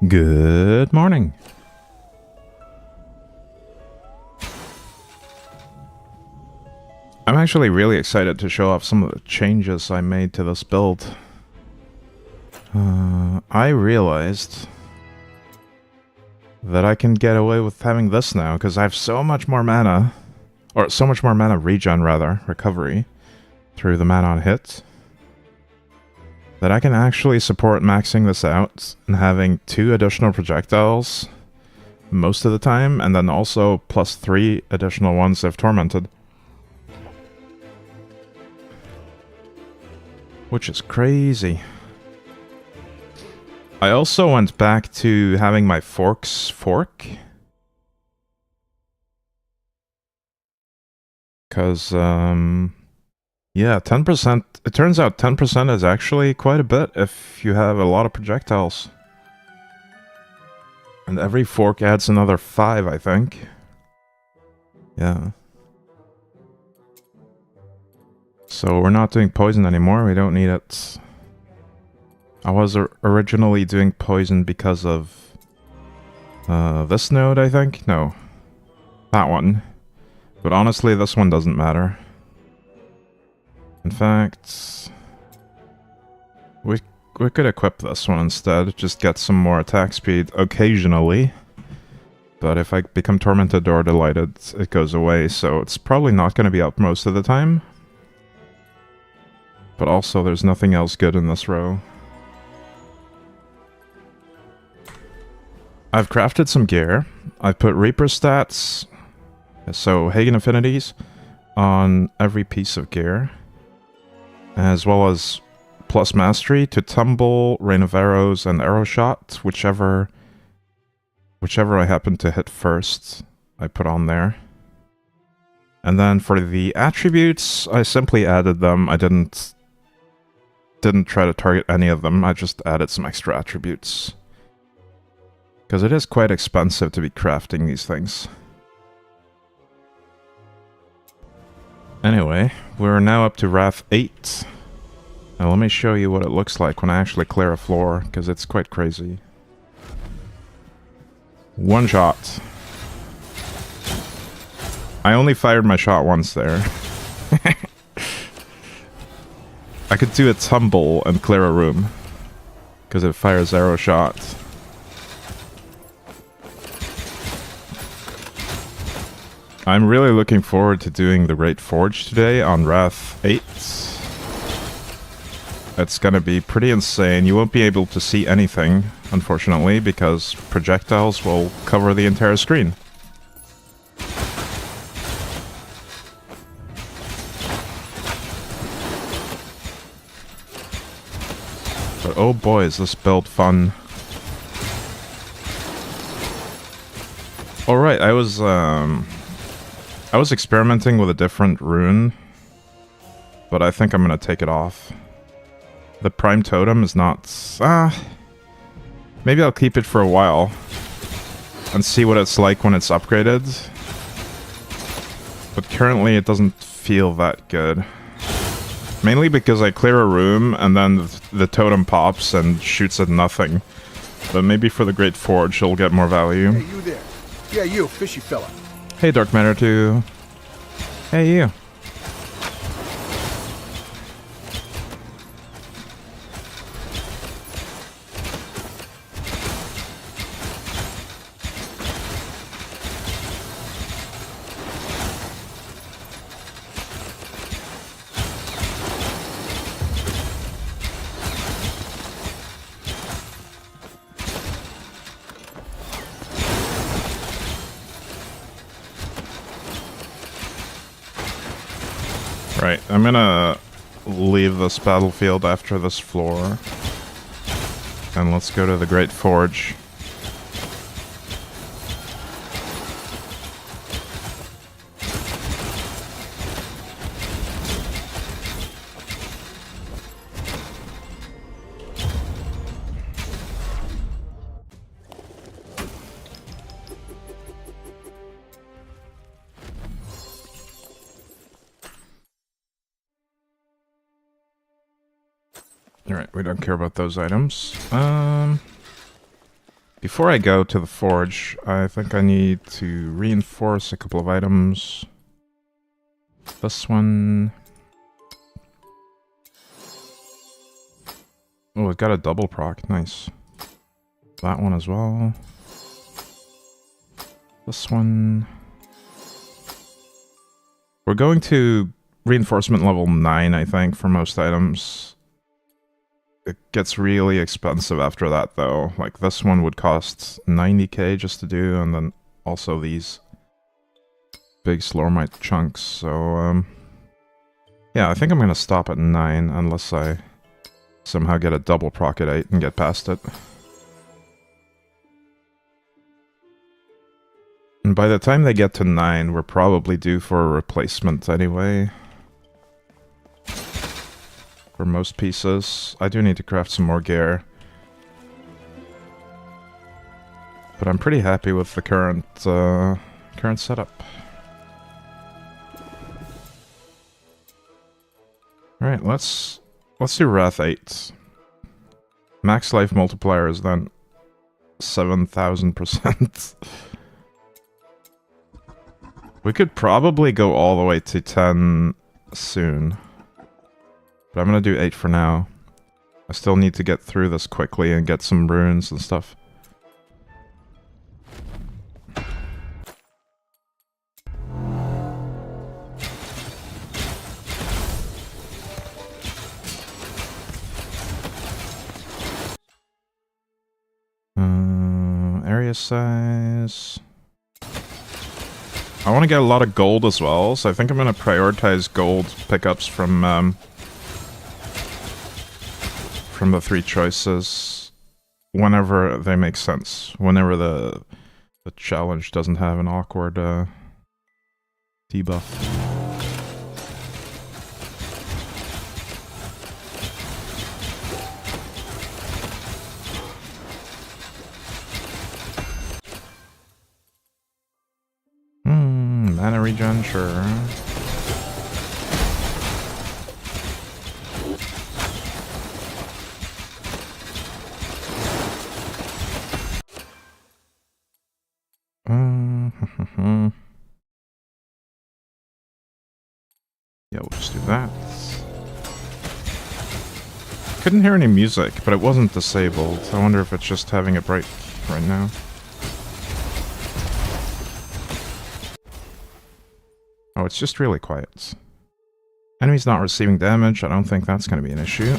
Good morning. I'm actually really excited to show off some of the changes I made to this build. I realized that I can get away with having this now because I have so much more mana, or so much more mana regen rather, recovery, through the mana on hit, that I can actually support maxing this out and having 2 additional projectiles most of the time, and then also plus 3 additional ones if tormented. Which is crazy. I also went back to having my forks fork. Because, yeah, 10%. It turns out 10% is actually quite a bit if you have a lot of projectiles. And every fork adds another 5, I think. Yeah. So we're not doing poison anymore, we don't need it. I was originally doing poison because of this node, I think? No. That one. But honestly, this one doesn't matter. In fact, we could equip this one instead, just get some more attack speed occasionally. But if I become tormented or delighted, it goes away, so it's probably not going to be up most of the time. But also, there's nothing else good in this row. I've crafted some gear. I've put Reaper stats, so Hagen affinities, on every piece of gear. As well as plus mastery to tumble, rain of arrows, and arrow shot, whichever I happen to hit first, I put on there. And then for the attributes, I simply added them. I didn't try to target any of them, I just added some extra attributes. Because it is quite expensive to be crafting these things. Anyway, we're now up to Wrath 8. Now let me show you what it looks like when I actually clear a floor, because it's quite crazy. One shot. I only fired my shot once there. I could do a tumble and clear a room, because it fires arrow shot. I'm really looking forward to doing the Great Forge today on Wrath 8. It's gonna be pretty insane. You won't be able to see anything, unfortunately, because projectiles will cover the entire screen. But oh boy, is this build fun. Alright, I was experimenting with a different rune, but I think I'm gonna take it off. The Prime Totem is not... maybe I'll keep it for a while and see what it's like when it's upgraded. But currently it doesn't feel that good. Mainly because I clear a room and then the totem pops and shoots at nothing. But maybe for the Great Forge it'll get more value. Hey, you there. Yeah, you, fishy fella. Hey, Dark Matter 2. Hey, you. Right, I'm gonna leave this battlefield after this floor. And let's go to the Great Forge. Alright, we don't care about those items. Before I go to the forge, I think I need to reinforce a couple of items. This one... Oh, it got a double proc. Nice. That one as well. This one... We're going to reinforcement level 9, I think, for most items. It gets really expensive after that, though. Like, this one would cost 90k just to do, and then also these big Slormite chunks, so, yeah, I think I'm gonna stop at 9, unless I somehow get a double proc at 8 and get past it. And by the time they get to 9, we're probably due for a replacement anyway. For most pieces. I do need to craft some more gear. But I'm pretty happy with the current setup. Alright, let's do Wrath 8. Max life multiplier is then 7,000%. We could probably go all the way to 10 soon. But I'm gonna do 8 for now. I still need to get through this quickly and get some runes and stuff. Area size... I want to get a lot of gold as well, so I think I'm gonna prioritize gold pickups from the 3 choices whenever they make sense. Whenever the challenge doesn't have an awkward debuff. Mana regen, sure. Yeah, we'll just do that. Couldn't hear any music, but it wasn't disabled. I wonder if it's just having a break right now. Oh, it's just really quiet. Enemy's not receiving damage. I don't think that's going to be an issue.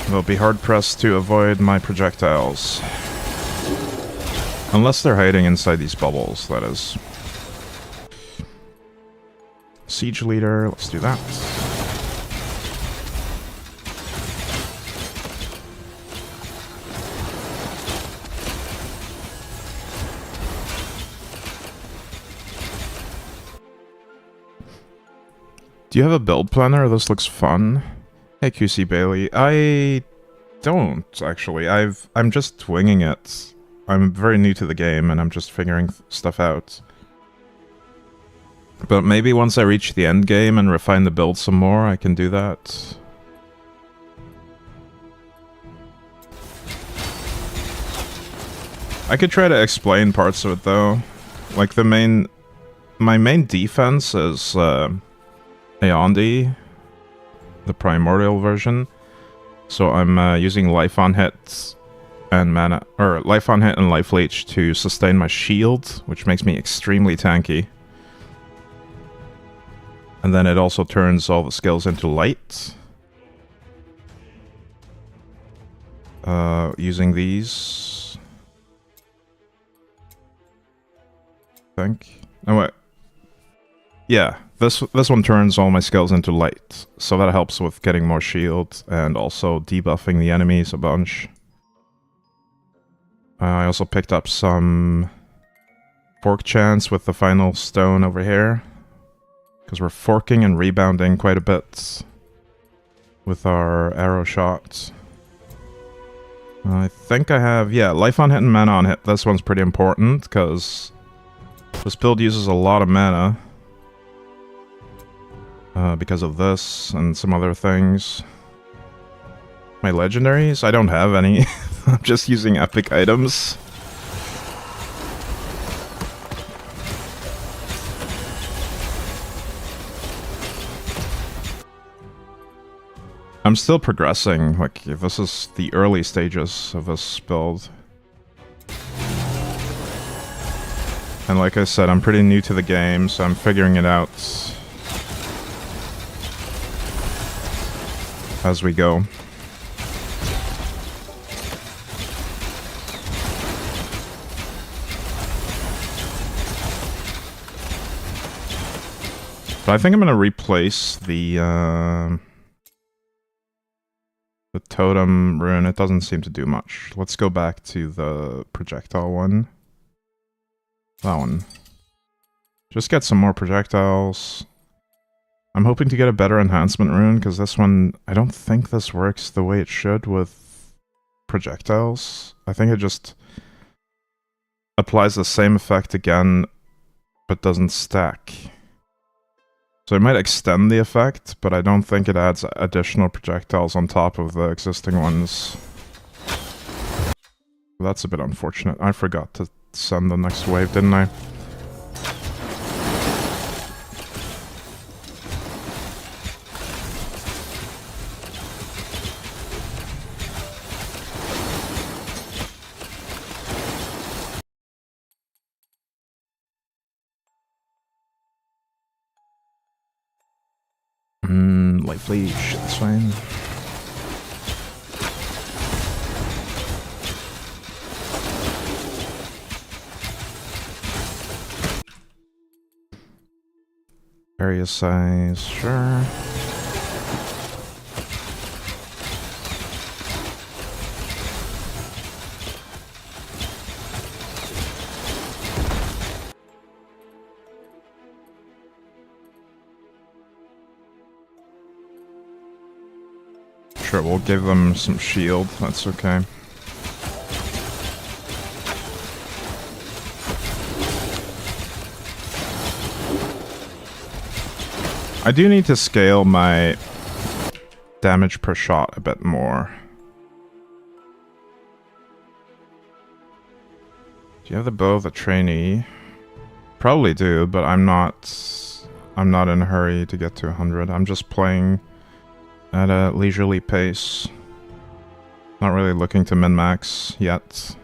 They'll be hard-pressed to avoid my projectiles. Unless they're hiding inside these bubbles, that is. Siege leader, let's do that. Do you have a build planner? This looks fun. Hey QC Bailey. I don't, actually. I'm just winging it. I'm very new to the game and I'm just figuring stuff out. But maybe once I reach the end game and refine the build some more, I can do that. I could try to explain parts of it though. Like my main defense is Aeondi, the primordial version. So I'm using life on hit and mana, or life on hit and life leech to sustain my shield, which makes me extremely tanky. And then it also turns all the skills into light. Using these. I think. Oh wait. Yeah, this one turns all my skills into light, so that helps with getting more shield and also debuffing the enemies a bunch. I also picked up some fork chance with the final stone over here, because we're forking and rebounding quite a bit with our arrow shots. I think I have, yeah, life on hit and mana on hit. This one's pretty important, because this build uses a lot of mana. Because of this and some other things. My legendaries? I don't have any. I'm just using epic items. I'm still progressing, like, this is the early stages of this build. And like I said, I'm pretty new to the game, so I'm figuring it out as we go. But I think I'm gonna replace the totem rune. It doesn't seem to do much. Let's go back to the projectile one. That one. Just get some more projectiles. I'm hoping to get a better enhancement rune, because this one, I don't think this works the way it should with projectiles. I think it just applies the same effect again, but doesn't stack. So it might extend the effect, but I don't think it adds additional projectiles on top of the existing ones. That's a bit unfortunate. I forgot to send the next wave, didn't I? Light leash, that's fine. Area size, sure. Sure, we'll give them some shield, that's okay. I do need to scale my damage per shot a bit more. Do you have the bow of the trainee? Probably do, but I'm not in a hurry to get to 100. I'm just playing at a leisurely pace. Not really looking to min-max yet.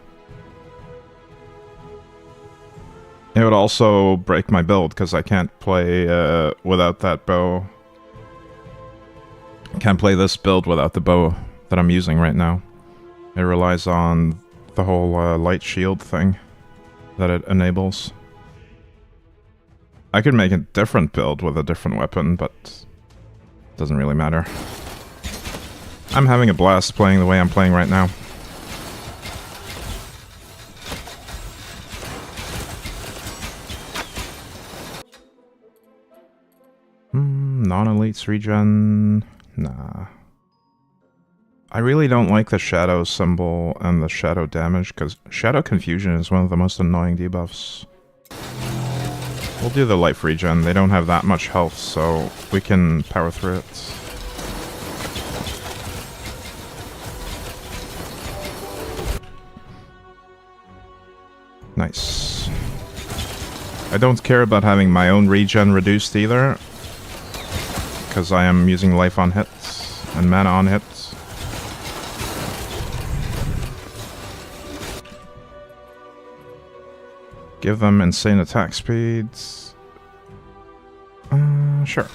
It would also break my build, because I can't play without that bow. Can't play this build without the bow that I'm using right now. It relies on the whole light shield thing that it enables. I could make a different build with a different weapon, but it doesn't really matter. I'm having a blast playing the way I'm playing right now. Non-elites regen... Nah. I really don't like the shadow symbol and the shadow damage, because shadow confusion is one of the most annoying debuffs. We'll do the life regen. They don't have that much health, so we can power through it. Nice. I don't care about having my own regen reduced either, because I am using life on hits and mana on hits. Give them insane attack speeds. Sure.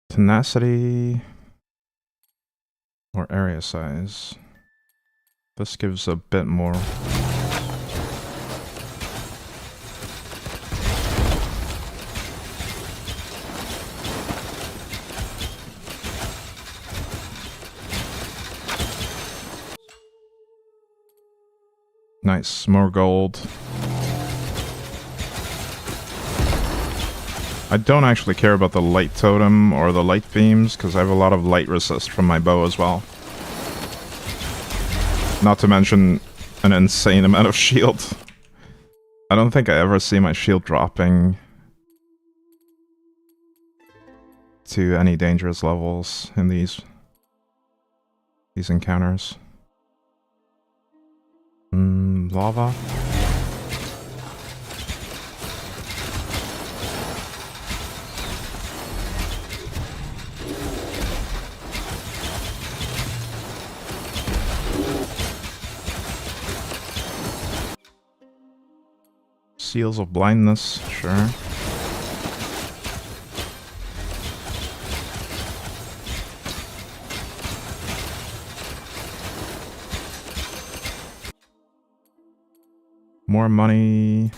Tenacity or area size. This gives a bit more. Nice, more gold. I don't actually care about the light totem or the light beams, because I have a lot of light resist from my bow as well. Not to mention, an insane amount of shield. I don't think I ever see my shield dropping to any dangerous levels in these encounters. Lava. Seals of blindness, sure. More money.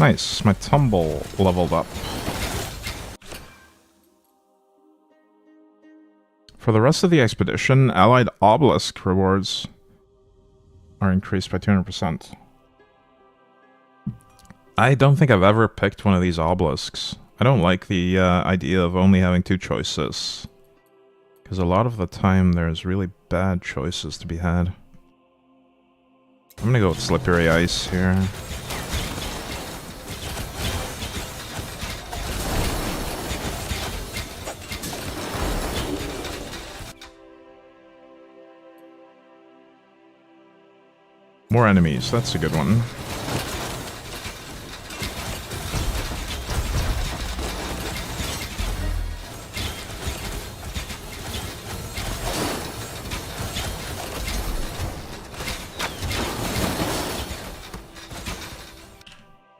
Nice, my tumble leveled up. For the rest of the expedition, allied obelisk rewards are increased by 200%. I don't think I've ever picked one of these obelisks. I don't like the idea of only having two choices. Because a lot of the time there's really bad choices to be had. I'm gonna go with slippery ice here. More enemies, that's a good one.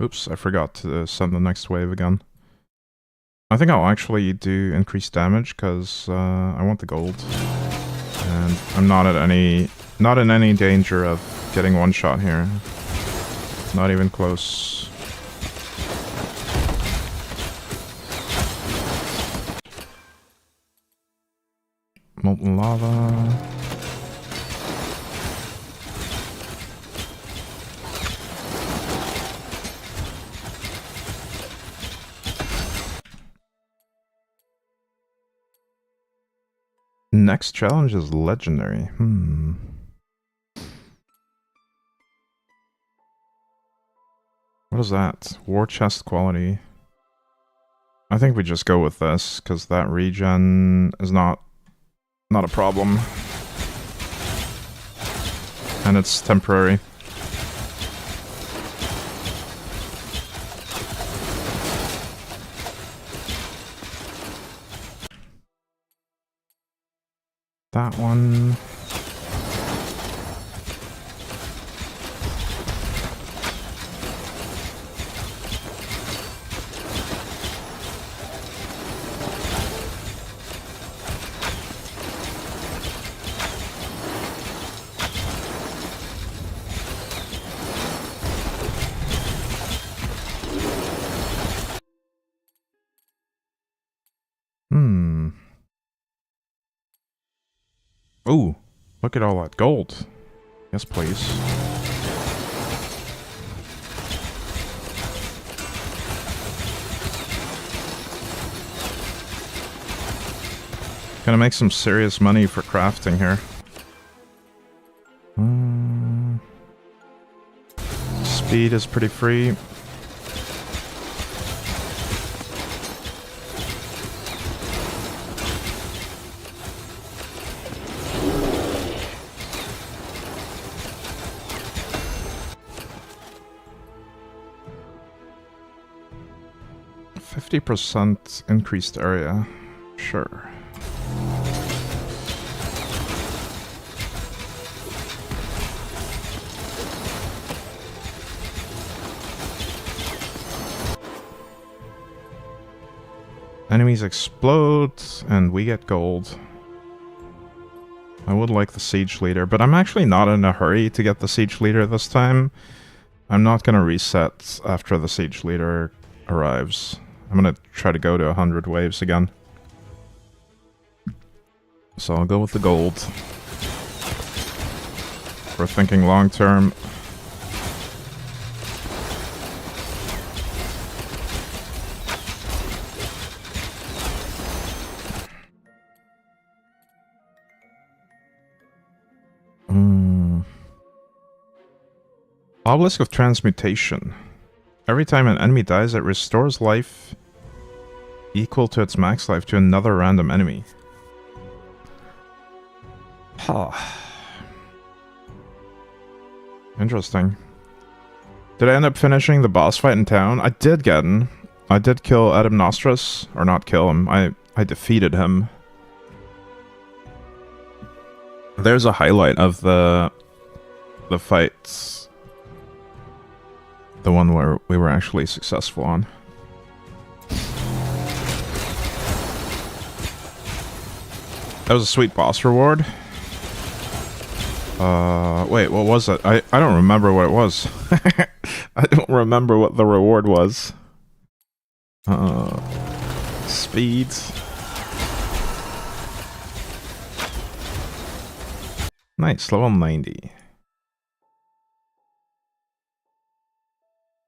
Oops, I forgot to send the next wave again. I think I'll actually do increased damage because I want the gold. And I'm not in any danger of getting one shot here. Not even close. Molten lava. Next challenge is legendary. What is that? War chest quality. I think we just go with this, because that regen is not a problem. And it's temporary. That one. Ooh, look at all that gold. Yes, please. Gonna make some serious money for crafting here. Speed is pretty free. %50 increased area. Sure. Enemies explode, and we get gold. I would like the siege leader, but I'm actually not in a hurry to get the siege leader this time. I'm not gonna reset after the siege leader arrives. I'm gonna try to go to 100 waves again. So I'll go with the gold. We're thinking long term. Obelisk of Transmutation. Every time an enemy dies, it restores life equal to its max life to another random enemy. Huh. Interesting. Did I end up finishing the boss fight in town? I did get him. I did kill Adam Nostras. Or not kill him. I defeated him. There's a highlight of the fights. The one where we were actually successful on. That was a sweet boss reward. Wait, what was it? I don't remember what it was. I don't remember what the reward was. Speed. Nice, level 90.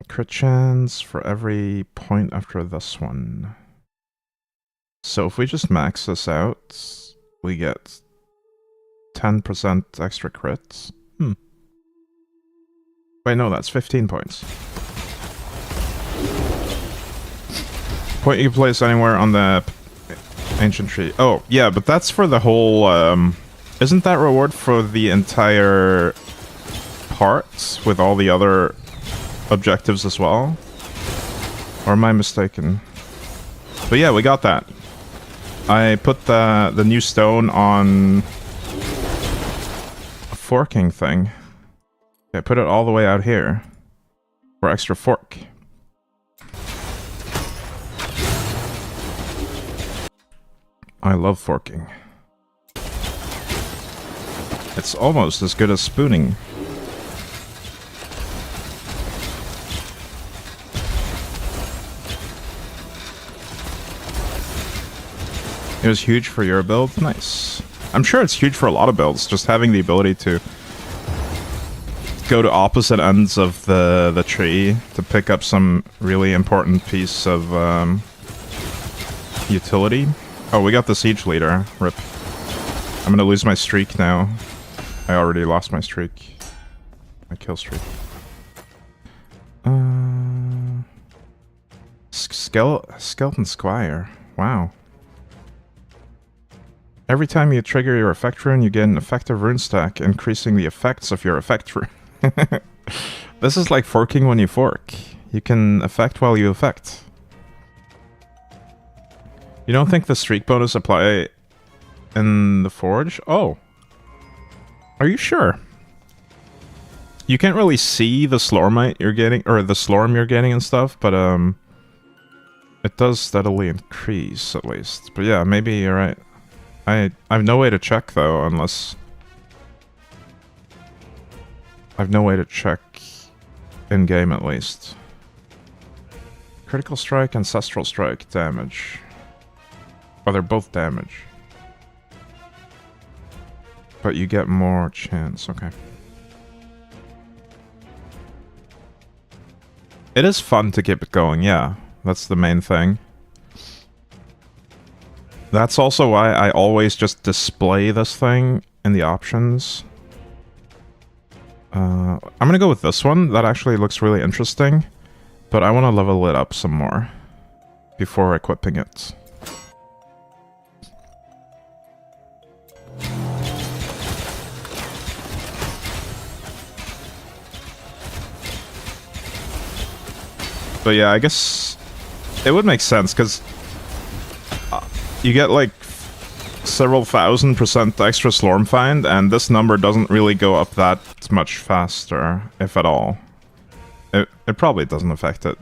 Crit chance for every point after this one. So if we just max this out, we get 10% extra crits. Wait, no, that's 15 points. Point you can place anywhere on the ancient tree. Oh, yeah, but that's for the whole, isn't that reward for the entire part with all the other objectives as well? Or am I mistaken? But yeah, we got that. I put the new stone on a forking thing. I put it all the way out here for extra fork. I love forking. It's almost as good as spooning. It was huge for your build? Nice. I'm sure it's huge for a lot of builds, just having the ability to go to opposite ends of the tree to pick up some really important piece of utility. Oh, we got the siege leader. Rip. I'm gonna lose my streak now. I already lost my streak. My kill streak. Skeleton Squire. Wow. Every time you trigger your effect rune, you get an effective rune stack, increasing the effects of your effect rune. This is like forking when you fork. You can effect while you effect. You don't think the streak bonus apply in the forge? Oh. Are you sure? You can't really see the Slormite you're getting, or the Slorm you're getting and stuff, but it does steadily increase at least. But yeah, maybe you're right. I have no way to check though, unless I have no way to check in game at least. Critical strike, ancestral strike, damage. Oh, they're both damage. But you get more chance, okay. It is fun to keep it going, yeah. That's the main thing. That's also why I always just display this thing in the options. I'm gonna go with this one. That actually looks really interesting. But I want to level it up some more before equipping it. But yeah, I guess it would make sense, because you get like several thousand% extra Slorm find, and this number doesn't really go up that much faster, if at all. It probably doesn't affect it.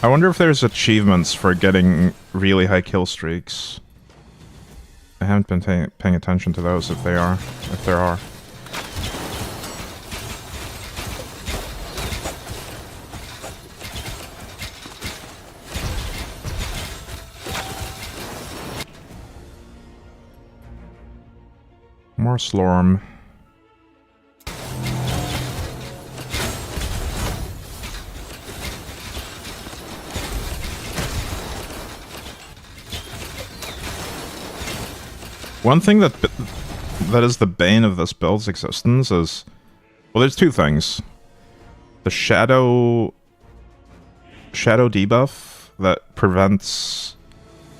I wonder if there's achievements for getting really high kill streaks. I haven't been paying attention to those, if there are. More Slorm. One thing that is the bane of this build's existence is... Well, there's two things. The shadow debuff that prevents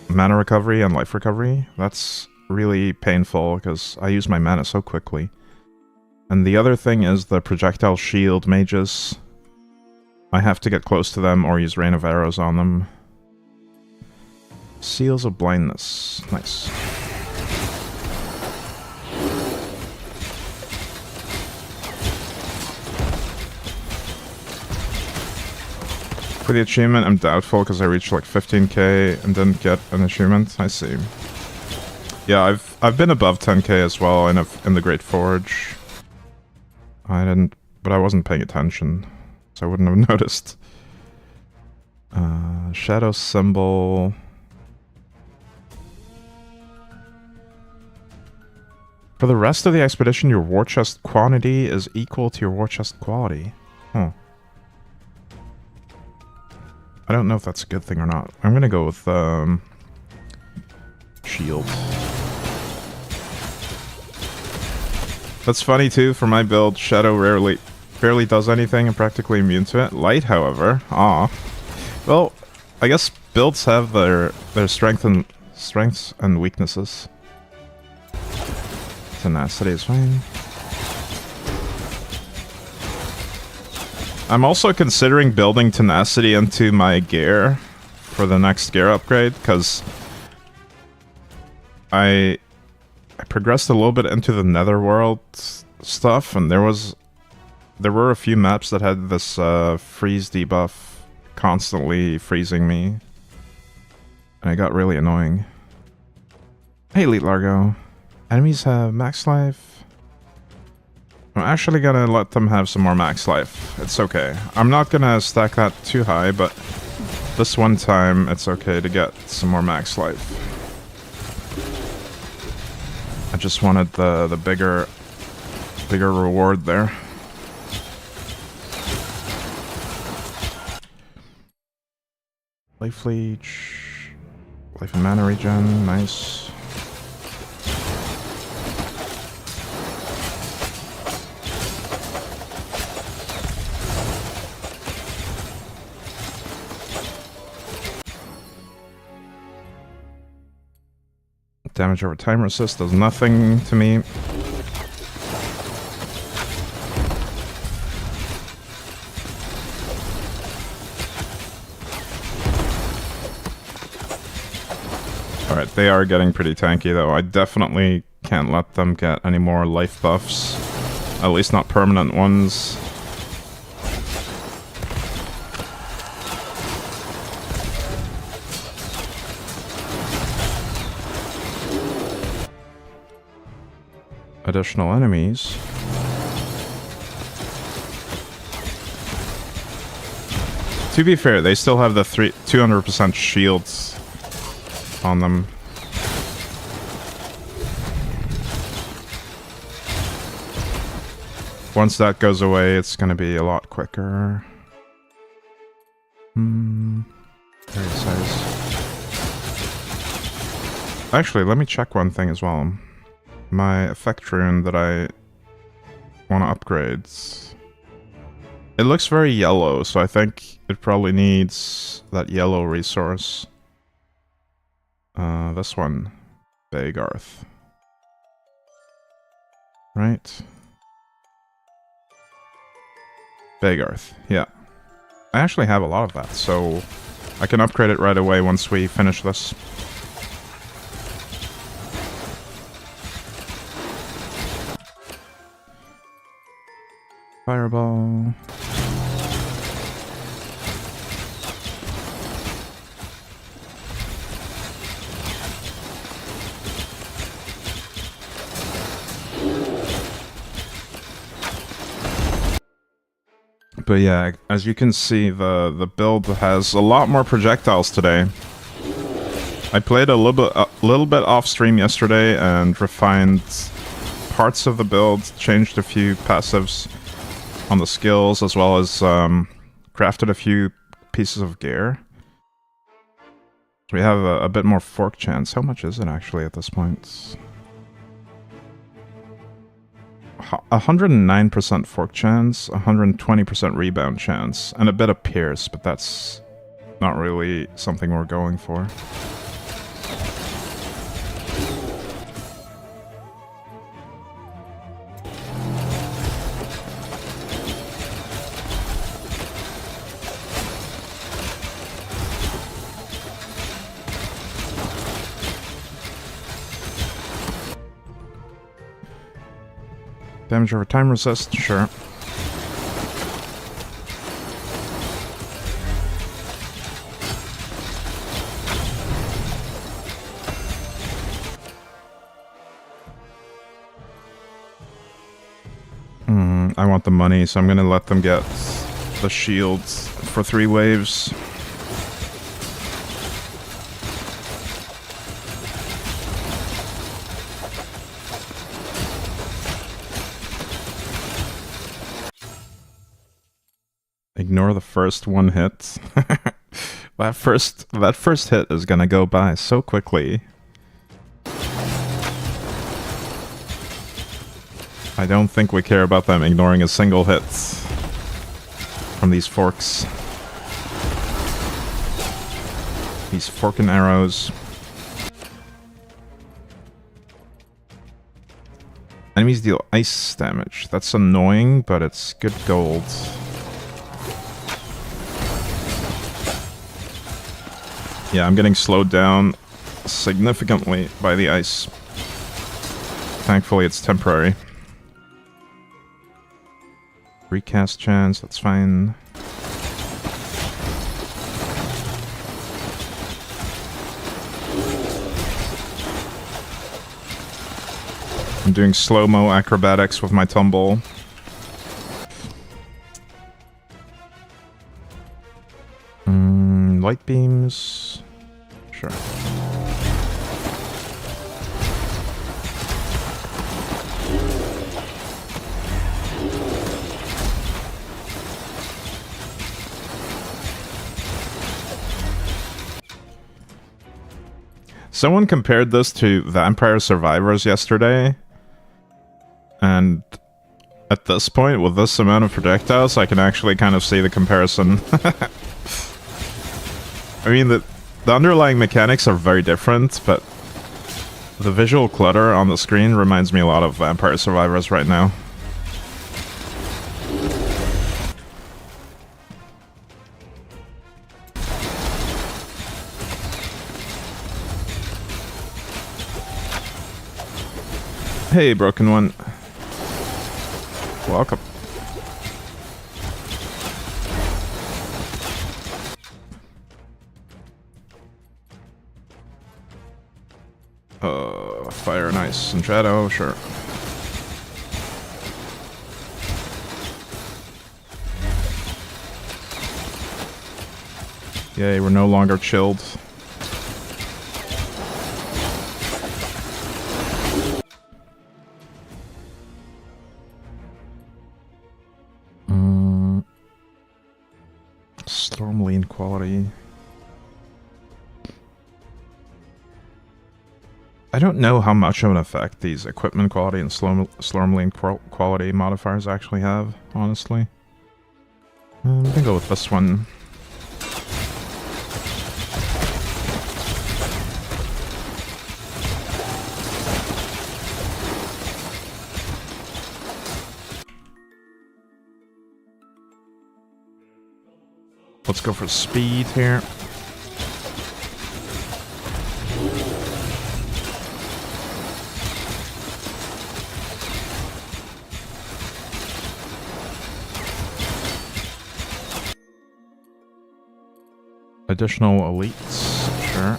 mana recovery and life recovery. That's really painful because I use my mana so quickly. And the other thing is the projectile shield mages. I have to get close to them or use rain of arrows on them. Seals of blindness. Nice. For the achievement, I'm doubtful because I reached like 15k and didn't get an achievement. I see. Yeah, I've been above 10k as well in the Great Forge. I didn't, but I wasn't paying attention, so I wouldn't have noticed. Shadow symbol. For the rest of the expedition, your war chest quantity is equal to your war chest quality. Huh. I don't know if that's a good thing or not. I'm gonna go with, shield. That's funny too, for my build, Shadow barely does anything and practically immune to it. Light, however, well, I guess builds have their strengths and weaknesses. Tenacity is fine. I'm also considering building tenacity into my gear for the next gear upgrade, because I progressed a little bit into the netherworld stuff, and there were a few maps that had this freeze debuff constantly freezing me, and it got really annoying. Hey, Elite Largo. Enemies have max life. I'm actually gonna let them have some more max life. It's okay. I'm not gonna stack that too high, but this one time it's okay to get some more max life. I just wanted the bigger reward there. Life leech, life and mana regen, nice. Damage over time resist does nothing to me. Alright, they are getting pretty tanky though. I definitely can't let them get any more life buffs. At least not permanent ones. Additional enemies. To be fair, they still have the 200% shields on them. Once that goes away, it's gonna be a lot quicker. Very size. Actually, let me check one thing as well. My effect rune that I want to upgrade. It looks very yellow, so I think it probably needs that yellow resource. This one. Bagarth. Right? Bagarth, yeah. I actually have a lot of that, so I can upgrade it right away once we finish this. Fireball. But yeah, as you can see, the build has a lot more projectiles today. I played a little bit off stream yesterday and refined parts of the build, changed a few passives on the skills, as well as crafted a few pieces of gear. So we have a bit more fork chance. How much is it actually at this point? 109% fork chance, 120% rebound chance, and a bit of pierce, but that's not really something we're going for. Damage over time resist, sure. I want the money, so I'm gonna let them get the shields for 3 waves. Ignore the first one hit. that first hit is gonna go by so quickly. I don't think we care about them ignoring a single hit from these forks. These forking arrows. Enemies deal ice damage. That's annoying, but it's good gold. Yeah, I'm getting slowed down significantly by the ice. Thankfully, it's temporary. Recast chance, that's fine. I'm doing slow-mo acrobatics with my tumble. Light beams. Sure. Someone compared this to Vampire Survivors yesterday, and at this point, with this amount of projectiles, I can actually kind of see the comparison. I mean, the underlying mechanics are very different, but the visual clutter on the screen reminds me a lot of Vampire Survivors right now. Hey, Broken One. Welcome. Fire and ice and shadow, sure. Yay, we're no longer chilled. Slormancer quality. I don't know how much of an effect these equipment quality and Slormancer quality modifiers actually have, honestly. I'm gonna go with this one. Let's go for speed here. Additional elites, sure.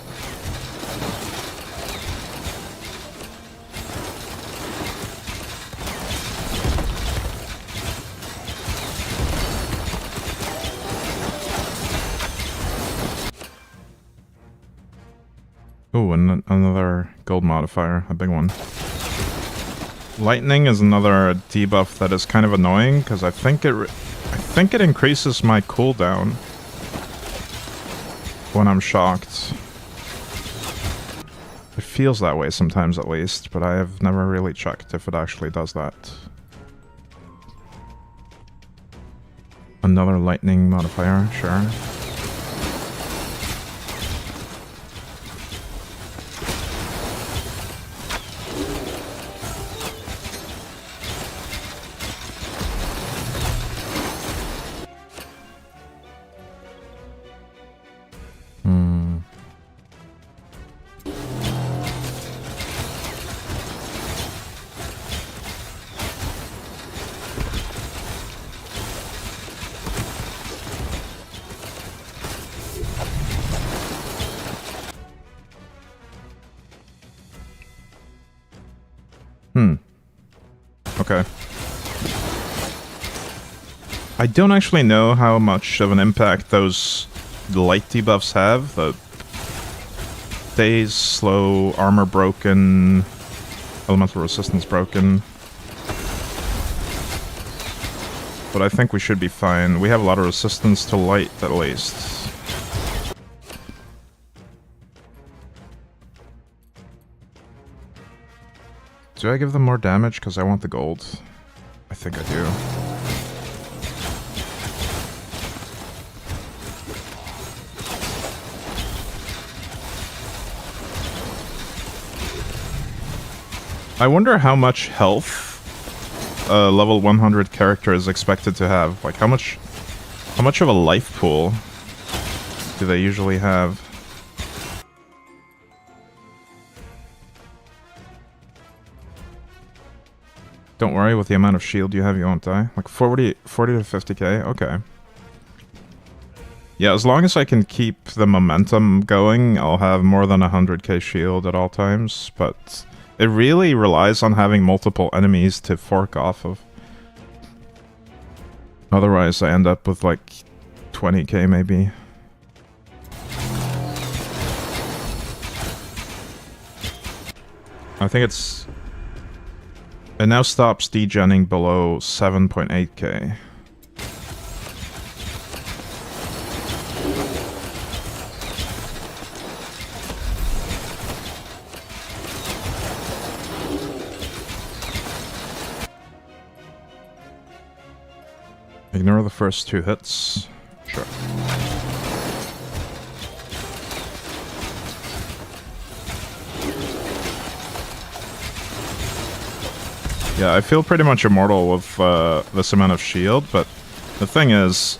Ooh, and another gold modifier, a big one. Lightning is another debuff that is kind of annoying because I think it increases my cooldown when I'm shocked. It feels that way sometimes, at least, but I have never really checked if it actually does that. Another lightning modifier, sure. Okay. I don't actually know how much of an impact those light debuffs have. The daze, slow, armor broken, elemental resistance broken. But I think we should be fine. We have a lot of resistance to light, at least. Do I give them more damage because I want the gold? I think I do. I wonder how much health a level 100 character is expected to have. Like, how much of a life pool do they usually have? Don't worry, with the amount of shield you have, you won't die. Like 40 to 50k? Okay. Yeah, as long as I can keep the momentum going, I'll have more than 100k shield at all times, but it really relies on having multiple enemies to fork off of. Otherwise, I end up with like 20k maybe. I think it's... It now stops degenning below 7.8k. Ignore the first 2 hits. Sure. Yeah, I feel pretty much immortal with this amount of shield, but the thing is,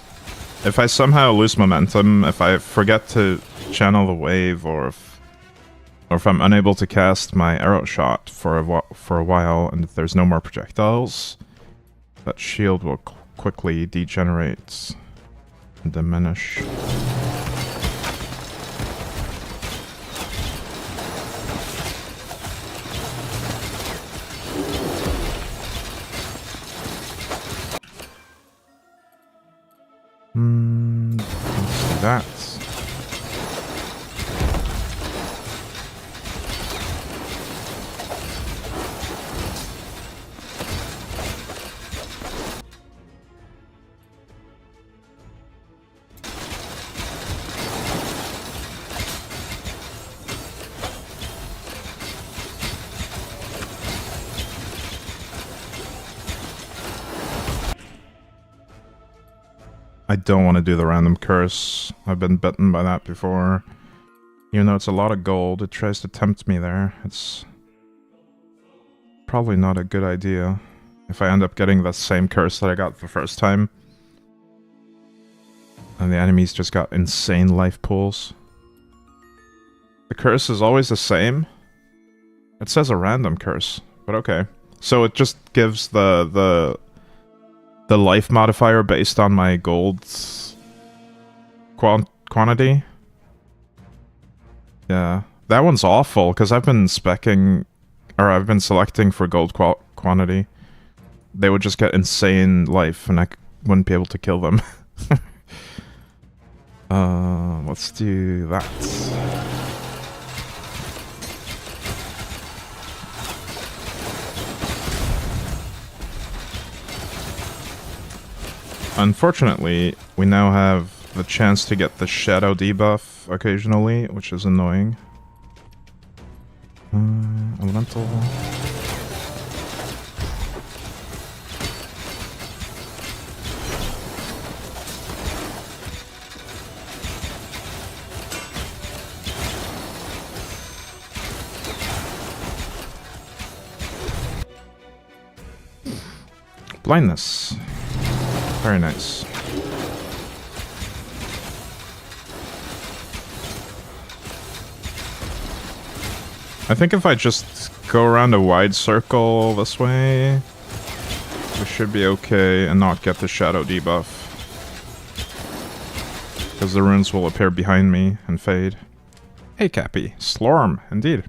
if I somehow lose momentum, if I forget to channel the wave, or if I'm unable to cast my arrow shot for a while, and if there's no more projectiles, that shield will quickly degenerate and diminish. Let's do that. I don't want to do the random curse. I've been bitten by that before. Even though it's a lot of gold, it tries to tempt me there. It's probably not a good idea if I end up getting the same curse that I got the first time. And the enemies just got insane life pools. The curse is always the same. It says a random curse, but okay. So it just gives the life modifier based on my gold quantity. Yeah, that one's awful because I've been selecting for gold quantity. They would just get insane life and I wouldn't be able to kill them. Let's do that. Unfortunately, we now have the chance to get the shadow debuff occasionally, which is annoying. Elemental. Blindness. Very nice. I think if I just go around a wide circle this way, we should be okay and not get the shadow debuff. Because the runes will appear behind me and fade. Hey Cappy, Slorm, indeed.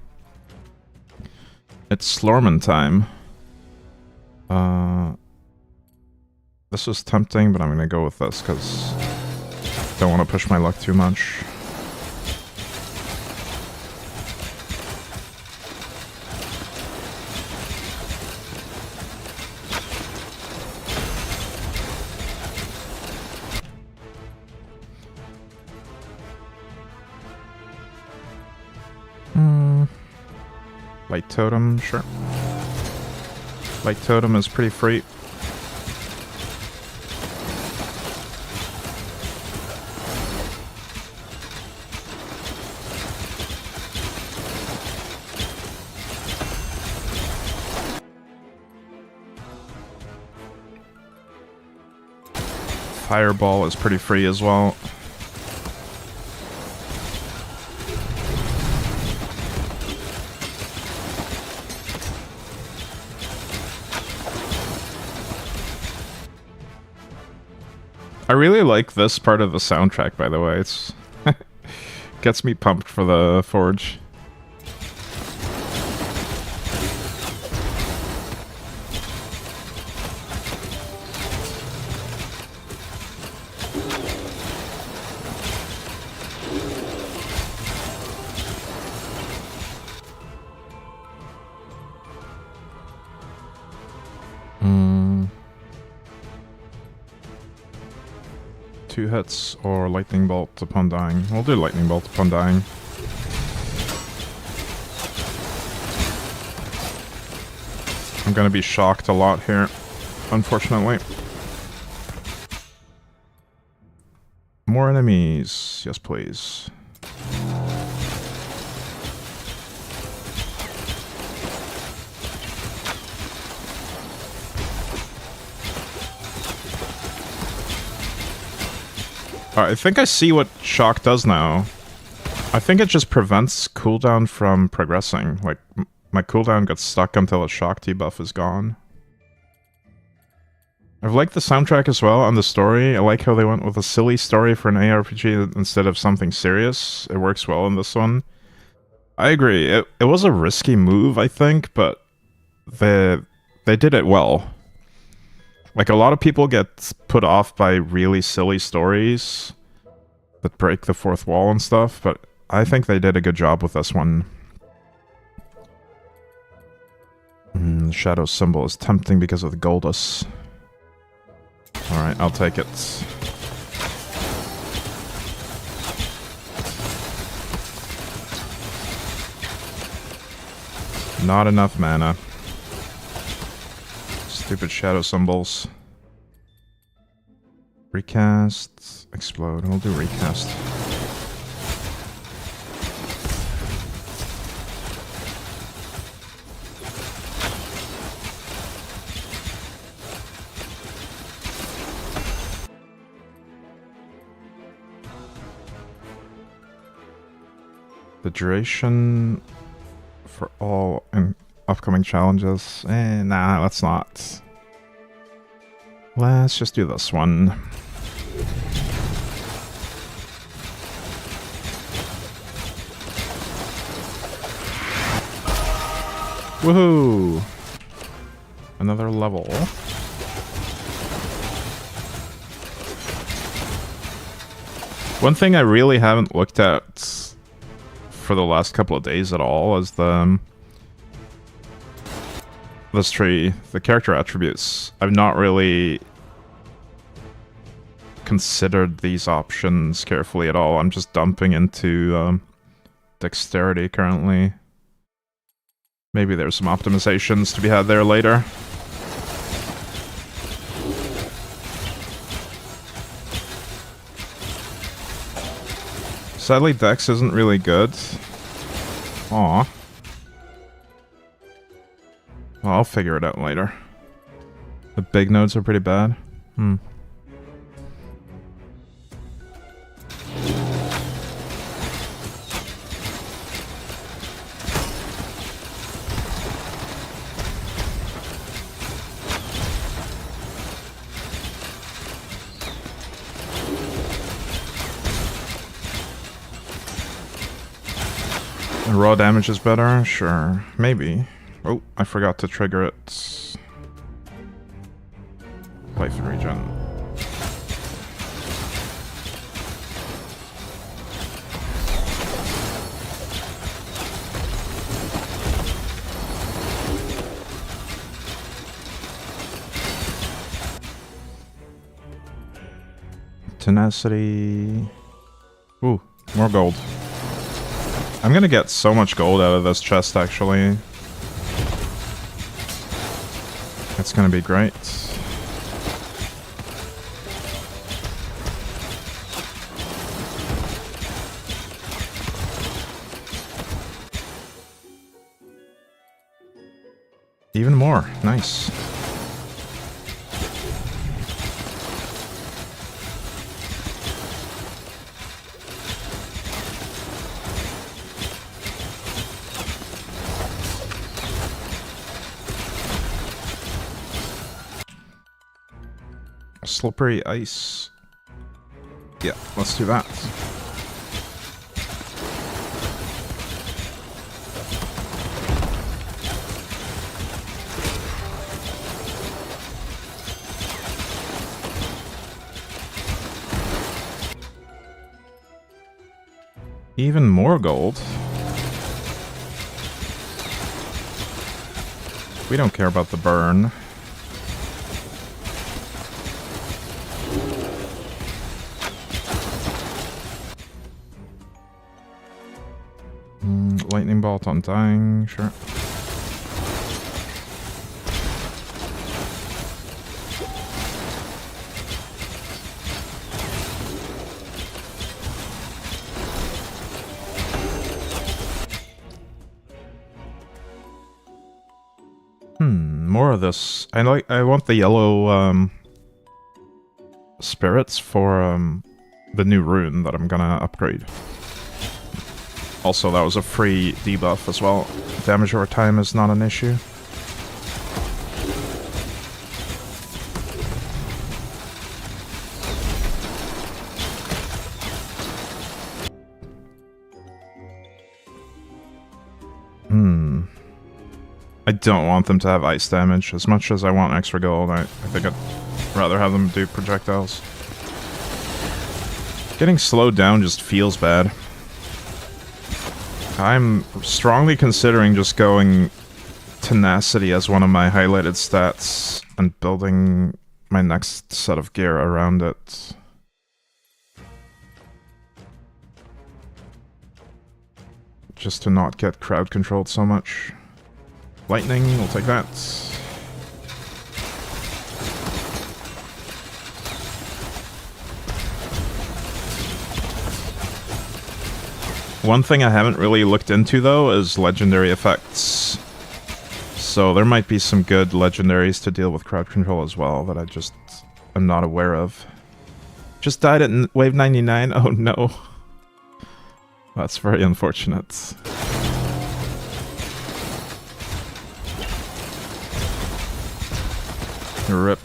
It's Slorman time. This is tempting, but I'm gonna go with this because I don't want to push my luck too much. Light Totem, sure. Light Totem is pretty free. Fireball is pretty free as well. I really like this part of the soundtrack, by the way. It's gets me pumped for the Forge. Two hits or lightning bolt upon dying. We'll do lightning bolt upon dying. I'm gonna be shocked a lot here, unfortunately. More enemies. Yes, please. I think I see what Shock does now. I think it just prevents cooldown from progressing. Like, my cooldown gets stuck until a Shock debuff is gone. I've liked the soundtrack as well, and the story. I like how they went with a silly story for an ARPG instead of something serious. It works well in this one. I agree. It was a risky move, I think, but they did it well. Like, a lot of people get put off by really silly stories that break the fourth wall and stuff, but I think they did a good job with this one. The shadow symbol is tempting because of the Goldus. Alright, I'll take it. Not enough mana. Stupid shadow symbols. Recast, explode. We'll do recast. The duration for all upcoming challenges. Nah, let's not. Let's just do this one. Woohoo! Another level. One thing I really haven't looked at for the last couple of days at all is this tree, the character attributes. I've not really considered these options carefully at all. I'm just dumping into dexterity currently. Maybe there's some optimizations to be had there later. Sadly, dex isn't really good. Aw. Well, I'll figure it out later. The big nodes are pretty bad. Hmm. The raw damage is better? Sure. Maybe. Oh, I forgot to trigger it. Life and regen. Tenacity. Ooh, more gold. I'm gonna get so much gold out of this chest, actually. It's gonna be great. Even more. Nice. Slippery ice. Yeah, let's do that. Even more gold. We don't care about the burn. Lightning bolt on dying, sure. More of this. I want the yellow spirits for the new rune that I'm gonna upgrade. Also, that was a free debuff as well. Damage over time is not an issue. I don't want them to have ice damage. As much as I want extra gold, I think I'd rather have them do projectiles. Getting slowed down just feels bad. I'm strongly considering just going tenacity as one of my highlighted stats and building my next set of gear around it. Just to not get crowd controlled so much. Lightning, we'll take that. One thing I haven't really looked into, though, is legendary effects. So there might be some good legendaries to deal with crowd control as well that I just am not aware of. Just died at wave 99? Oh no. That's very unfortunate. Rip.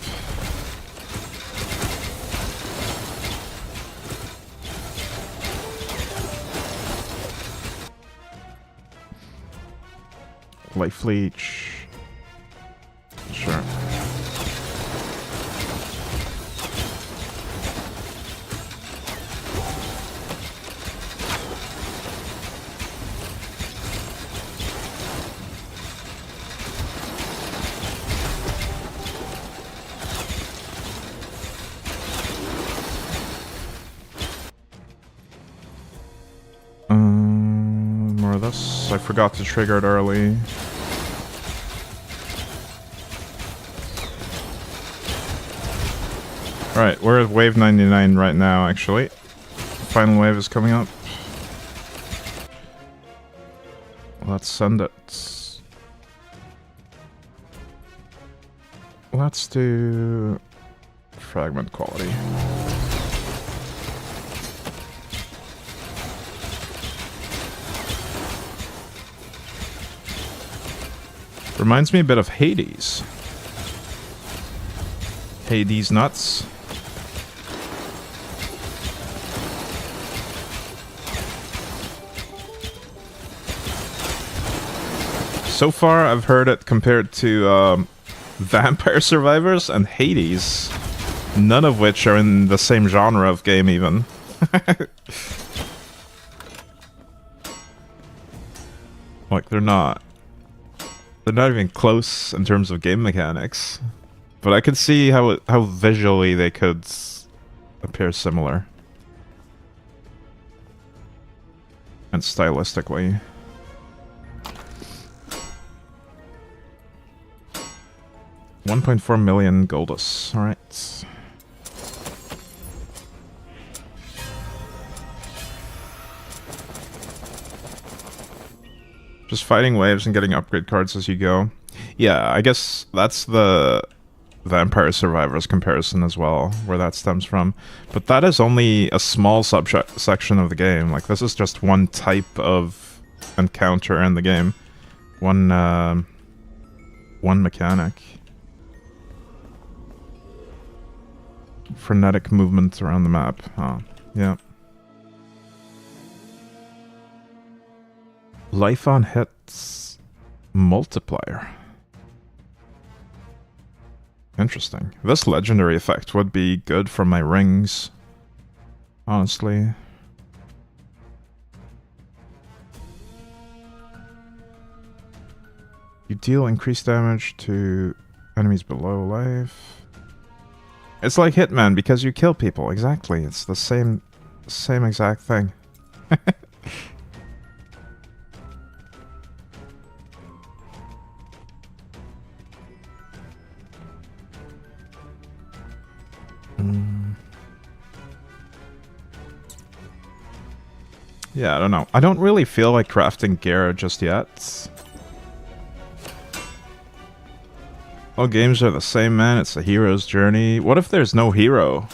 Life leech. Sure. More of this. I forgot to trigger it early. Alright, we're at wave 99 right now, actually. Final wave is coming up. Let's send it. Let's do fragment quality. Reminds me a bit of Hades. Hades nuts. So far, I've heard it compared to Vampire Survivors and Hades, none of which are in the same genre of game even. Like, they're not even close in terms of game mechanics. But I could see how visually they could appear similar. And stylistically. $1.4 million Goldus. Alright. Just fighting waves and getting upgrade cards as you go. Yeah, I guess that's the Vampire Survivors comparison as well, where that stems from. But that is only a small subsection of the game. Like, this is just one type of encounter in the game. One mechanic. Frenetic movement around the map. Oh, yeah. Life on hits multiplier. Interesting. This legendary effect would be good for my rings. Honestly. You deal increased damage to enemies below life. It's like Hitman because you kill people. Exactly. It's the same exact thing. Yeah, I don't know. I don't really feel like crafting gear just yet. All games are the same, man. It's a hero's journey. What if there's no hero?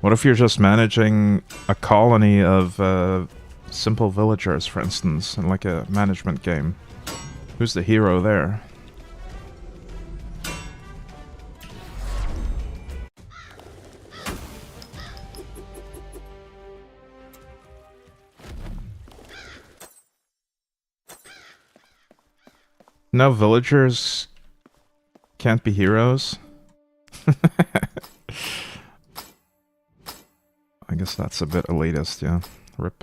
What if you're just managing a colony of simple villagers, for instance, in like a management game? Who's the hero there? No, villagers can't be heroes. I guess that's a bit elitist, yeah. Rip.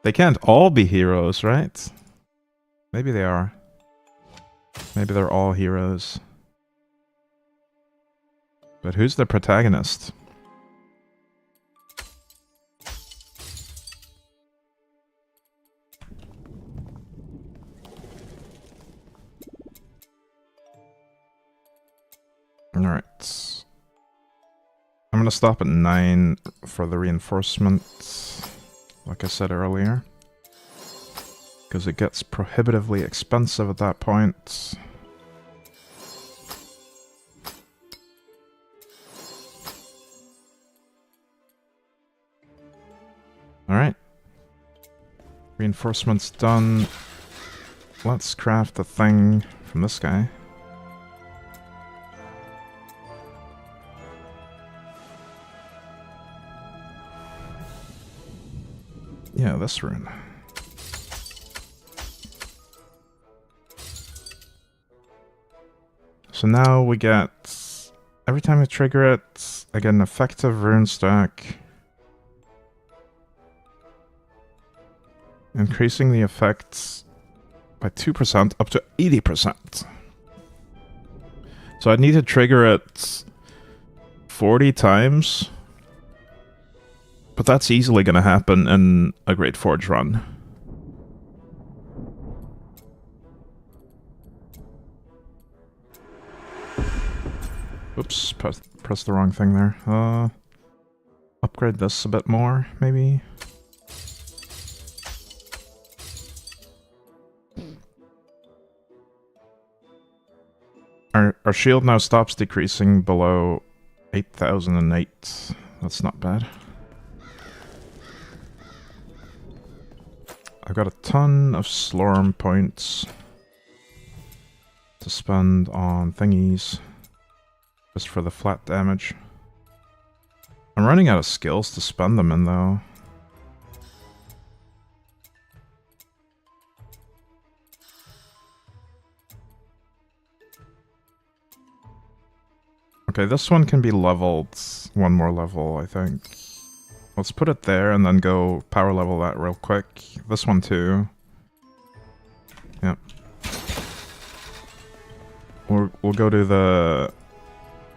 They can't all be heroes, right? Maybe they are. Maybe they're all heroes. But who's the protagonist? Alright. I'm gonna stop at 9 for the reinforcement, like I said earlier. Because it gets prohibitively expensive at that point. Alright. Reinforcements done. Let's craft the thing from this guy. Yeah, this rune. So now we get... Every time I trigger it, I get an effective rune stack. Increasing the effects by 2% up to 80%. So I'd need to trigger it 40 times. But that's easily going to happen in a Great Forge run. Oops, press the wrong thing there. Upgrade this a bit more, maybe? Our shield now stops decreasing below 8,008. That's not bad. I've got a ton of Slorm points to spend on thingies, just for the flat damage. I'm running out of skills to spend them in, though. Okay, this one can be leveled one more level, I think. Let's put it there and then go power level that real quick. This one too. Yep. We'll go to the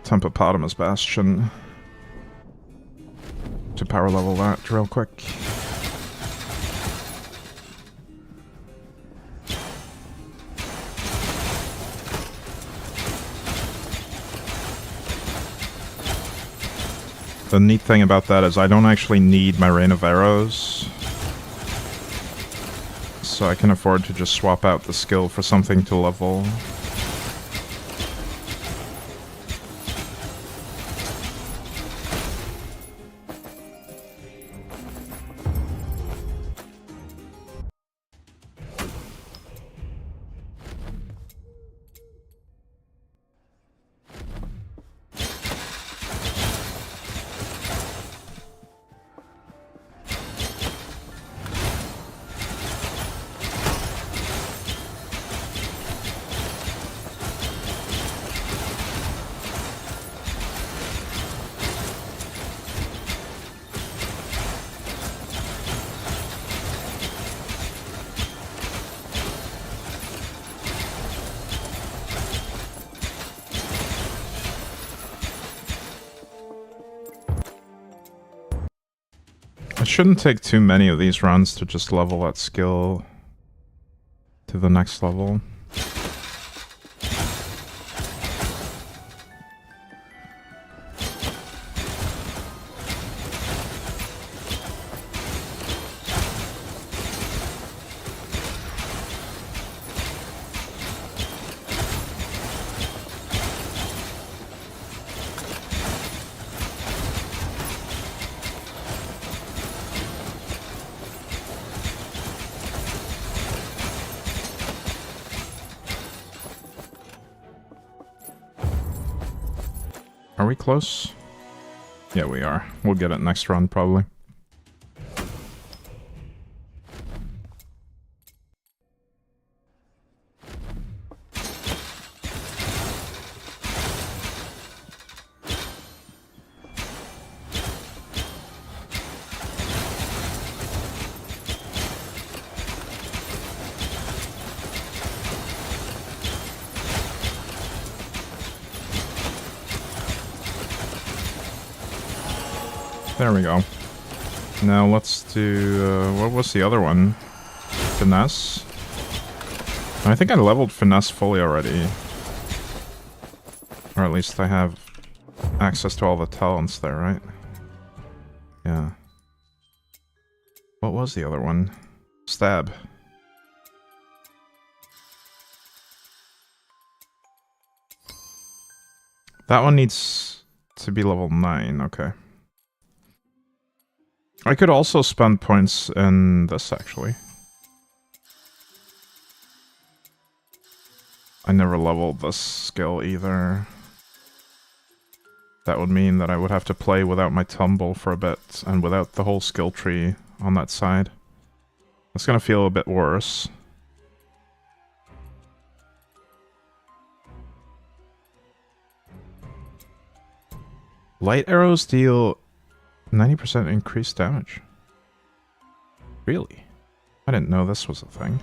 Tempopotamus Bastion to power level that real quick. The neat thing about that is I don't actually need my Rain of Arrows, so I can afford to just swap out the skill for something to level. It shouldn't take too many of these runs to just level that skill to the next level. Are we close? Yeah, we are. We'll get it next run, probably. There we go. Now let's do, what was the other one? Finesse? I think I leveled Finesse fully already. Or at least I have access to all the talents there, right? Yeah. What was the other one? Stab. That one needs to be level 9, okay. I could also spend points in this, actually. I never leveled this skill either. That would mean that I would have to play without my tumble for a bit, and without the whole skill tree on that side. It's gonna feel a bit worse. Light arrows deal 90% increased damage. Really? I didn't know this was a thing.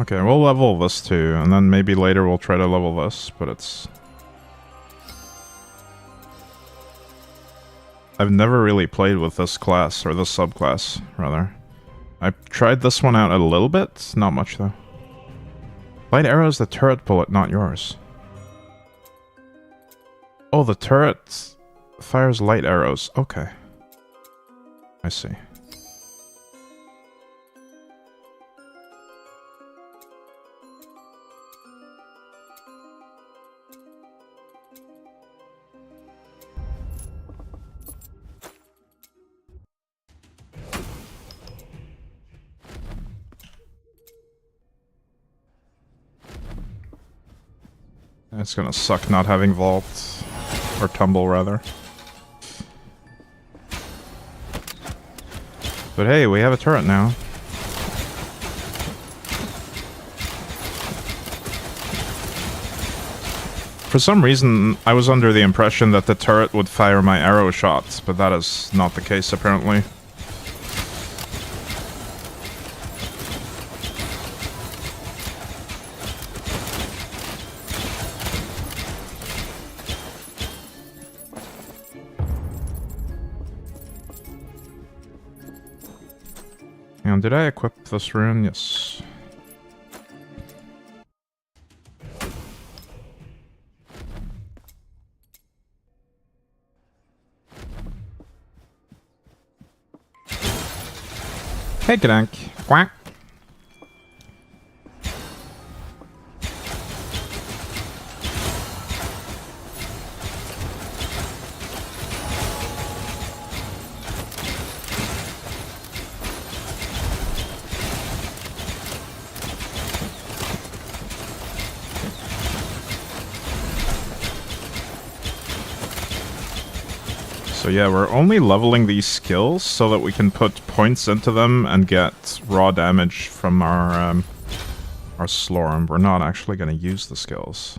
Okay, we'll level this too, and then maybe later we'll try to level this, but it's... I've never really played with this class, or this subclass, rather. I've tried this one out a little bit, not much though. Light arrow is the turret bullet, not yours. Oh, the turret fires light arrows. Okay. I see. It's gonna suck not having vault. Or tumble, rather. But hey, we have a turret now. For some reason, I was under the impression that the turret would fire my arrow shots, but that is not the case, apparently. And did I equip this rune? Yes. Hey, Gdank. Quack. So yeah, we're only leveling these skills so that we can put points into them and get raw damage from our Slorm. We're not actually going to use the skills.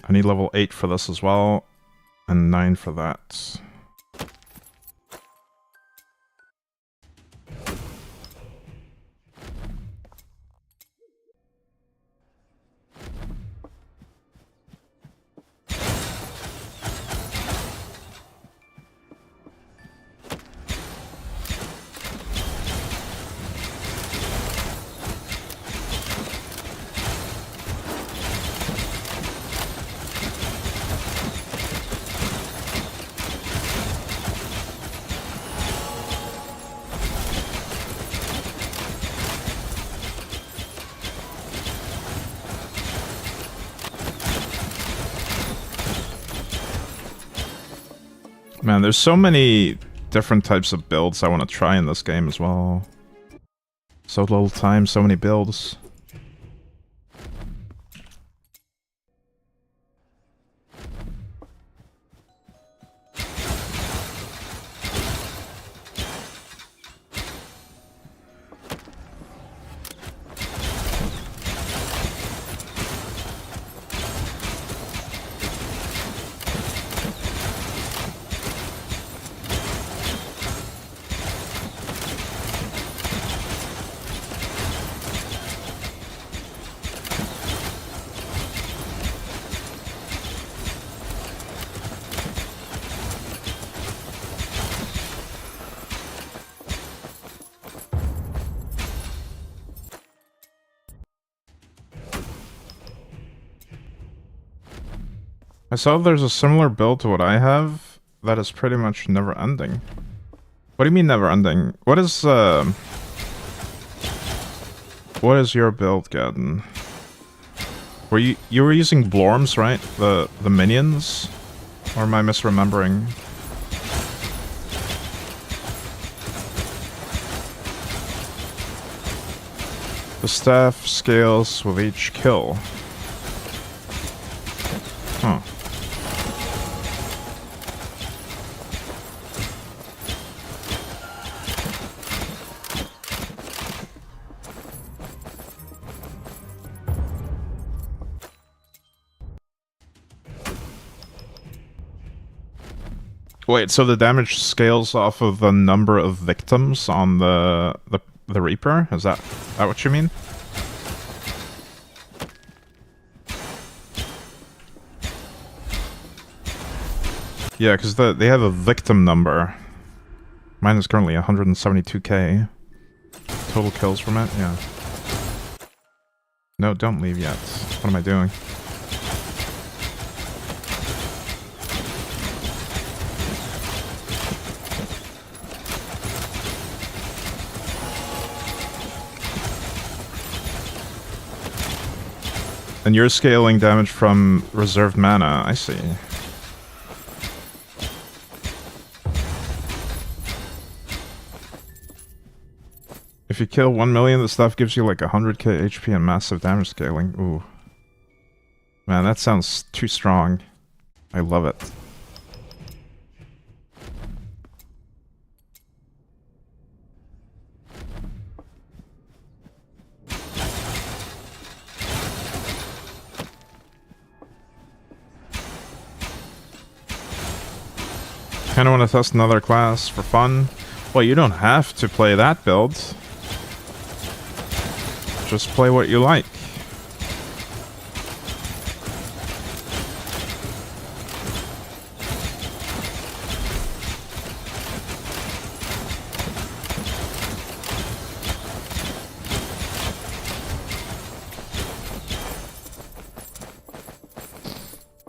I need level 8 for this as well, and 9 for that. Man, there's so many different types of builds I want to try in this game as well. So little time, so many builds. I saw there's a similar build to what I have that is pretty much never ending. What do you mean never ending? What is your build, Gadden? Were you were using Blorms, right? The minions? Or am I misremembering? The staff scales with each kill. Huh. Wait, so the damage scales off of the number of victims on the Reaper? Is that what you mean? Yeah, because they have a victim number. Mine is currently 172k. Total kills from it, yeah. No, don't leave yet. What am I doing? And you're scaling damage from reserved mana, I see. If you kill 1 million, the stuff gives you like 100k HP and massive damage scaling. Ooh. Man, that sounds too strong. I love it. Kinda want to test another class for fun. Well, you don't have to play that build. Just play what you like.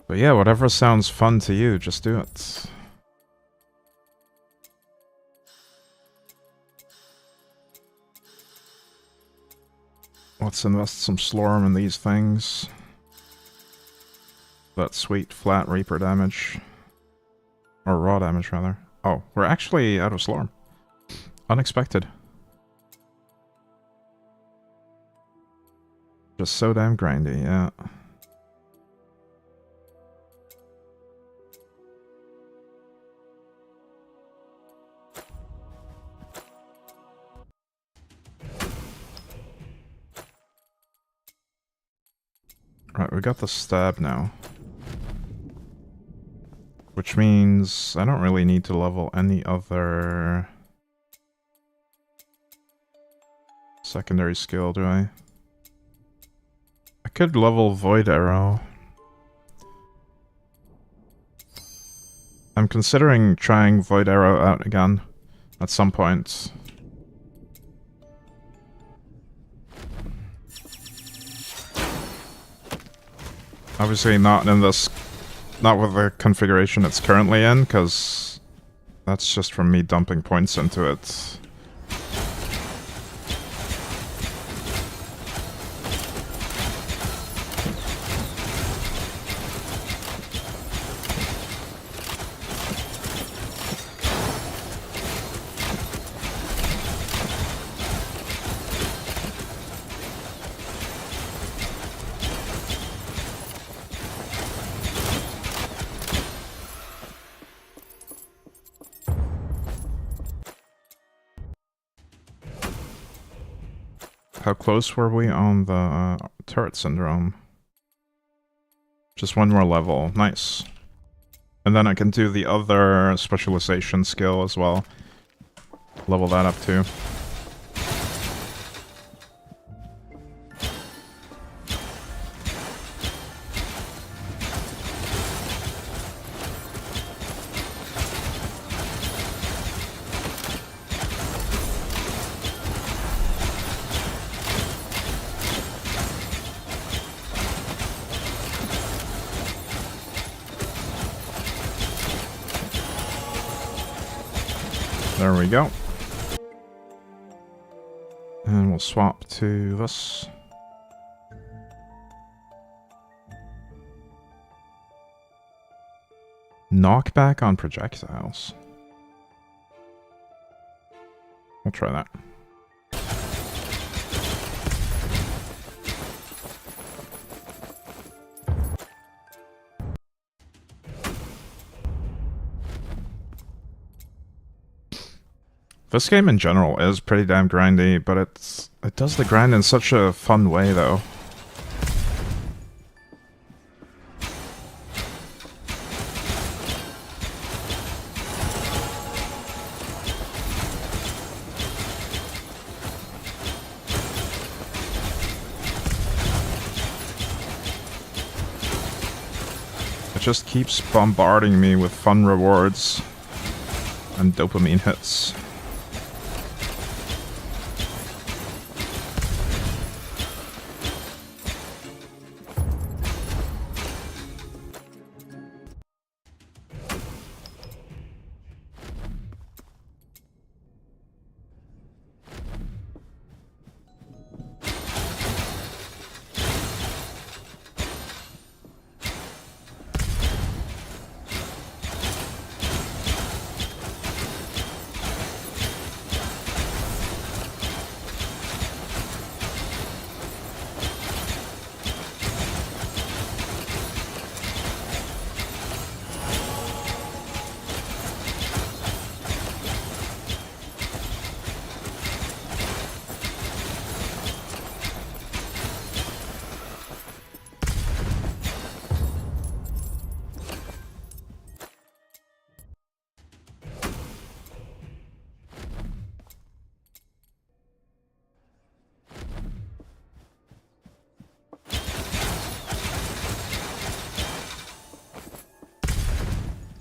But yeah, whatever sounds fun to you, just do it. Let's invest some Slorm in these things. That sweet flat Reaper damage. Or raw damage, rather. Oh, we're actually out of Slorm. Unexpected. Just so damn grindy, yeah. Right, we got the stab now. Which means I don't really need to level any other secondary skill, do I? I could level Void Arrow. I'm considering trying Void Arrow out again at some point. Obviously not in this, not with the configuration it's currently in, because that's just from me dumping points into it. How close were we on the turret syndrome? Just one more level. Nice. And then I can do the other specialization skill as well. Level that up too. There we go. And we'll swap to this. Knockback on projectiles. We'll try that. This game in general is pretty damn grindy, but it does the grind in such a fun way, though. It just keeps bombarding me with fun rewards and dopamine hits.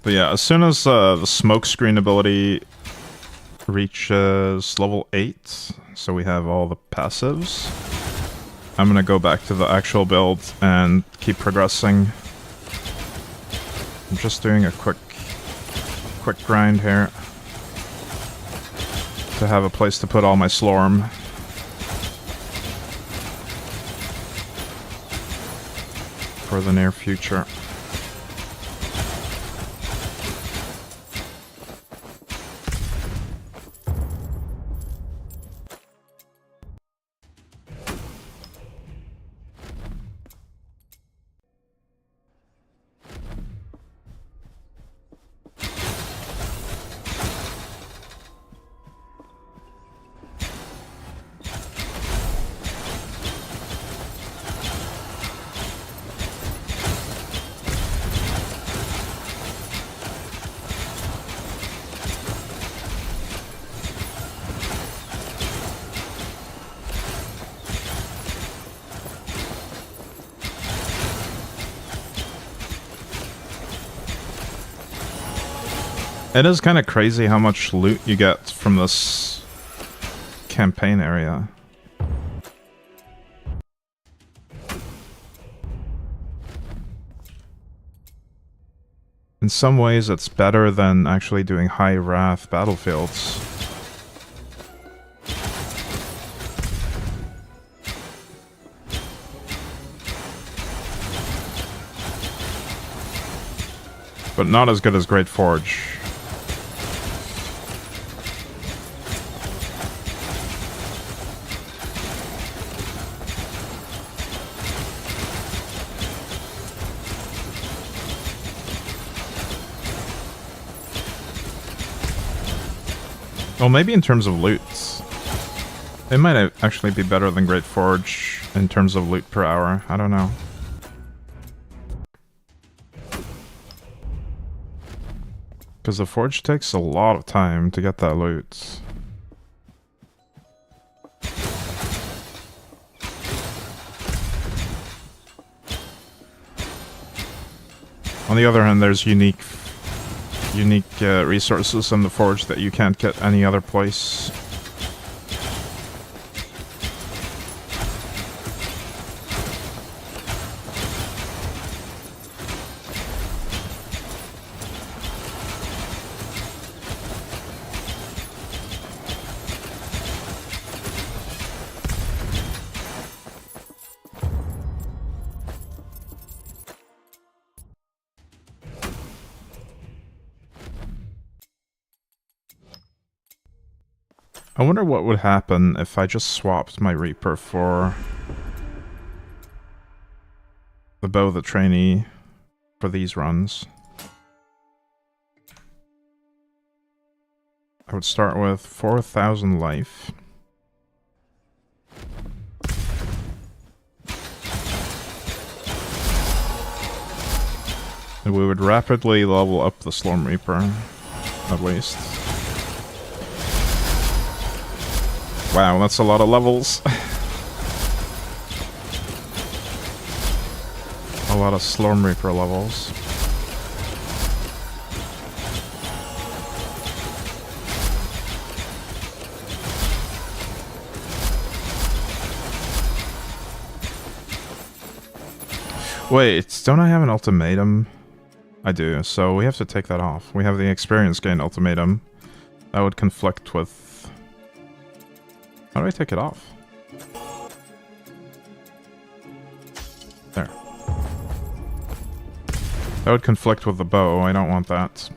But yeah, as soon as the smoke screen ability reaches level 8, so we have all the passives, I'm gonna go back to the actual build and keep progressing. I'm just doing a quick grind here to have a place to put all my Slorm. For the near future. It is kind of crazy how much loot you get from this campaign area. In some ways, it's better than actually doing high wrath battlefields. But not as good as Great Forge. Well, maybe in terms of loot. It might actually be better than Great Forge in terms of loot per hour. I don't know. Because the Forge takes a lot of time to get that loot. On the other hand, there's unique resources in the Forge that you can't get any other place. I wonder what would happen if I just swapped my Reaper for the Bow the Trainee for these runs. I would start with 4,000 life. And we would rapidly level up the Slorm Reaper, at least. Wow, that's a lot of levels. A lot of Slorm Reaper levels. Wait, don't I have an ultimatum? I do, so we have to take that off. We have the experience gain ultimatum. That would conflict with... How do I take it off? There. That would conflict with the bow. I don't want that.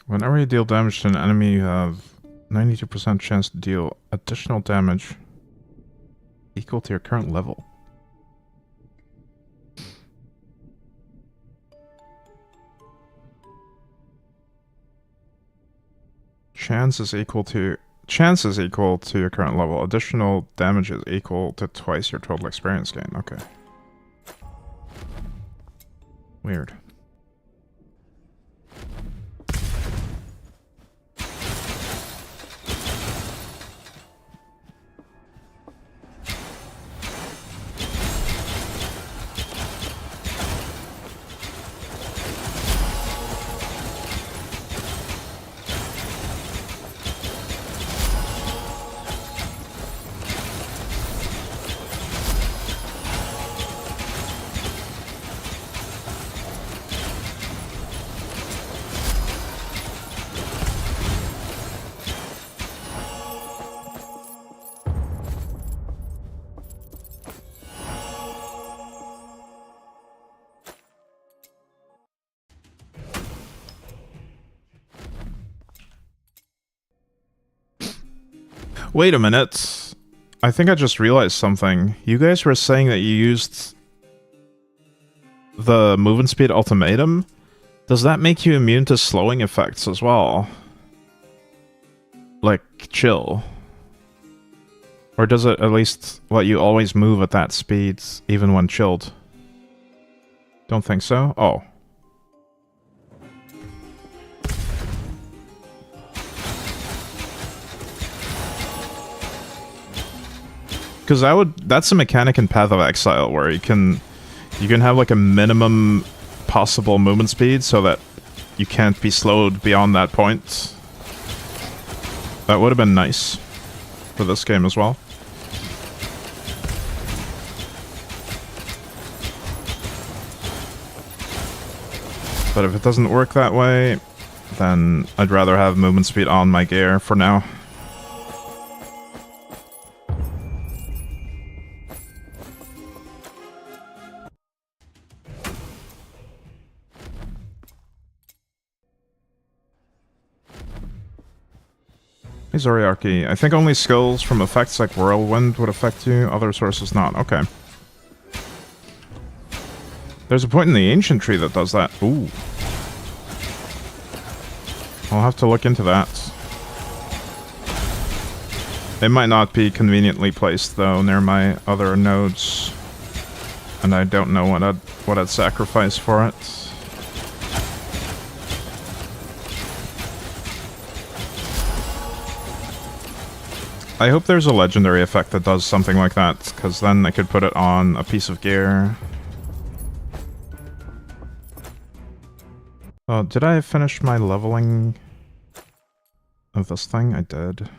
Whenever you deal damage to an enemy, you have 92% chance to deal additional damage equal to your current level. Chance is equal to your current level. Additional damage is equal to twice your total experience gain. Okay. Weird. Wait a minute. I think I just realized something. You guys were saying that you used the movement speed ultimatum. Does that make you immune to slowing effects as well? Like, chill. Or does it at least let you always move at that speed, even when chilled? Don't think so? Oh. Because that's a mechanic in Path of Exile where you can have like a minimum possible movement speed so that you can't be slowed beyond that point. That would have been nice for this game as well. But if it doesn't work that way, then I'd rather have movement speed on my gear for now. Hey Zoriarchy, I think only skills from effects like Whirlwind would affect you, other sources not. Okay. There's a point in the Ancient Tree that does that. Ooh. I'll have to look into that. It might not be conveniently placed, though, near my other nodes. And I don't know what I'd sacrifice for it. I hope there's a legendary effect that does something like that, because then I could put it on a piece of gear. Oh, did I finish my leveling of this thing? I did.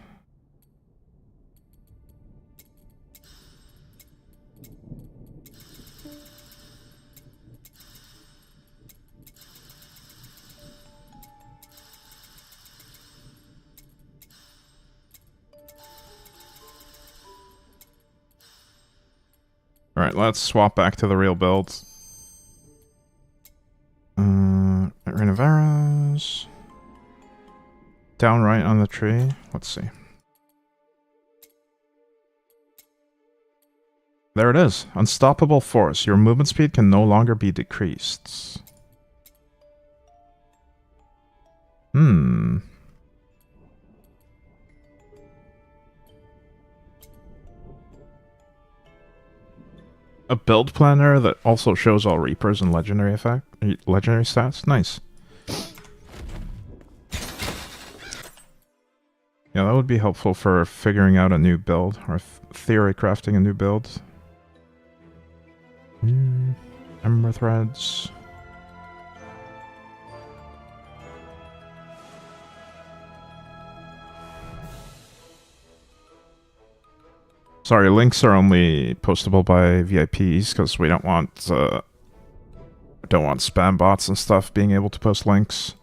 Alright, let's swap back to the real build. Ring of arrows. Down right on the tree. Let's see. There it is. Unstoppable force. Your movement speed can no longer be decreased. A build planner that also shows all Reapers and legendary stats? Nice. Yeah, that would be helpful for figuring out a new build, or theory crafting a new build. Ember threads. Sorry, links are only postable by VIPs because we don't want spam bots and stuff being able to post links.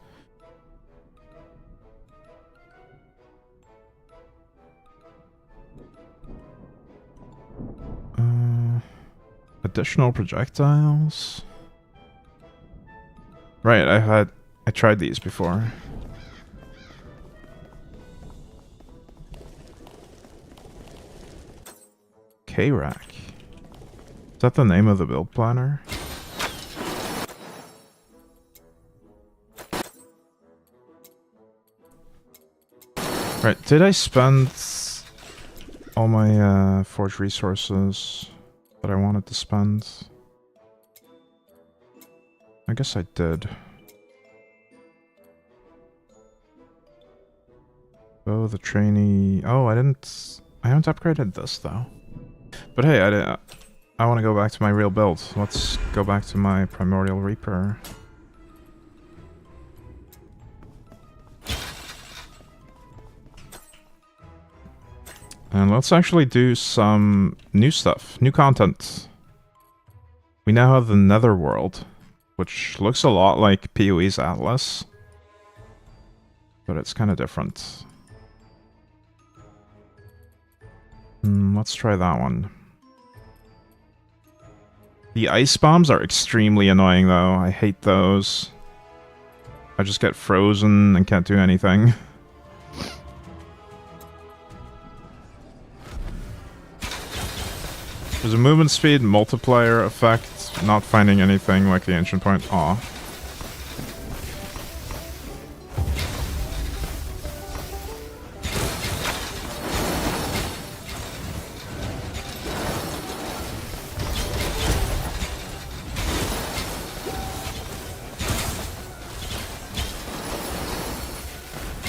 Additional projectiles. Right, I tried these before. K-Rack. Is that the name of the build planner? Right, did I spend all my forge resources that I wanted to spend? I guess I did. Oh, the trainee... Oh, I haven't upgraded this, though. But hey, I want to go back to my real build. Let's go back to my Primordial Reaper. And let's actually do some new stuff, new content. We now have the Netherworld, which looks a lot like PoE's Atlas, but it's kind of different. Let's try that one. The ice bombs are extremely annoying, though. I hate those. I just get frozen and can't do anything. There's a movement speed multiplier effect, not finding anything like the ancient point. Aw.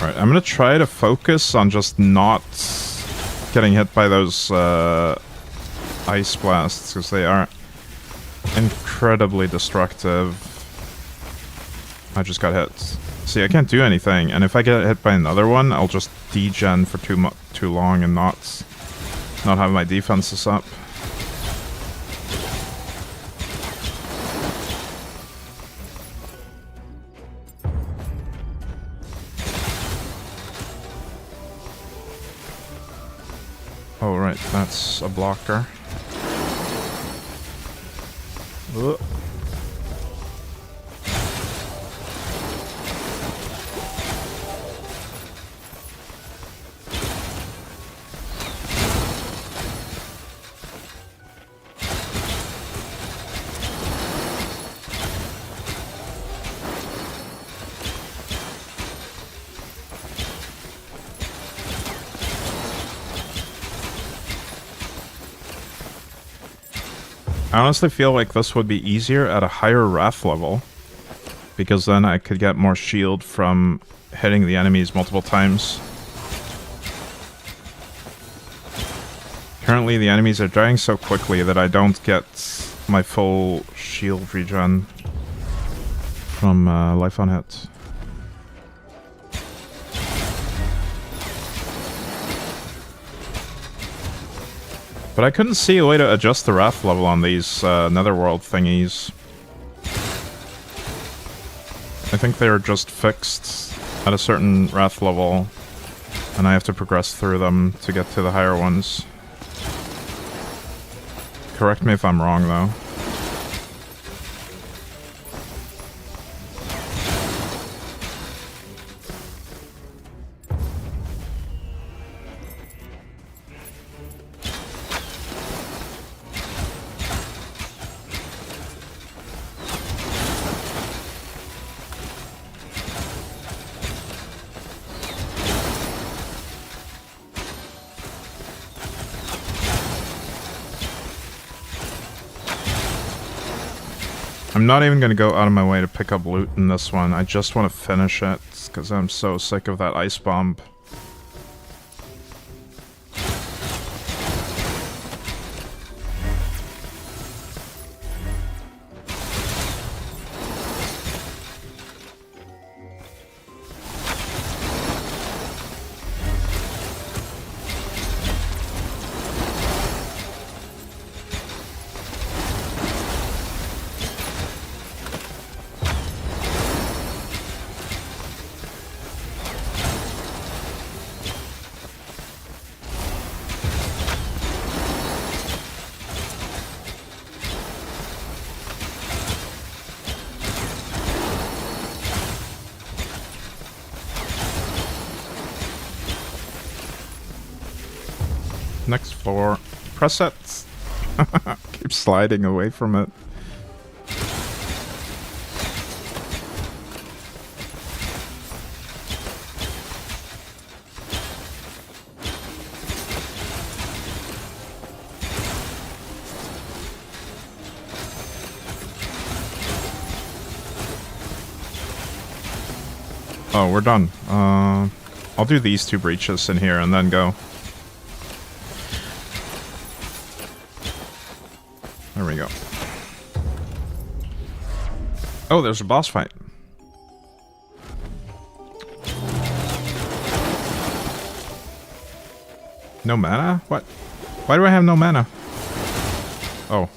Right, I'm gonna try to focus on just not getting hit by those ice blasts, because they are incredibly destructive. I just got hit. See, I can't do anything, and if I get hit by another one, I'll just degen for too long and not have my defenses up. Oh, right, that's a blocker. Ugh. I honestly feel like this would be easier at a higher Wrath level, because then I could get more shield from hitting the enemies multiple times. Currently the enemies are dying so quickly that I don't get my full shield regen from life on hit. But I couldn't see a way to adjust the Wrath level on these Netherworld thingies. I think they're just fixed at a certain Wrath level, and I have to progress through them to get to the higher ones. Correct me if I'm wrong, though. I'm not even going to go out of my way to pick up loot in this one. I just want to finish it, because I'm so sick of that ice bomb. Next floor, press it. Keep sliding away from it. Oh, we're done. I'll do these 2 breaches in here and then go. There we go. Oh, there's a boss fight. No mana? What? Why do I have no mana? Oh.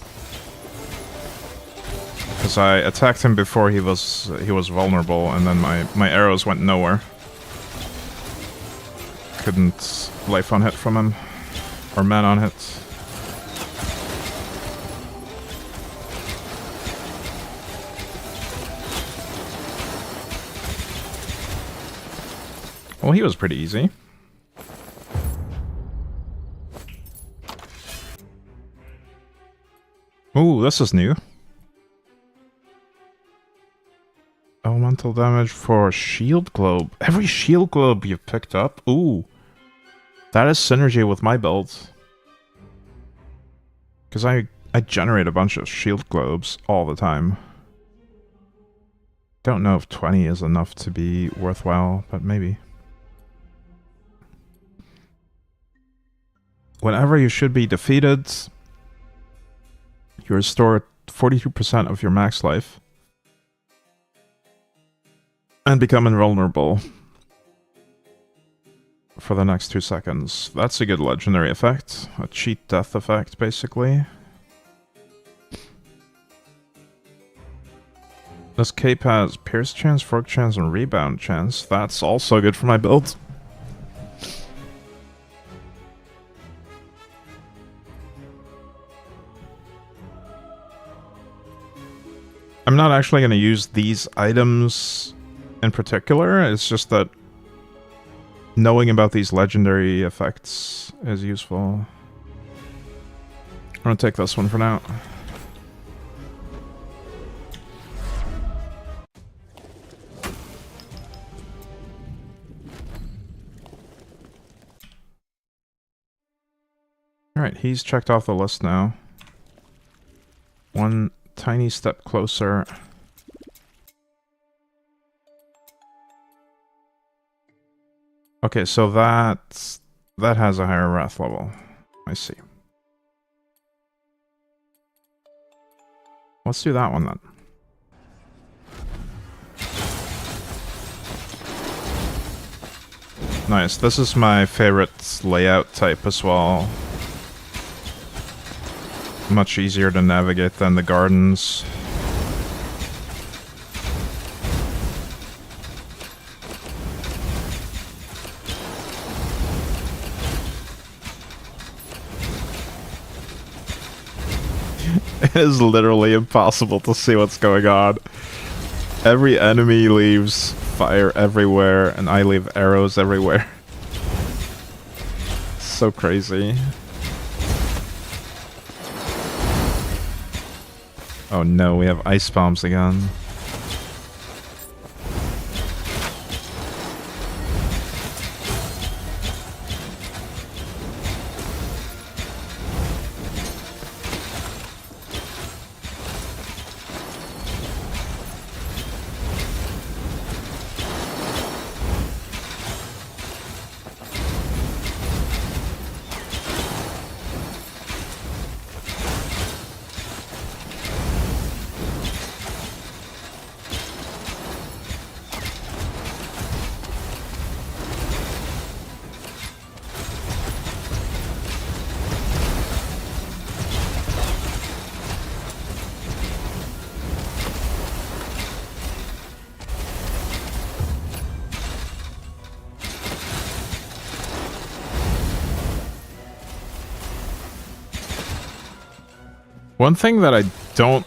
Because I attacked him before he was vulnerable, and then my arrows went nowhere. Couldn't life on hit from him. Or man on hit. Well, he was pretty easy. Ooh, this is new. Elemental damage for shield globe. Every shield globe you've picked up? Ooh. That is synergy with my build. Because I generate a bunch of shield globes all the time. Don't know if 20 is enough to be worthwhile, but maybe. Whenever you should be defeated, you restore 42% of your max life. And become invulnerable for the next 2 seconds. That's a good legendary effect. A cheat death effect, basically. This cape has pierce chance, fork chance, and rebound chance. That's also good for my build. I'm not actually going to use these items in particular. It's just that knowing about these legendary effects is useful. I'm going to take this one for now. Alright, he's checked off the list now. One tiny step closer. Okay, so that has a higher wrath level. I see. Let's do that one then. Nice. This is my favorite layout type as well. Much easier to navigate than the gardens. It is literally impossible to see what's going on. Every enemy leaves fire everywhere, and I leave arrows everywhere. So crazy. Oh no, we have ice bombs again. One thing that I don't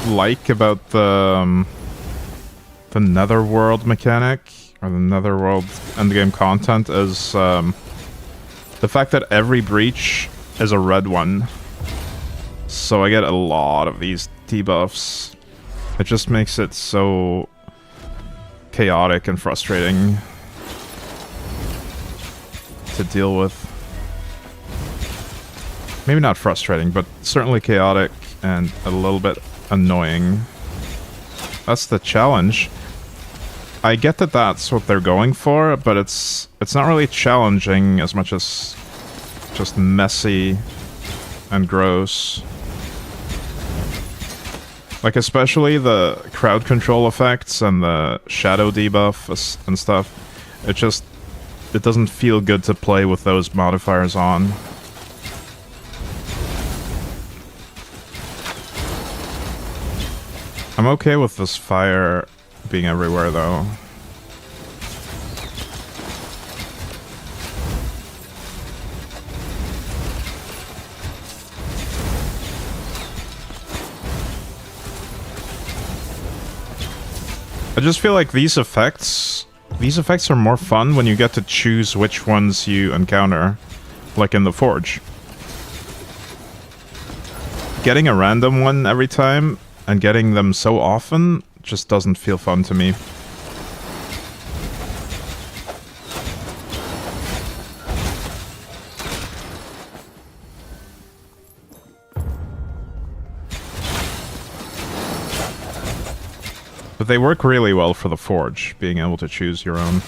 like about the netherworld mechanic, or the netherworld endgame content, is the fact that every breach is a red one. So I get a lot of these debuffs. It just makes it so chaotic and frustrating to deal with. Maybe not frustrating, but certainly chaotic and a little bit annoying. That's the challenge. I get that that's what they're going for, but it's not really challenging as much as just messy and gross. Like, especially the crowd control effects and the shadow debuff and stuff. It doesn't feel good to play with those modifiers on. I'm okay with this fire being everywhere, though. I just feel like these effects are more fun when you get to choose which ones you encounter, like in the Forge. Getting a random one every time and getting them so often just doesn't feel fun to me. But they work really well for the Forge, being able to choose your own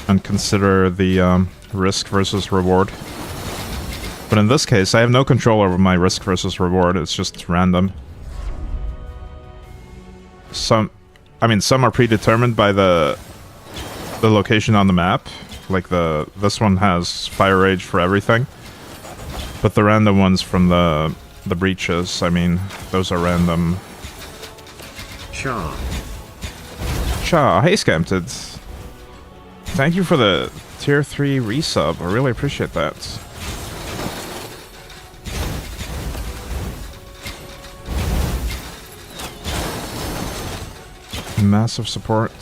and consider the risk versus reward. But in this case, I have no control over my risk versus reward, it's just random. Some are predetermined by the location on the map. Like this one has Fire Rage for everything. But the random ones from the breaches, I mean, those are random. Cha, hey Scampted. Thank you for the tier 3 resub. I really appreciate that. Massive support.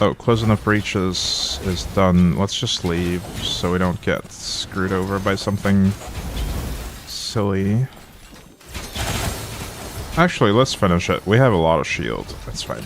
Oh, close enough breaches is done. Let's just leave so we don't get screwed over by something silly. Actually, let's finish it. We have a lot of shield. That's fine.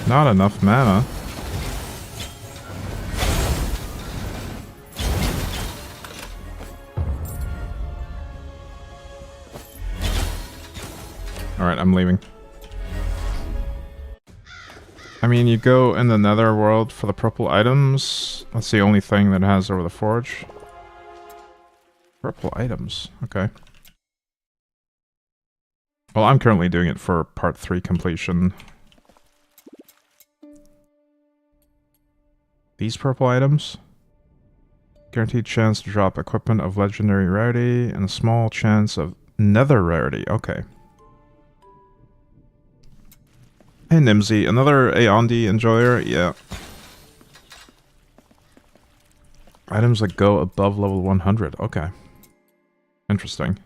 Not enough mana. Alright, I'm leaving. I mean, you go in the netherworld for the purple items. That's the only thing that it has over the Forge. Purple items, okay. Well, I'm currently doing it for part 3 completion. These purple items? Guaranteed chance to drop equipment of legendary rarity and a small chance of nether rarity. Okay. Hey Nimsy, another Aeondi enjoyer? Yeah. Items that go above level 100. Okay. Interesting.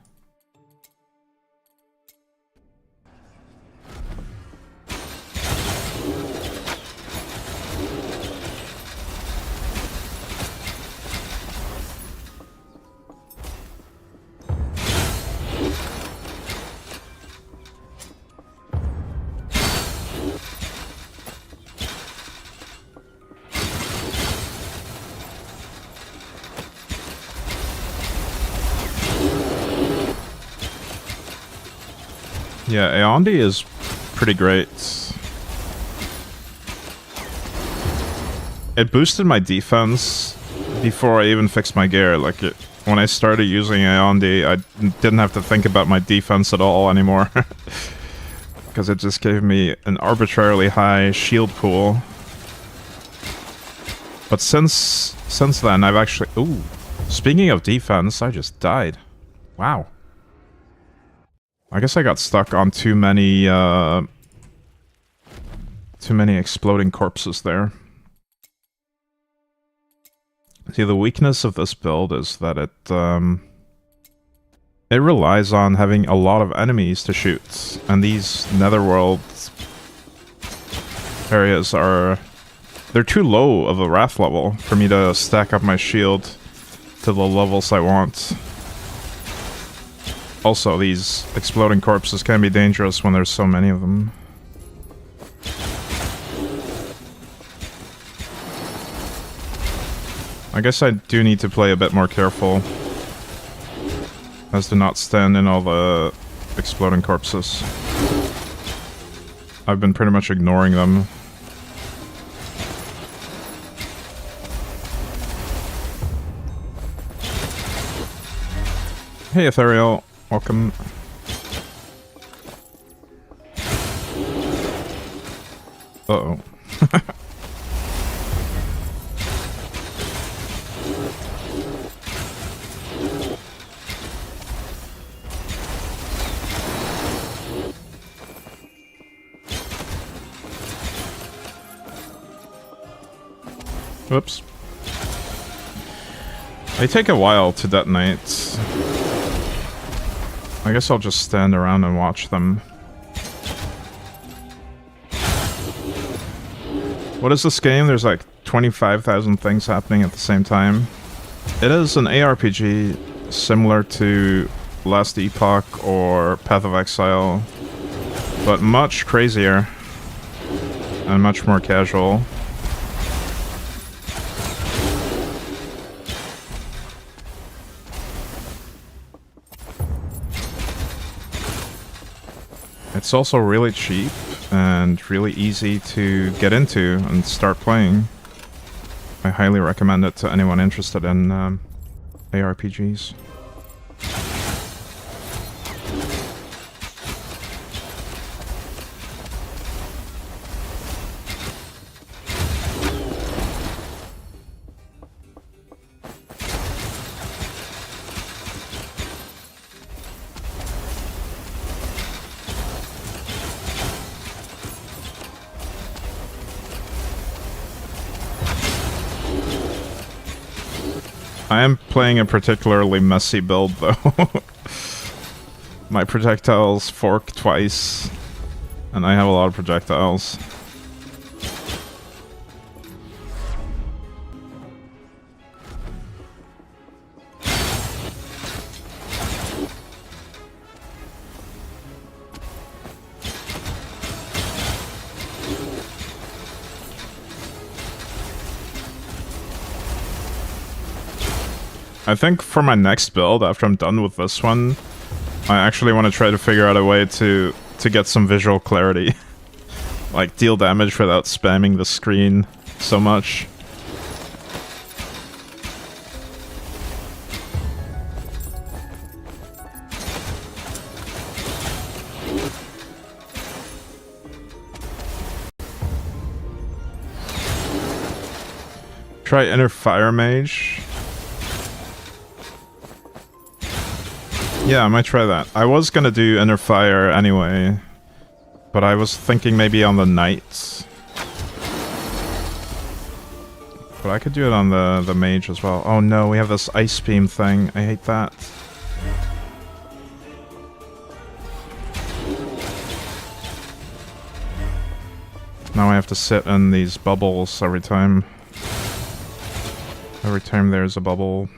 Yeah, Aeondi is pretty great. It boosted my defense before I even fixed my gear. Like, when I started using Aeondi, I didn't have to think about my defense at all anymore. because it just gave me an arbitrarily high shield pool. But since then, I've actually... Ooh. Speaking of defense, I just died. Wow. I guess I got stuck on too many exploding corpses there. See, the weakness of this build is that it relies on having a lot of enemies to shoot, and these netherworld areas are... They're too low of a wrath level for me to stack up my shield to the levels I want. Also, these exploding corpses can be dangerous when there's so many of them. I guess I do need to play a bit more careful as to not stand in all the exploding corpses. I've been pretty much ignoring them. Hey Ethereal, welcome. Uh-oh. Whoops. They take a while to detonate. I guess I'll just stand around and watch them. What is this game? There's like 25,000 things happening at the same time. It is an ARPG similar to Last Epoch or Path of Exile, but much crazier and much more casual. It's also really cheap and really easy to get into and start playing. I highly recommend it to anyone interested in ARPGs. I am playing a particularly messy build, though. My projectiles fork twice, and I have a lot of projectiles. I think for my next build, after I'm done with this one, I actually want to try to figure out a way to get some visual clarity. Like, deal damage without spamming the screen so much. Try Inner Fire Mage. Yeah, I might try that. I was gonna do Inner Fire anyway, but I was thinking maybe on the Knight. But I could do it on the Mage as well. Oh no, we have this Ice Beam thing. I hate that. Now I have to sit in these bubbles every time. Every time there's a bubble.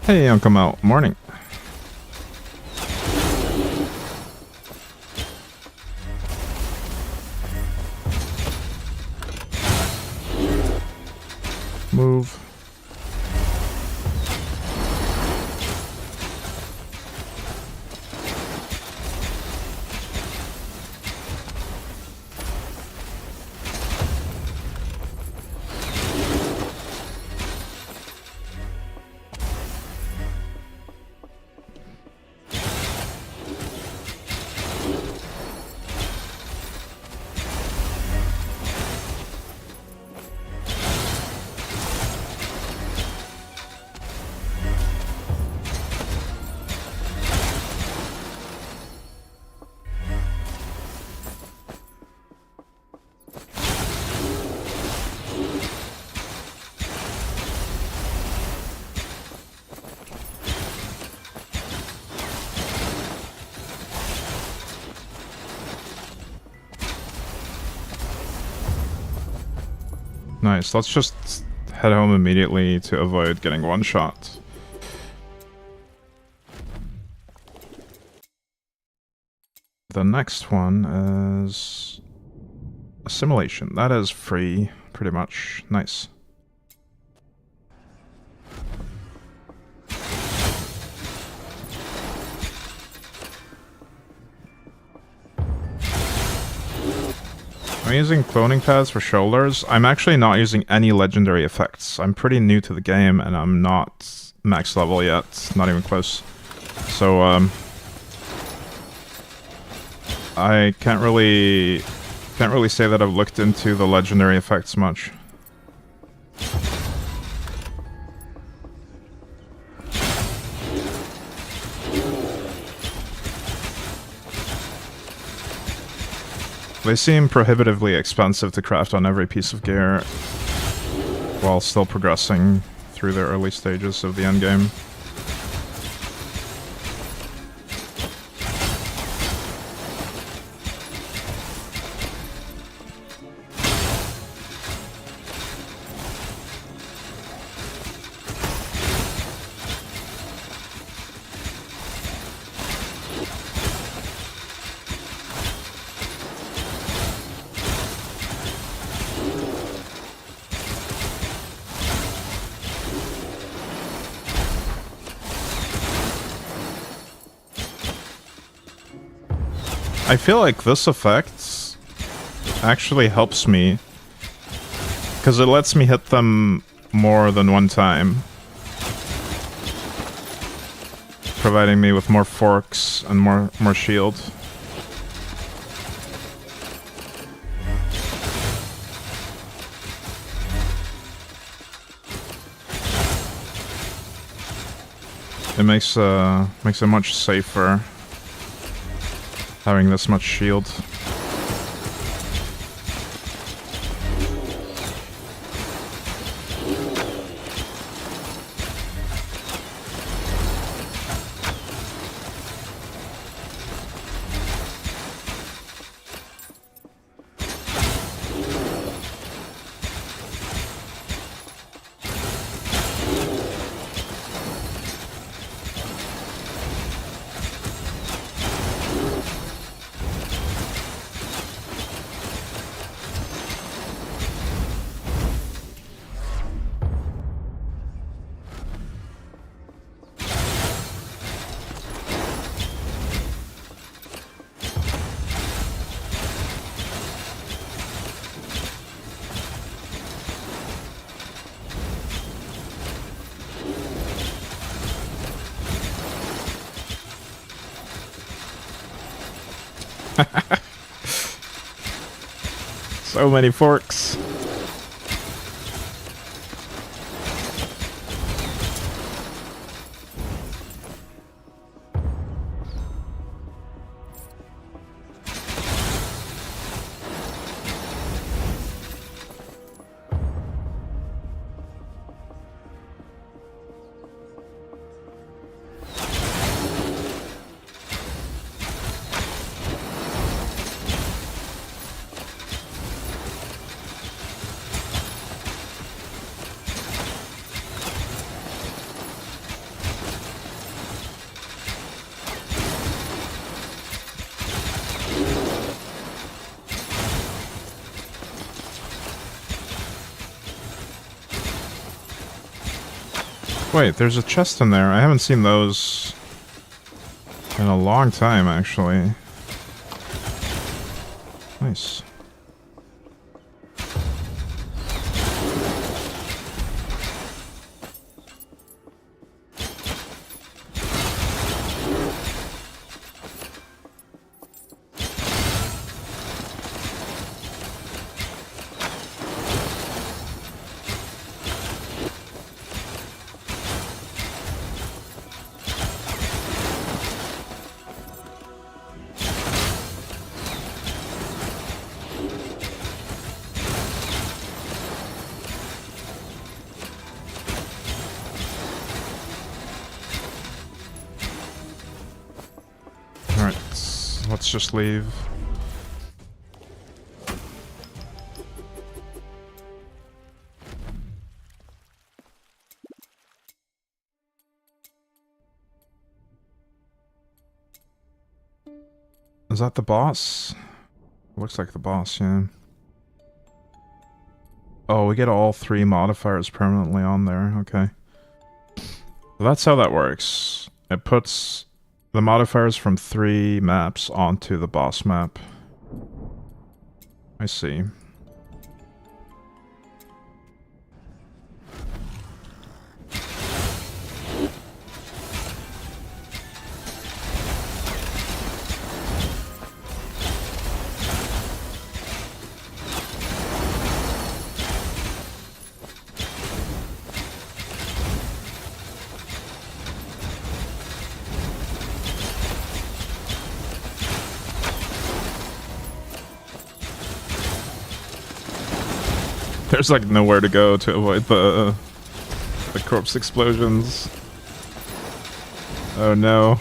Hey, Uncle Mel. Morning. Move. Nice. Let's just head home immediately to avoid getting one shot. The next one is assimilation. That is free, pretty much. Nice. I'm using cloning pads for shoulders. I'm actually not using any legendary effects. I'm pretty new to the game and I'm not max level yet. Not even close. So, I can't really say that I've looked into the legendary effects much. They seem prohibitively expensive to craft on every piece of gear while still progressing through the early stages of the endgame. I feel like this effect actually helps me because it lets me hit them more than one time, providing me with more forks and more shield. It makes it much safer having this much shield. So many forks. Wait, there's a chest in there. I haven't seen those in a long time, actually. Nice. Let's just leave. Is that the boss? Looks like the boss, yeah. Oh, we get all 3 modifiers permanently on there, okay. So that's how that works. It puts the modifiers from 3 maps onto the boss map. I see. There's like nowhere to go to avoid the corpse explosions. Oh no.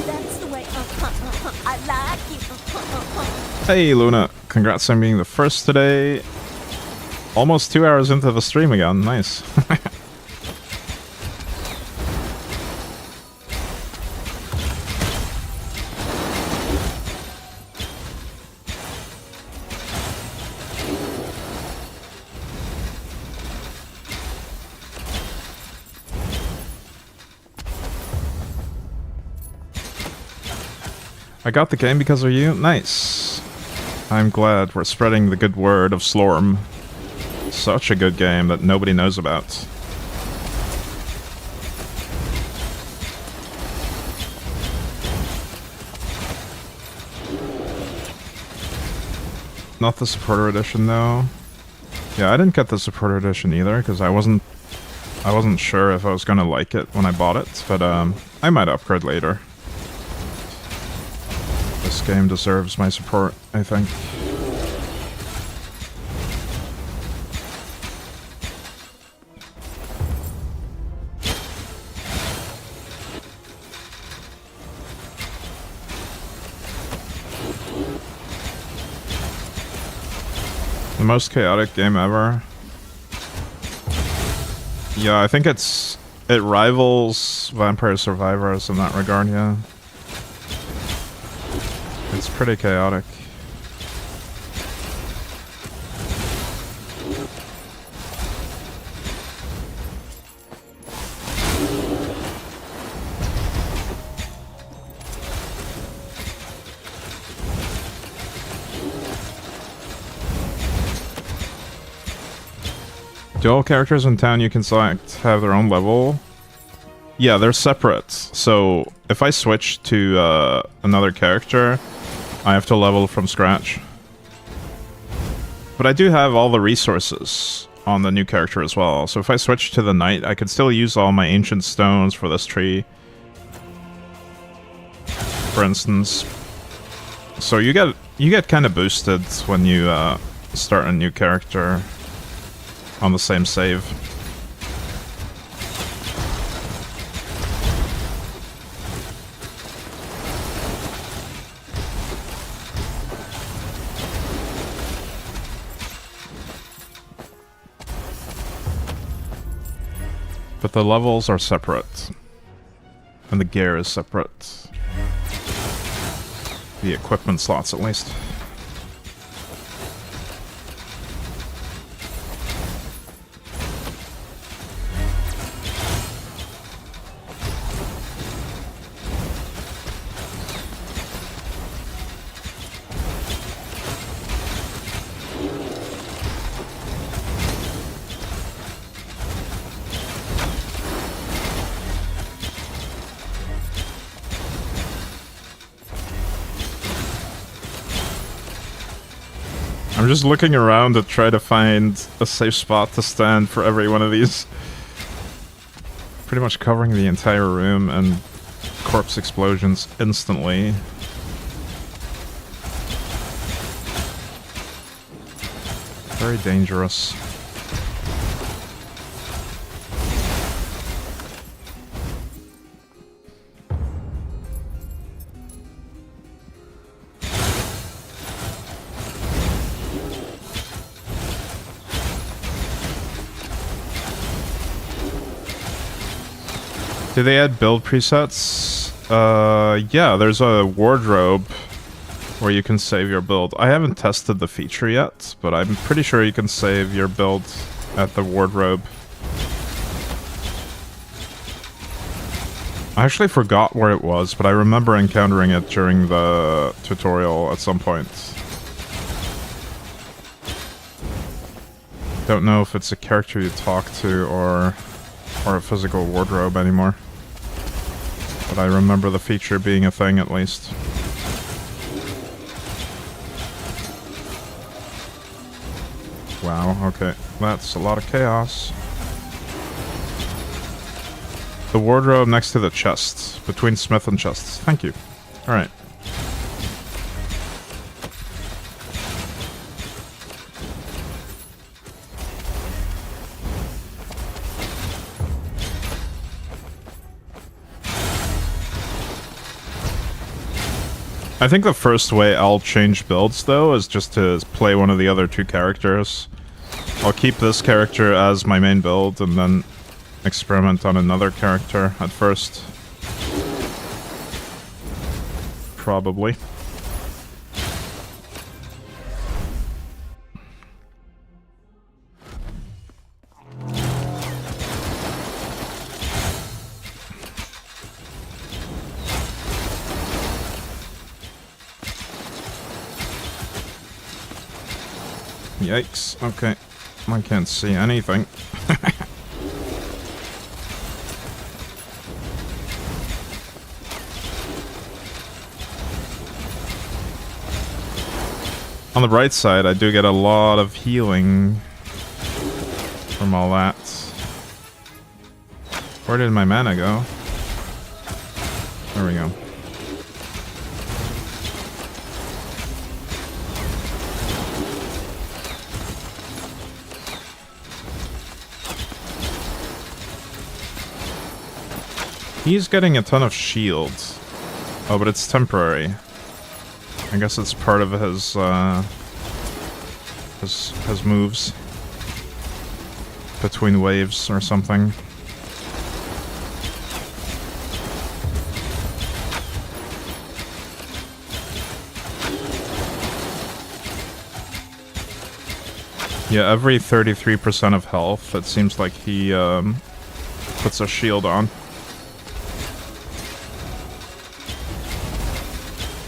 That's the way. I like you. Hey Luna, congrats on being the first today. Almost 2 hours into the stream again, nice. I got the game because of you? Nice. I'm glad we're spreading the good word of Slorm. Such a good game that nobody knows about. Not the supporter edition though. Yeah, I didn't get the supporter edition either because I wasn't sure if I was gonna like it when I bought it, but I might upgrade later. This game deserves my support, I think. The most chaotic game ever. Yeah, I think it rivals Vampire Survivors in that regard, yeah. It's pretty chaotic. Do all characters in town you can select have their own level? Yeah, they're separate. So if I switch to another character, I have to level from scratch. But I do have all the resources on the new character as well. So if I switch to the knight, I could still use all my ancient stones for this tree, for instance. So you get kind of boosted when you start a new character on the same save. But the levels are separate. And the gear is separate. The equipment slots, at least. I'm just looking around to try to find a safe spot to stand for every one of these. Pretty much covering the entire room and corpse explosions instantly. Very dangerous. Do they add build presets? Yeah, there's a wardrobe where you can save your build. I haven't tested the feature yet, but I'm pretty sure you can save your build at the wardrobe. I actually forgot where it was, but I remember encountering it during the tutorial at some point. Don't know if it's a character you talk to or a physical wardrobe anymore. But I remember the feature being a thing at least. Wow, okay. That's a lot of chaos. The wardrobe next to the chests. Between smith and chests. Thank you. Alright. I think the first way I'll change builds, though, is just to play one of the other two characters. I'll keep this character as my main build, and then experiment on another character at first. Probably. Yikes, okay. I can't see anything. On the bright side, I do get a lot of healing from all that. Where did my mana go? There we go. He's getting a ton of shields. Oh, but it's temporary. I guess it's part of his moves. Between waves or something. Yeah, every 33% of health, it seems like he puts a shield on.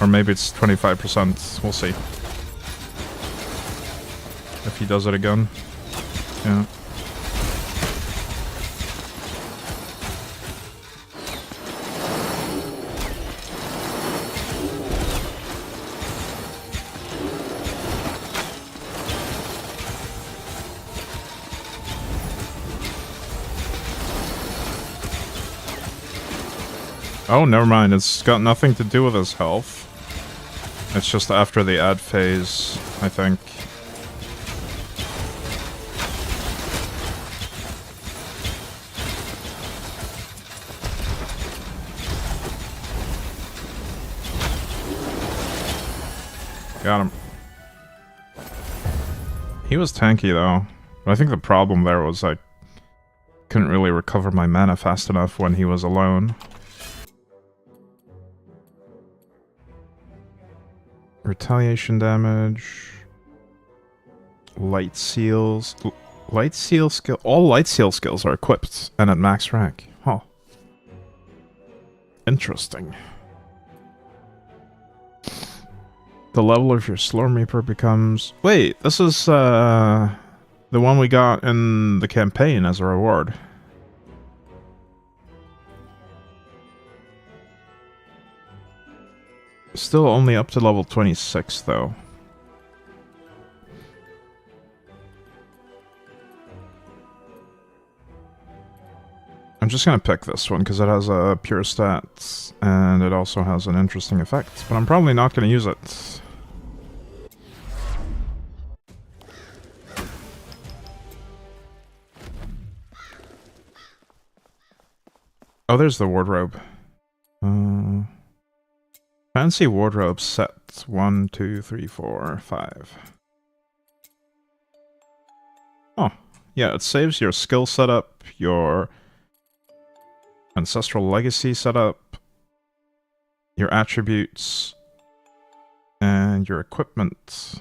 Or maybe it's 25%, we'll see. If he does it again. Yeah. Oh, never mind. It's got nothing to do with his health. It's just after the ad phase, I think. Got him. He was tanky though. But I think the problem there was I couldn't really recover my mana fast enough when he was alone. Retaliation damage. Light seals. Light seal skill. All light seal skills are equipped and at max rank. Huh. Interesting. The level of your Slormancer becomes... Wait, this is the one we got in the campaign as a reward. Still only up to level 26, though. I'm just gonna pick this one, because it has a pure stats, and it also has an interesting effect, but I'm probably not gonna use it. Oh, there's the wardrobe. Fancy wardrobe set. 1, 2, 3, 4, 5. Oh, yeah, it saves your skill setup, your Ancestral Legacy setup, your attributes, and your equipment.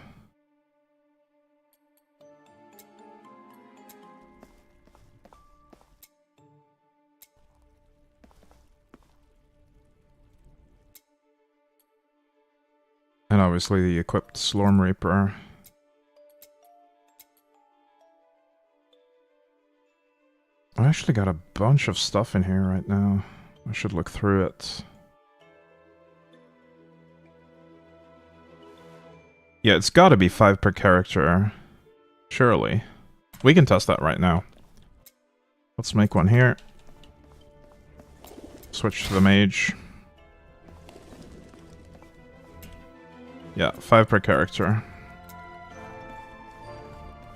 And obviously the equipped Slormancer. I actually got a bunch of stuff in here right now. I should look through it. Yeah, it's gotta be 5 per character. Surely. We can test that right now. Let's make one here. Switch to the mage. Yeah, 5 per character.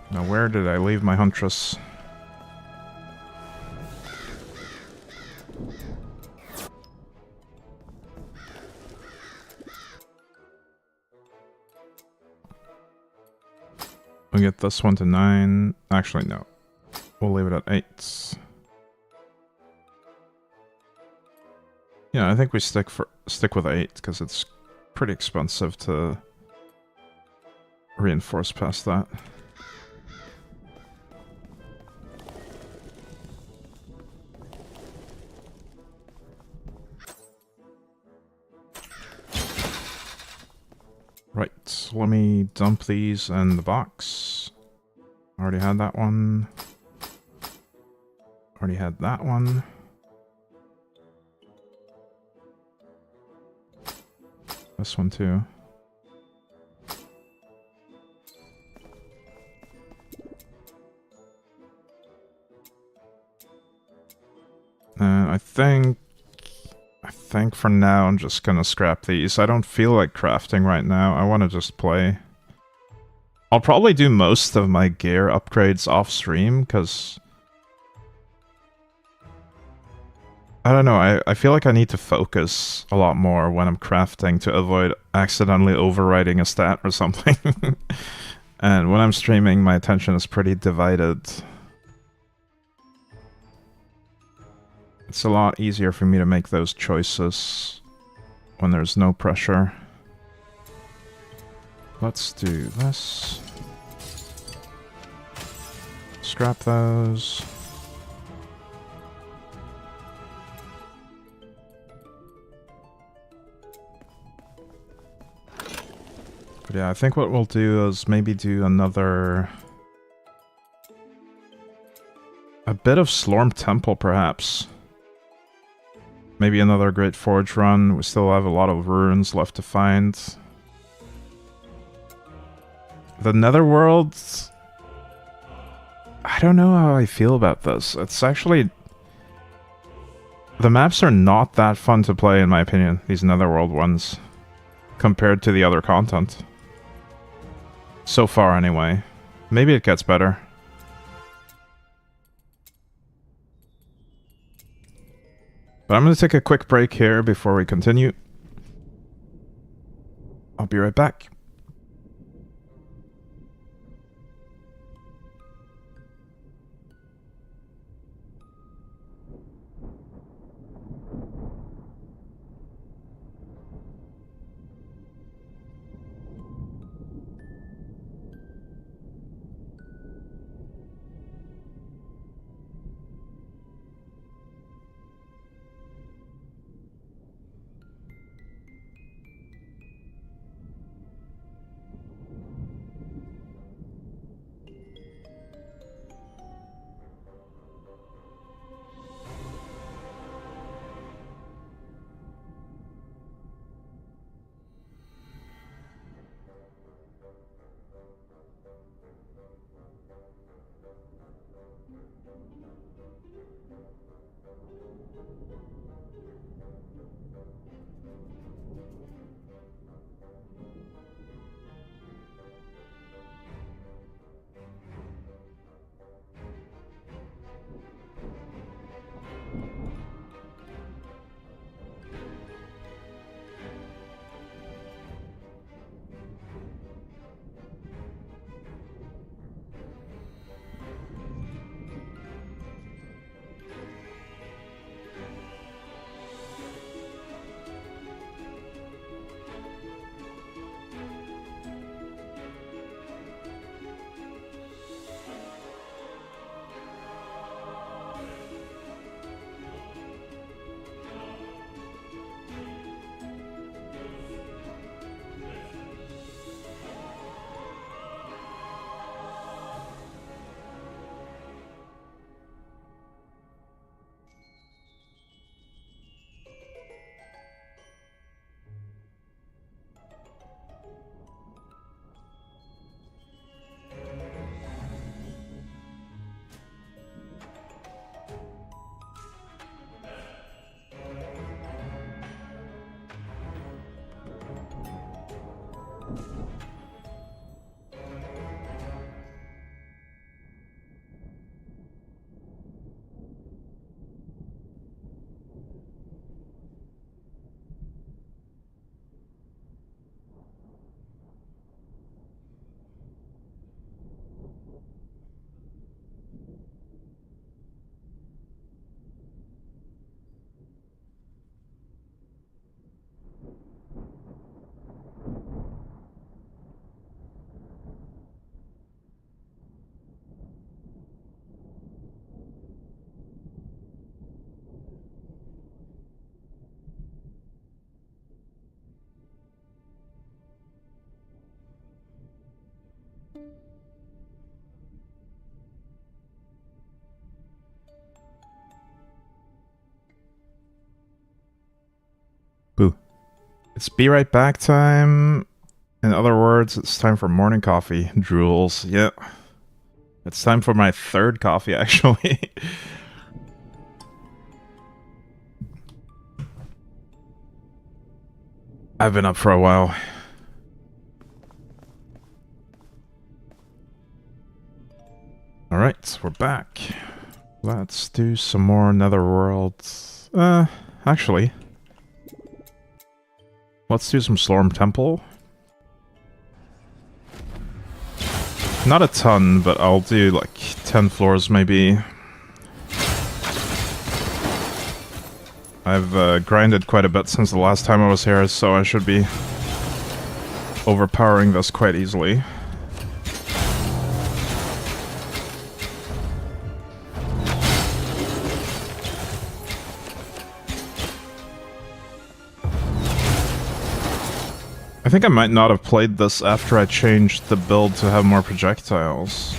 Now where did I leave my huntress? We'll get this one to 9. Actually, no. We'll leave it at 8. Yeah, I think we stick with 8 because it's pretty expensive to reinforce past that. Right, let me dump these in the box. Already had that one. Already had that one. This one too. And I think for now I'm just gonna scrap these. I don't feel like crafting right now. I want to just play. I'll probably do most of my gear upgrades off stream, because I don't know, I feel like I need to focus a lot more when I'm crafting to avoid accidentally overwriting a stat or something. And when I'm streaming, my attention is pretty divided. It's a lot easier for me to make those choices when there's no pressure. Let's do this. Scrap those. But yeah, I think what we'll do is maybe do another... a bit of Slorm Temple, perhaps. Maybe another Great Forge run. We still have a lot of ruins left to find. The Netherworld... I don't know how I feel about this. It's actually... the maps are not that fun to play, in my opinion, these Netherworld ones, compared to the other content. So far, anyway. Maybe it gets better. But I'm going to take a quick break here before we continue. I'll be right back. Boo. It's be right back time. In other words, it's time for morning coffee. Drools. Yeah. It's time for my third coffee, actually. I've been up for a while. Alright, we're back. Let's do some more Netherworld. Actually. Let's do some Slorm Temple. Not a ton, but I'll do like 10 floors maybe. I've grinded quite a bit since the last time I was here, so I should be overpowering this quite easily. I think I might not have played this after I changed the build to have more projectiles.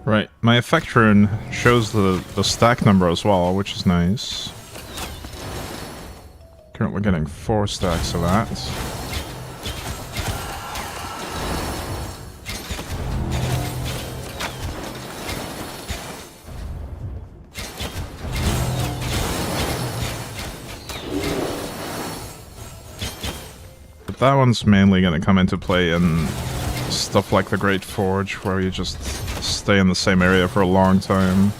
Right, my effect rune shows the stack number as well, which is nice. Currently getting 4 stacks of that. But that one's mainly going to come into play in stuff like the Great Forge, where you just stay in the same area for a long time.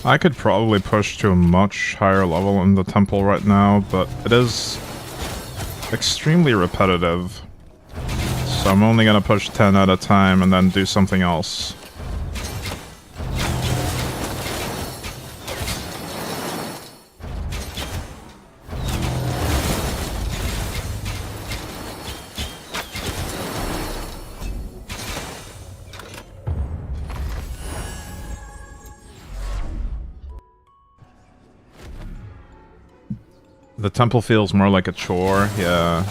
I could probably push to a much higher level in the temple right now, but it is extremely repetitive. So I'm only gonna push 10 at a time and then do something else. The temple feels more like a chore, yeah.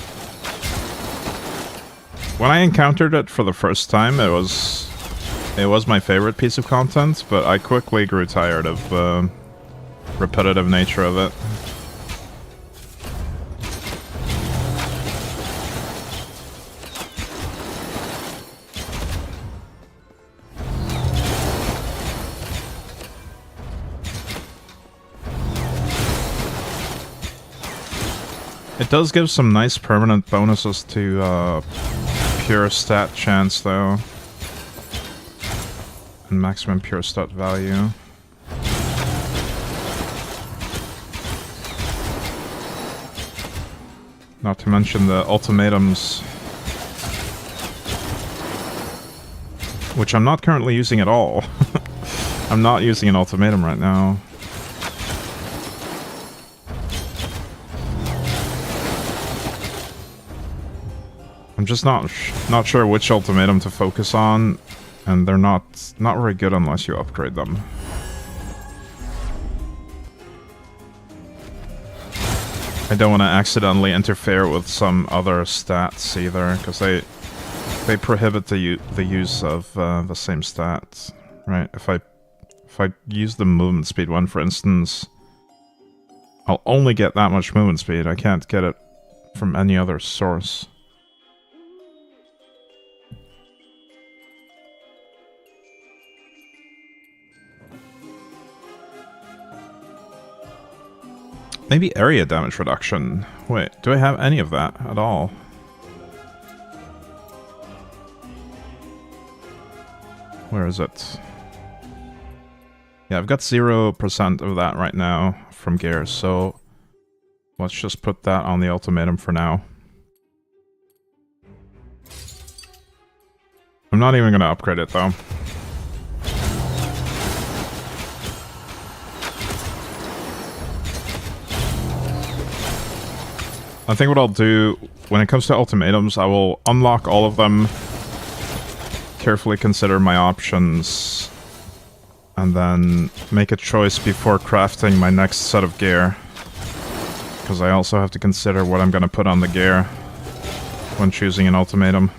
When I encountered it for the first time, it was my favorite piece of content, but I quickly grew tired of the repetitive nature of it. It does give some nice permanent bonuses to pure stat chance, though. And maximum pure stat value. Not to mention the ultimatums. Which I'm not currently using at all. I'm not using an ultimatum right now. I'm just not sure which ultimatum to focus on, and they're not very good unless you upgrade them. I don't want to accidentally interfere with some other stats either, because they prohibit the use of the same stats, right? If I use the movement speed one, for instance, I'll only get that much movement speed. I can't get it from any other source. Maybe area damage reduction. Wait, do I have any of that at all? Where is it? Yeah, I've got 0% of that right now from gears, so let's just put that on the ultimatum for now. I'm not even going to upgrade it, though. I think what I'll do, when it comes to ultimatums, I will unlock all of them, carefully consider my options, and then make a choice before crafting my next set of gear. Because I also have to consider what I'm going to put on the gear when choosing an ultimatum.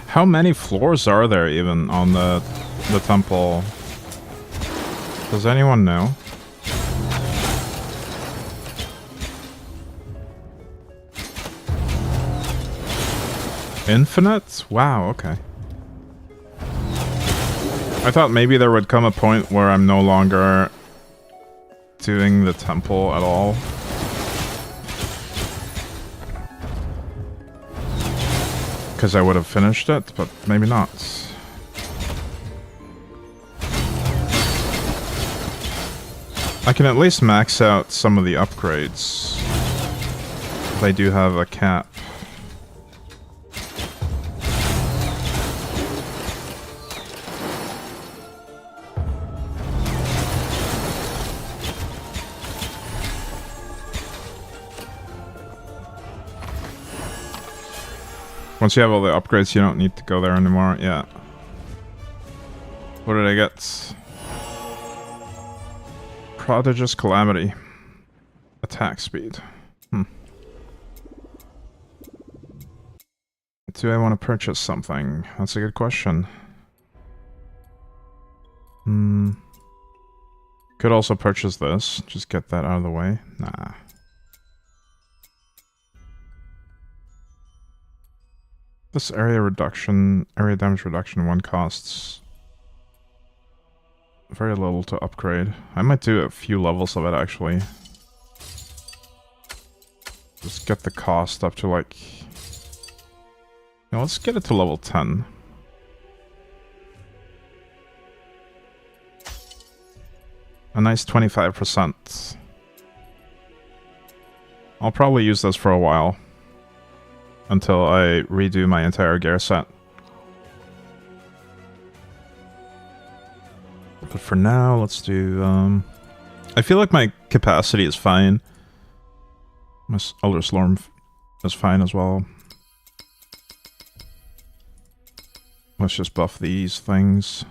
How many floors are there even on the temple? Does anyone know? Infinite? Wow, okay. I thought maybe there would come a point where I'm no longer doing the temple at all. Because I would have finished it, but maybe not. I can at least max out some of the upgrades. They do have a cap. Once you have all the upgrades, you don't need to go there anymore. Yeah. What did I get? Prodigious Calamity. Attack speed. Do I want to purchase something? That's a good question. Could also purchase this. Just get that out of the way. Nah. This area damage reduction one costs very little to upgrade. I might do a few levels of it actually. Just get the cost up to like... let's get it to level 10. A nice 25%. I'll probably use this for a while. Until I redo my entire gear set. But for now, let's do... I feel like my capacity is fine. My Elder Slorm is fine as well. Let's just buff these things.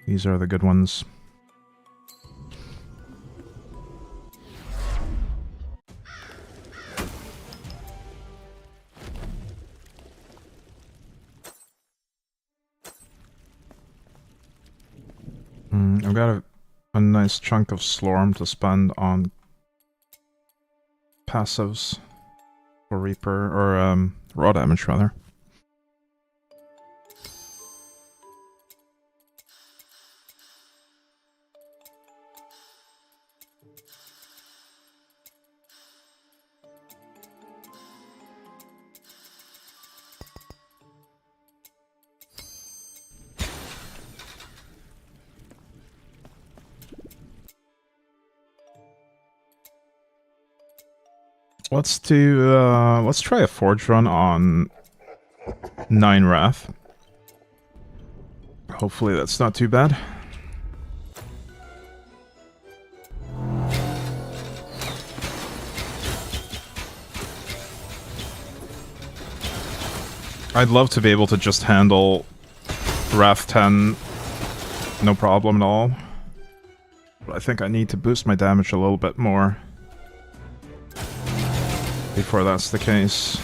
These are the good ones. I've got a nice chunk of Slorm to spend on passives for Reaper, or raw damage rather. Let's do, let's try a Forge run on 9 Wrath. Hopefully that's not too bad. I'd love to be able to just handle Wrath 10 no problem at all. But I think I need to boost my damage a little bit more before that's the case.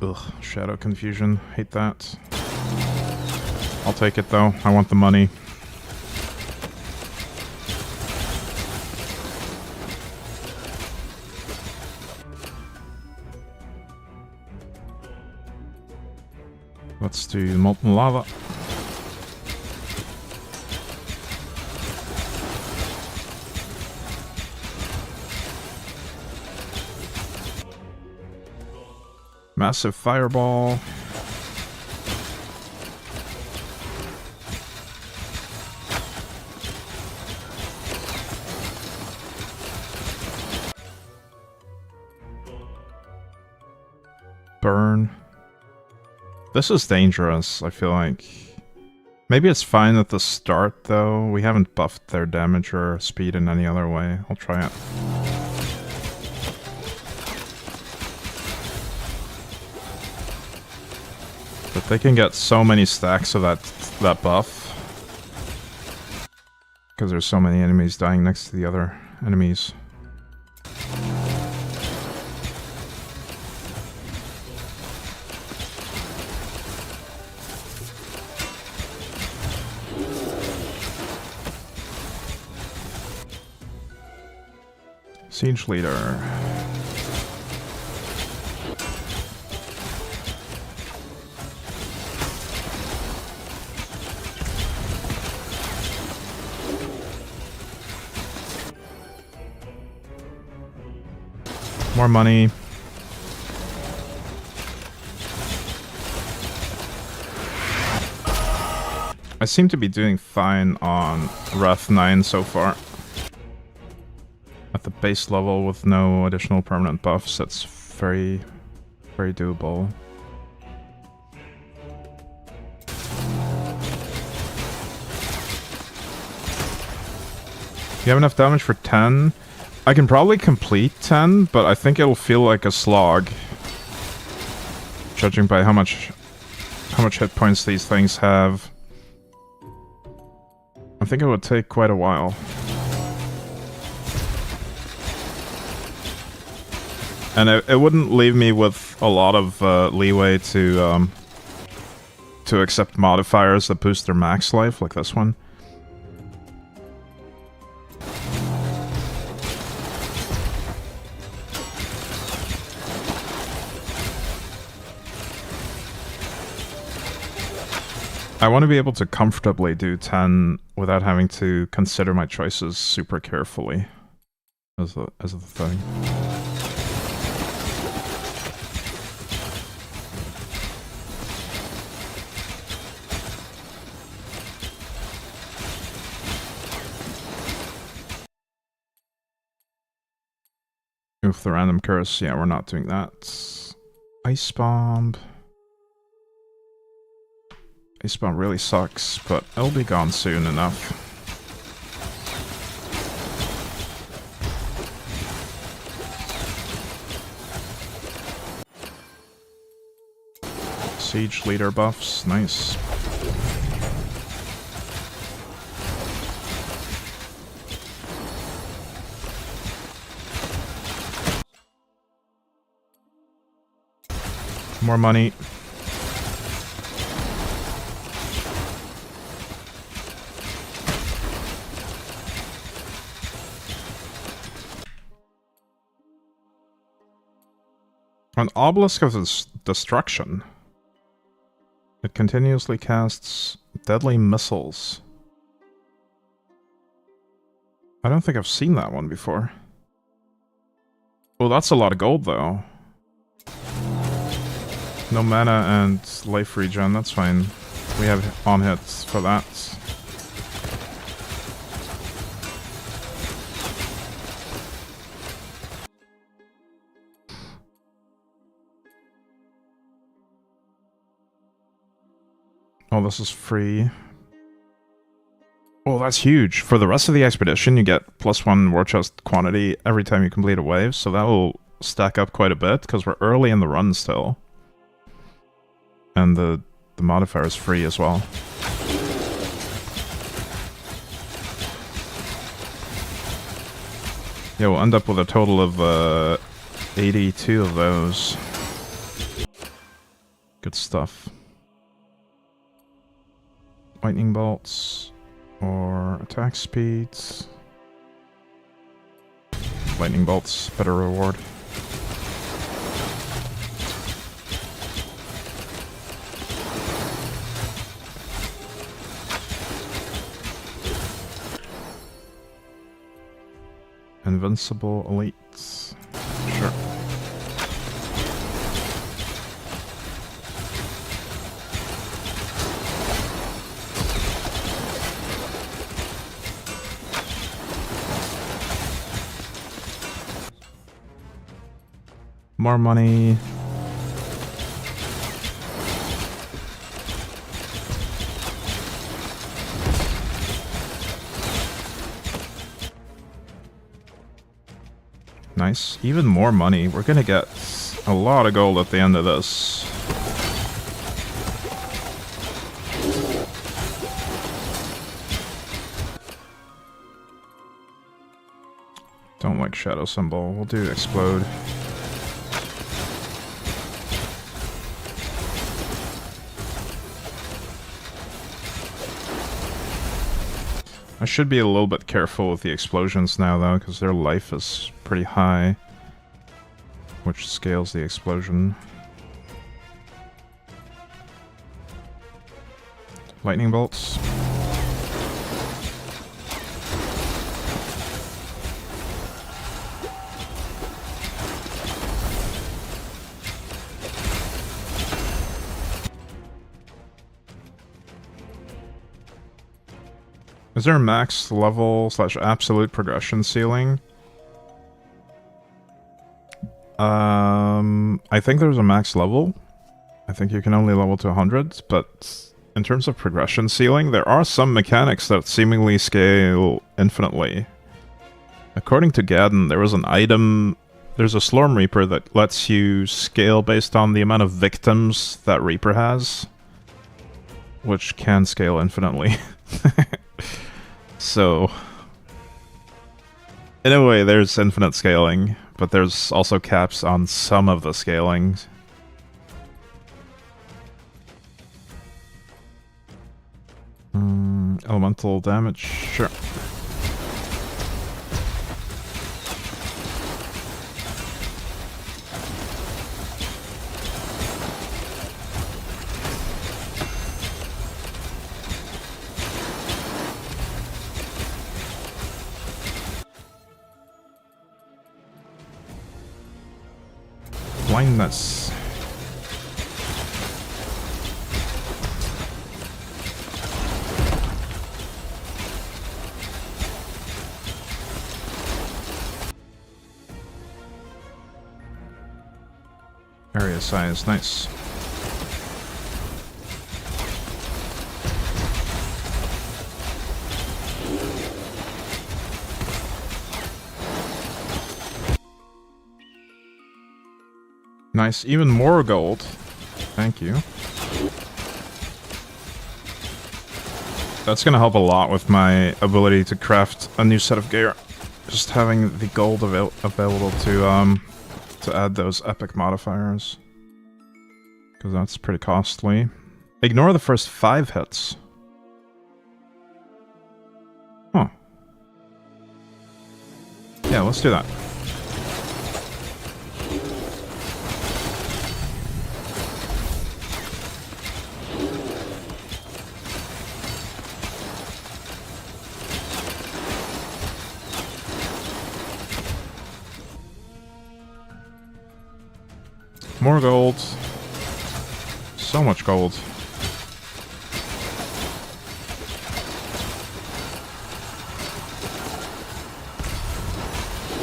Ugh, Shadow Confusion. Hate that. I'll take it though. I want the money. Let's do Molten Lava. Massive Fireball. Burn. This is dangerous, I feel like. Maybe it's fine at the start, though. We haven't buffed their damage or speed in any other way. I'll try it. But they can get so many stacks of that buff. Because there's so many enemies dying next to the other enemies. Siege Leader. More money. I seem to be doing fine on Wrath 9 so far. At the base level with no additional permanent buffs, that's very, very doable. You have enough damage for 10? I can probably complete 10, but I think it'll feel like a slog. Judging by how much hit points these things have. I think it would take quite a while. And it wouldn't leave me with a lot of leeway to accept modifiers that boost their max life, like this one. I want to be able to comfortably do 10 without having to consider my choices super carefully. As the thing. Oof, the random curse. Yeah, we're not doing that. Ice bomb. Ice bomb really sucks, but it'll be gone soon enough. Siege leader buffs, nice. More money. An obelisk of destruction. It continuously casts deadly missiles. I don't think I've seen that one before. Oh, that's a lot of gold, though. No mana and life regen, that's fine. We have on hits for that. Oh, this is free. Oh, that's huge. For the rest of the expedition, you get +1 war chest quantity every time you complete a wave, so that will stack up quite a bit, because we're early in the run still. And the modifier is free as well. Yeah, we'll end up with a total of 82 of those. Good stuff. Lightning bolts or attack speeds. Lightning bolts, better reward. Invincible elites. Sure. More money. Nice. Even more money. We're gonna get a lot of gold at the end of this. Don't like shadow symbol. We'll do explode. I should be a little bit careful with the explosions now, though, because their life is pretty high, which scales the explosion. Lightning bolts. Is there a max level / absolute progression ceiling? I think there's a max level. I think you can only level to 100, but in terms of progression ceiling, there are some mechanics that seemingly scale infinitely. According to Gadden, there was an item... There's a Slorm Reaper that lets you scale based on the amount of victims that Reaper has. Which can scale infinitely. So... in a way, there's infinite scaling, but there's also caps on some of the scalings. Elemental damage, sure. Blindness. Area size, nice. Nice, even more gold. Thank you. That's gonna help a lot with my ability to craft a new set of gear. Just having the gold available to add those epic modifiers. Because that's pretty costly. Ignore the first 5 hits. Huh. Yeah, let's do that. More gold. So much gold.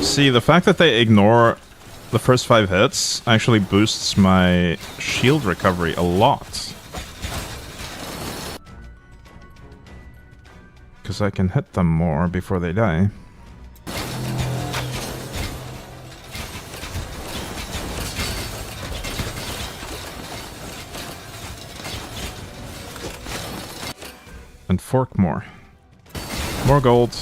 See, the fact that they ignore the first 5 hits actually boosts my shield recovery a lot. Because I can hit them more before they die. And fork more. More gold.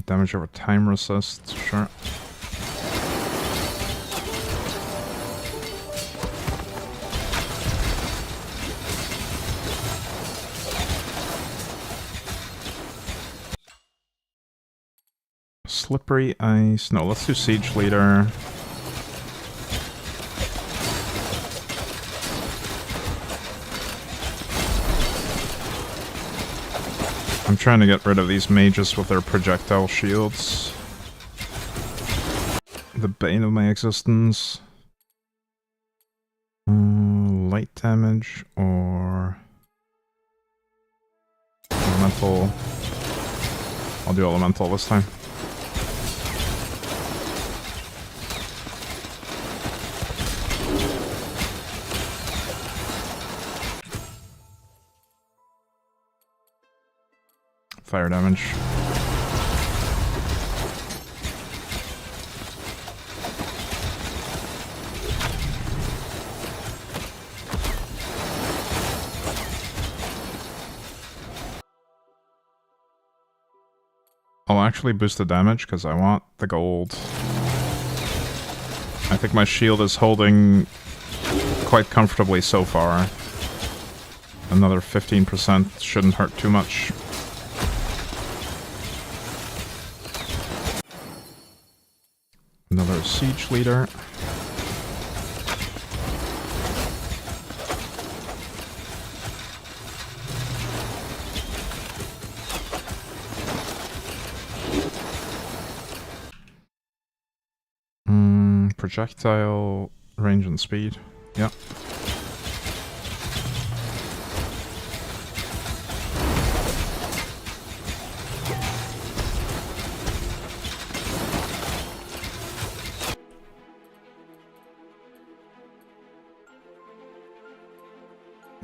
Damage over time resist, sure. Slippery ice. No, let's do Siege Leader. I'm trying to get rid of these mages with their projectile shields. The bane of my existence. Light damage or... elemental. I'll do elemental this time. Fire damage. I'll actually boost the damage because I want the gold. I think my shield is holding quite comfortably so far. Another 15% shouldn't hurt too much. Another Siege Leader. Projectile range and speed. Yeah.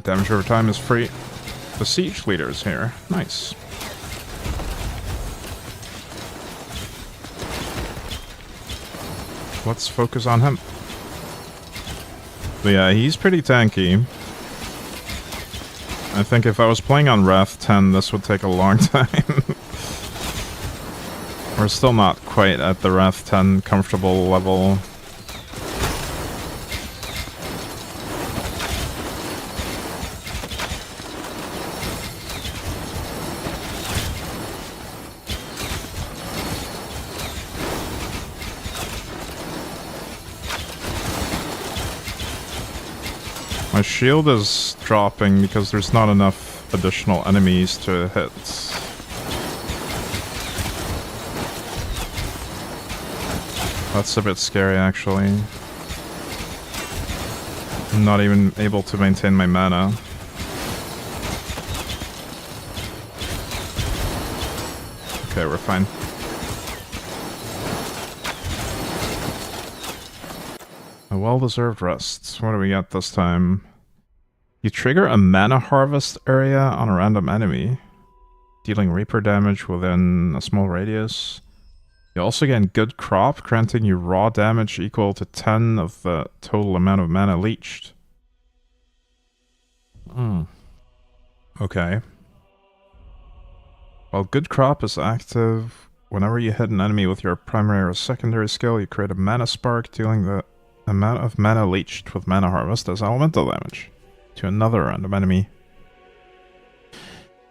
Damage over time is free. The siege leader is here. Nice. Let's focus on him. But yeah, he's pretty tanky. I think if I was playing on Wrath 10, this would take a long time. We're still not quite at the Wrath 10 comfortable level. My shield is dropping because there's not enough additional enemies to hit. That's a bit scary, actually. I'm not even able to maintain my mana. Okay, we're fine. A well-deserved rest. What do we got this time? You trigger a mana harvest area on a random enemy, dealing Reaper damage within a small radius. You also get good crop, granting you raw damage equal to 10 of the total amount of mana leached. Okay. While good crop is active, whenever you hit an enemy with your primary or secondary skill, you create a mana spark, dealing the amount of mana leached with mana harvest as elemental damage to another random enemy.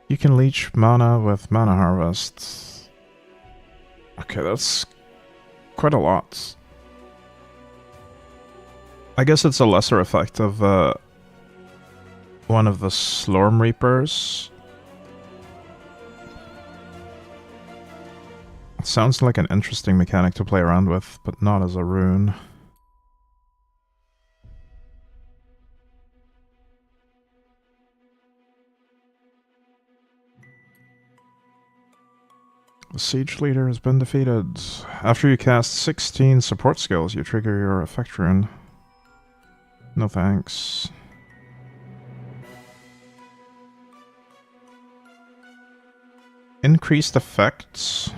You can leech mana with mana harvest. Okay, that's quite a lot. I guess it's a lesser effect of one of the Slorm Reapers. It sounds like an interesting mechanic to play around with, but not as a rune. The siege leader has been defeated. After you cast 16 support skills, you trigger your effect rune. No thanks. Increased effects?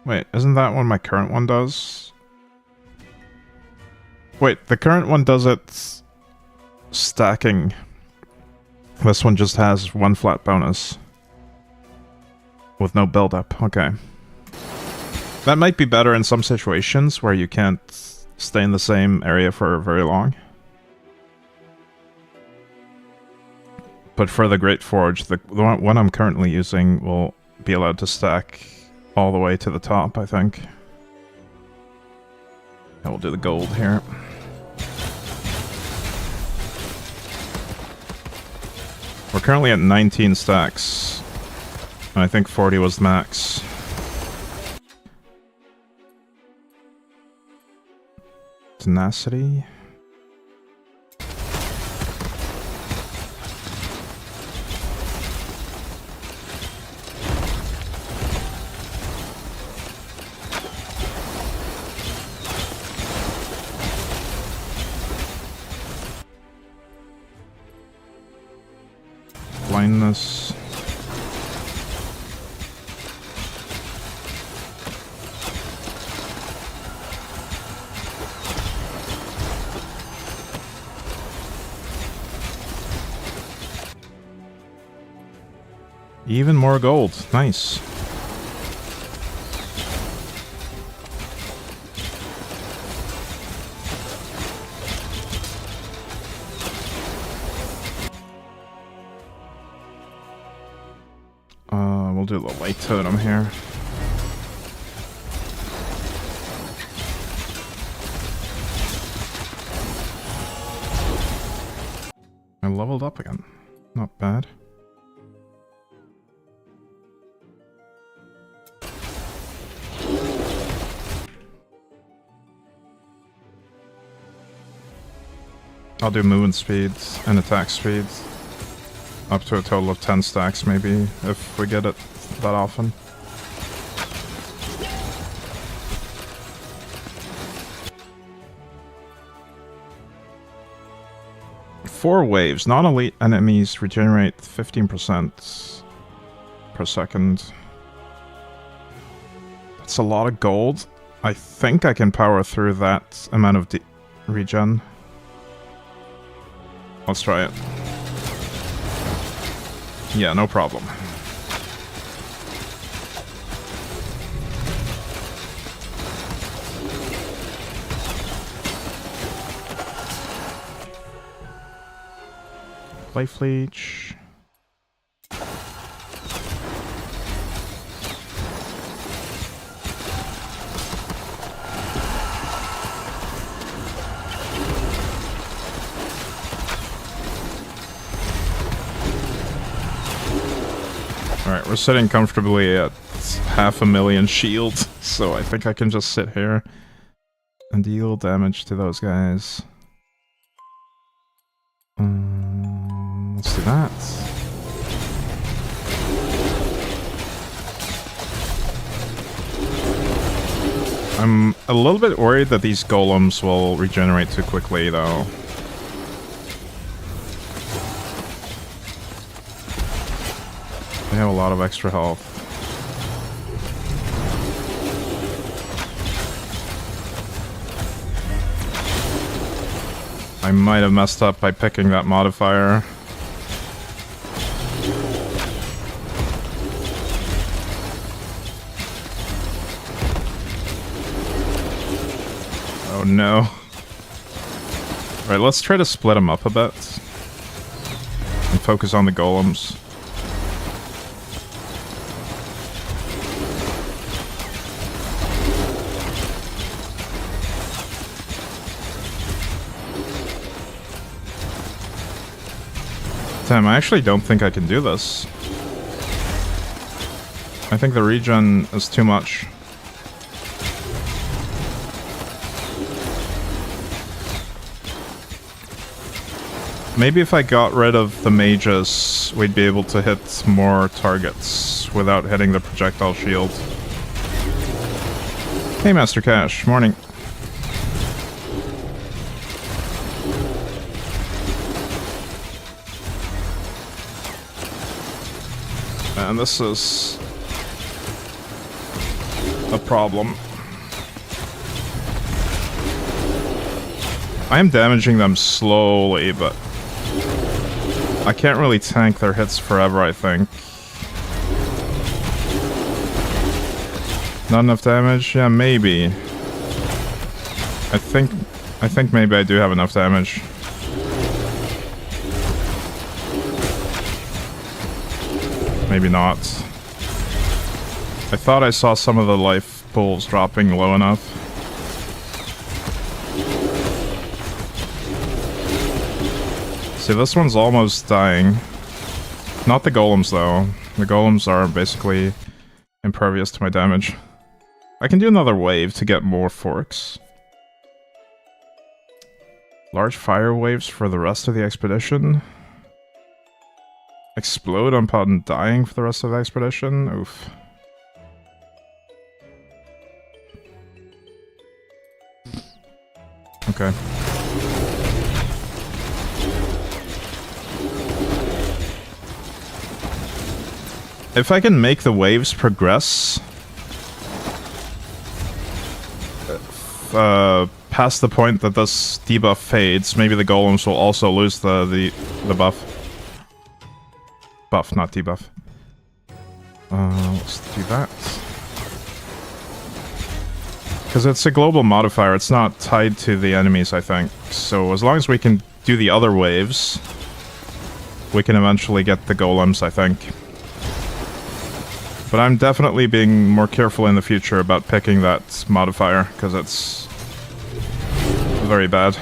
Wait, isn't that what my current one does? Wait, the current one does it stacking. This one just has one flat bonus. With no build-up, okay. That might be better in some situations where you can't stay in the same area for very long. But for the Great Forge, the one I'm currently using will be allowed to stack all the way to the top, I think. I will do the gold here. We're currently at 19 stacks. I think 40 was the max. Tenacity. Blindness. Even more gold. Nice. We'll do the light totem here. I leveled up again. Not bad. I'll do movement speed and attack speed. Up to a total of 10 stacks maybe, if we get it that often. 4 waves. Non-elite enemies regenerate 15% per second. That's a lot of gold. I think I can power through that amount of regen. Let's try it. Yeah, no problem. Life leech. Alright, we're sitting comfortably at 500,000 shield, so I think I can just sit here and deal damage to those guys. Let's do that. I'm a little bit worried that these golems will regenerate too quickly, though. They have a lot of extra health. I might have messed up by picking that modifier. Oh no. Alright, let's try to split them up a bit. And focus on the golems. Damn, I actually don't think I can do this. I think the regen is too much. Maybe if I got rid of the mages, we'd be able to hit more targets without hitting the projectile shield. Hey, Master Cash. Morning. And this is a problem. I am damaging them slowly, but I can't really tank their hits forever, I think. Not enough damage? Yeah, maybe. I think maybe I do have enough damage. Maybe not. I thought I saw some of the life pools dropping low enough. See, this one's almost dying. Not the golems, though. The golems are basically impervious to my damage. I can do another wave to get more forks. Large fire waves for the rest of the expedition. Explode upon dying for the rest of the expedition? Oof. Okay. If I can make the waves progress past the point that this debuff fades, maybe the golems will also lose the buff. Buff, not debuff. Let's do that. Because it's a global modifier, it's not tied to the enemies, I think. So as long as we can do the other waves, we can eventually get the golems, I think. But I'm definitely being more careful in the future about picking that modifier, because it's very bad.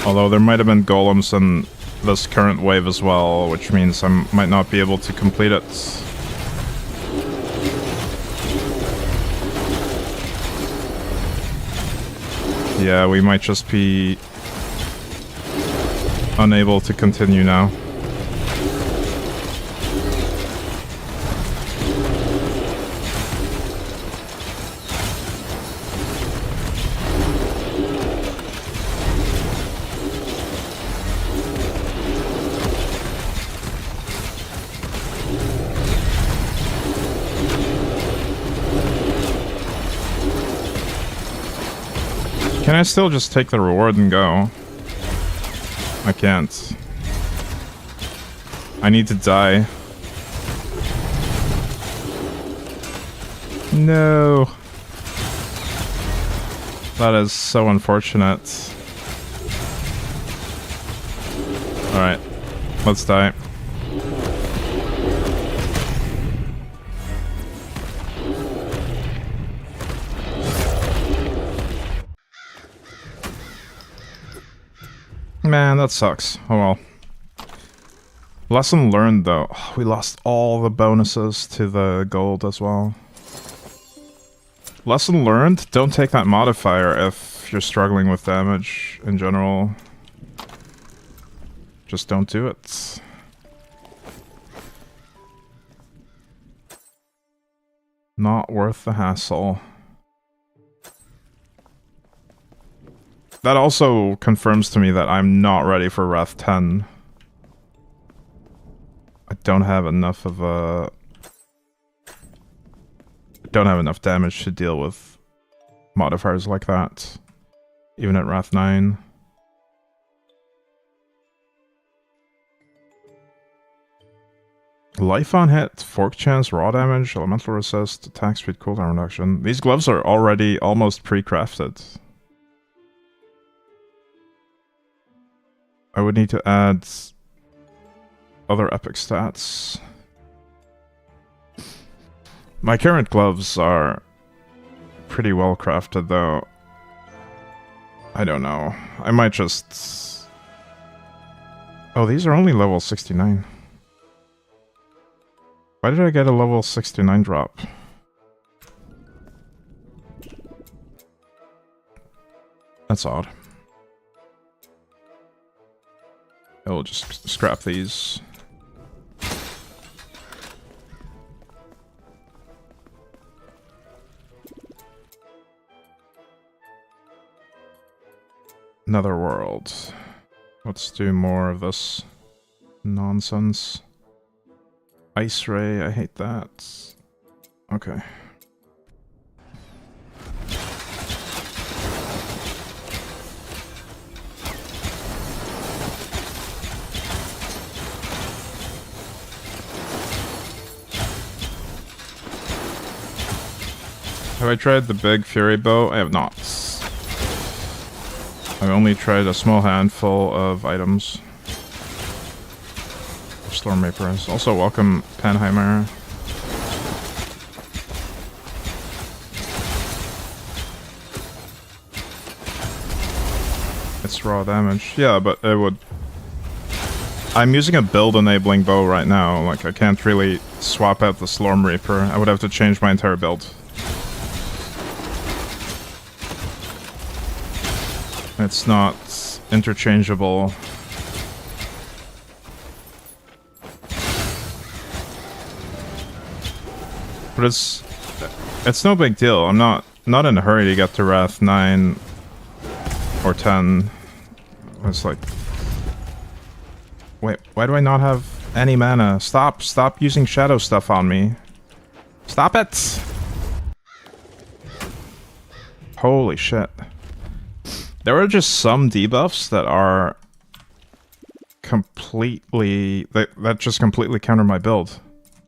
Although there might have been golems in this current wave as well, which means I might not be able to complete it. Yeah, we might just be unable to continue now. Can I still just take the reward and go? I can't. I need to die. No. That is so unfortunate. Alright. Let's die. Man, that sucks. Oh well. Lesson learned though. We lost all the bonuses to the gold as well. Lesson learned, don't take that modifier if you're struggling with damage in general. Just don't do it. Not worth the hassle. That also confirms to me that I'm not ready for Wrath 10. I don't have enough of a... don't have enough damage to deal with modifiers like that. Even at Wrath 9. Life on hit, fork chance, raw damage, elemental resist, attack speed, cooldown reduction. These gloves are already almost pre-crafted. I would need to add other epic stats. My current gloves are pretty well crafted though. I don't know. I might just... Oh, these are only level 69. Why did I get a level 69 drop? That's odd. I will just scrap these. Netherworld. Let's do more of this nonsense. Ice Ray, I hate that. Okay. Have I tried the big Fury Bow? I have not. I've only tried a small handful of items. Slormancer. Also, welcome, Panheimer. It's raw damage. Yeah, but it would... I'm using a build-enabling bow right now. Like, I can't really swap out the Slormancer. I would have to change my entire build. It's not interchangeable. But it's no big deal. I'm not in a hurry to get to Wrath 9 or 10. It's like, wait, why do I not have any mana? Stop using shadow stuff on me. Stop it! Holy shit. There are just some debuffs that are completely... that just completely counter my build.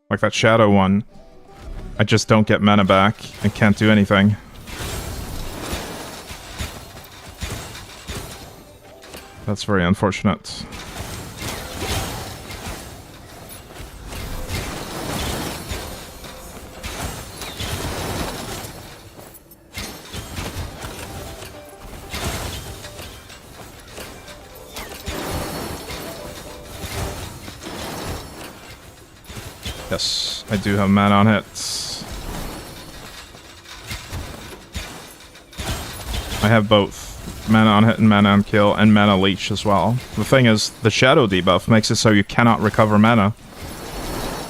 Like that shadow one. I just don't get mana back and can't do anything. That's very unfortunate. Yes, I do have mana on hits. I have both mana on hit and mana on kill, and mana leech as well. The thing is, the shadow debuff makes it so you cannot recover mana,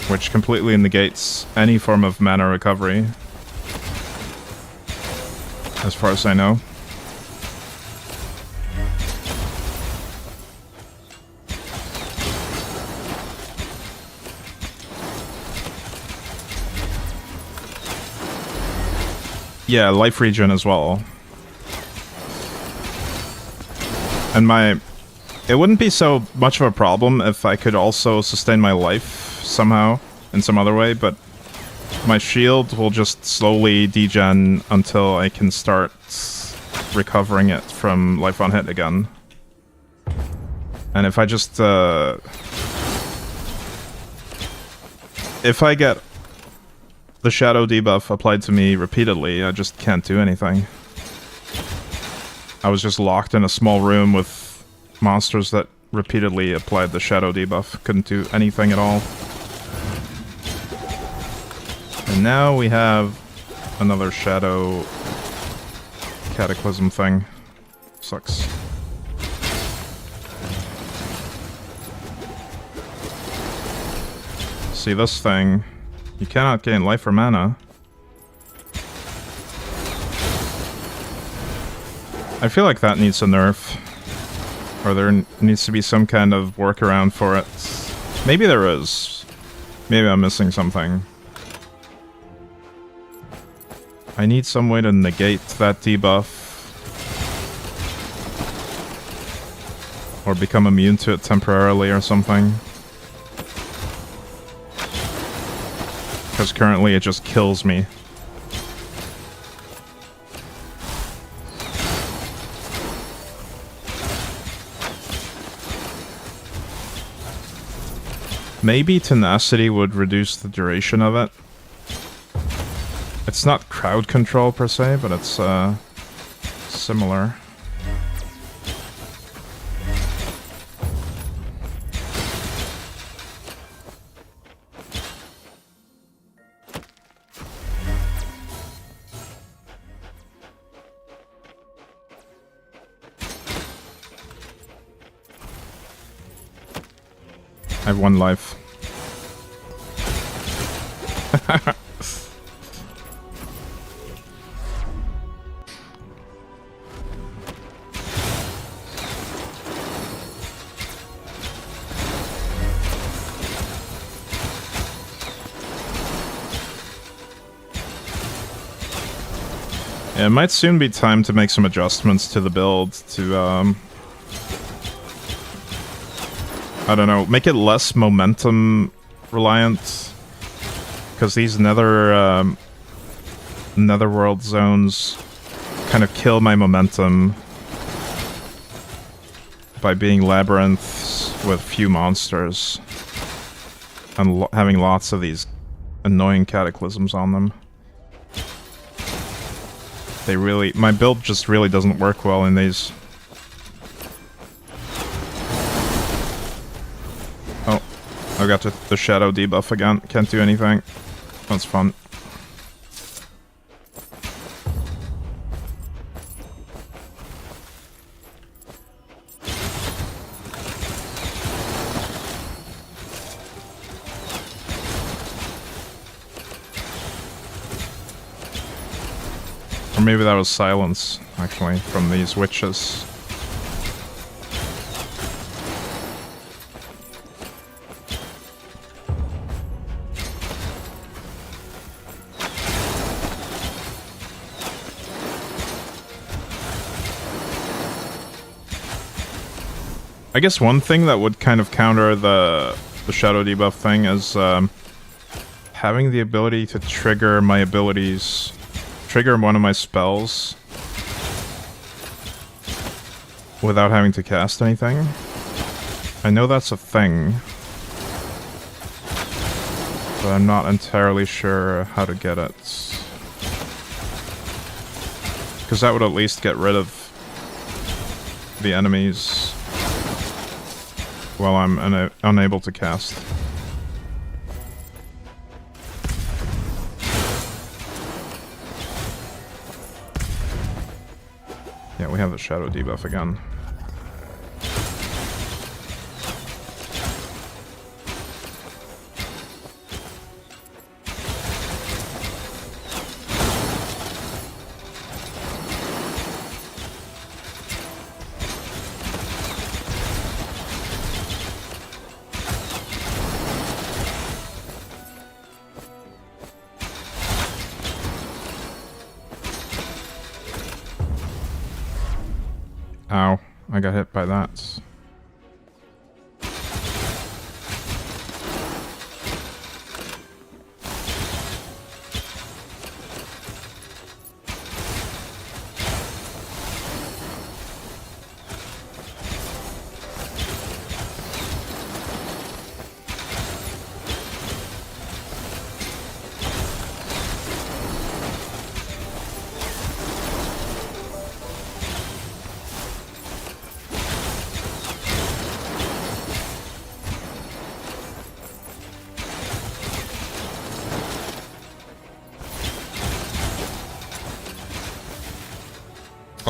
which completely negates any form of mana recovery, as far as I know. Yeah, life regen as well. And it wouldn't be so much of a problem if I could also sustain my life somehow, in some other way, but my shield will just slowly degen until I can start recovering it from life on hit again. And if I just, if I get the shadow debuff applied to me repeatedly, I just can't do anything. I was just locked in a small room with monsters that repeatedly applied the shadow debuff. Couldn't do anything at all. And now we have another shadow cataclysm thing. Sucks. See, this thing, you cannot gain life or mana. I feel like that needs a nerf. Or there needs to be some kind of workaround for it. Maybe there is. Maybe I'm missing something. I need some way to negate that debuff. Or become immune to it temporarily or something. Because currently it just kills me. Maybe tenacity would reduce the duration of it. It's not crowd control per se, but it's similar. I have 1 life. Yeah, it might soon be time to make some adjustments to the build to, I don't know, make it less momentum reliant, because these netherworld zones kind of kill my momentum by being labyrinths with few monsters and having lots of these annoying cataclysms on them. They really, my build just really doesn't work well in these. I got the shadow debuff again. Can't do anything. That's fun. Or maybe that was silence, actually, from these witches. I guess one thing that would kind of counter the shadow debuff thing is having the ability to trigger my abilities, trigger one of my spells without having to cast anything. I know that's a thing, but I'm not entirely sure how to get it. Because that would at least get rid of the enemies while I'm unable to cast. Yeah, Yeah, we have the shadow debuff again. Ow, I got hit by that.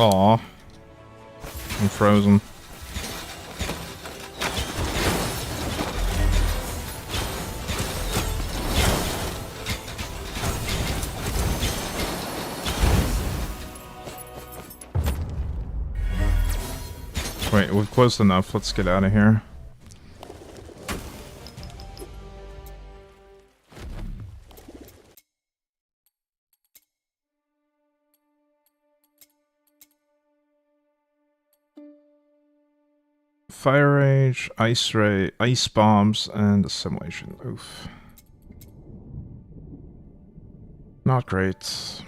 Aw. I'm frozen. Wait, we're close enough. Let's get out of here. Fire Rage, Ice Ray, Ice Bombs, and Assimilation. Oof. Not great.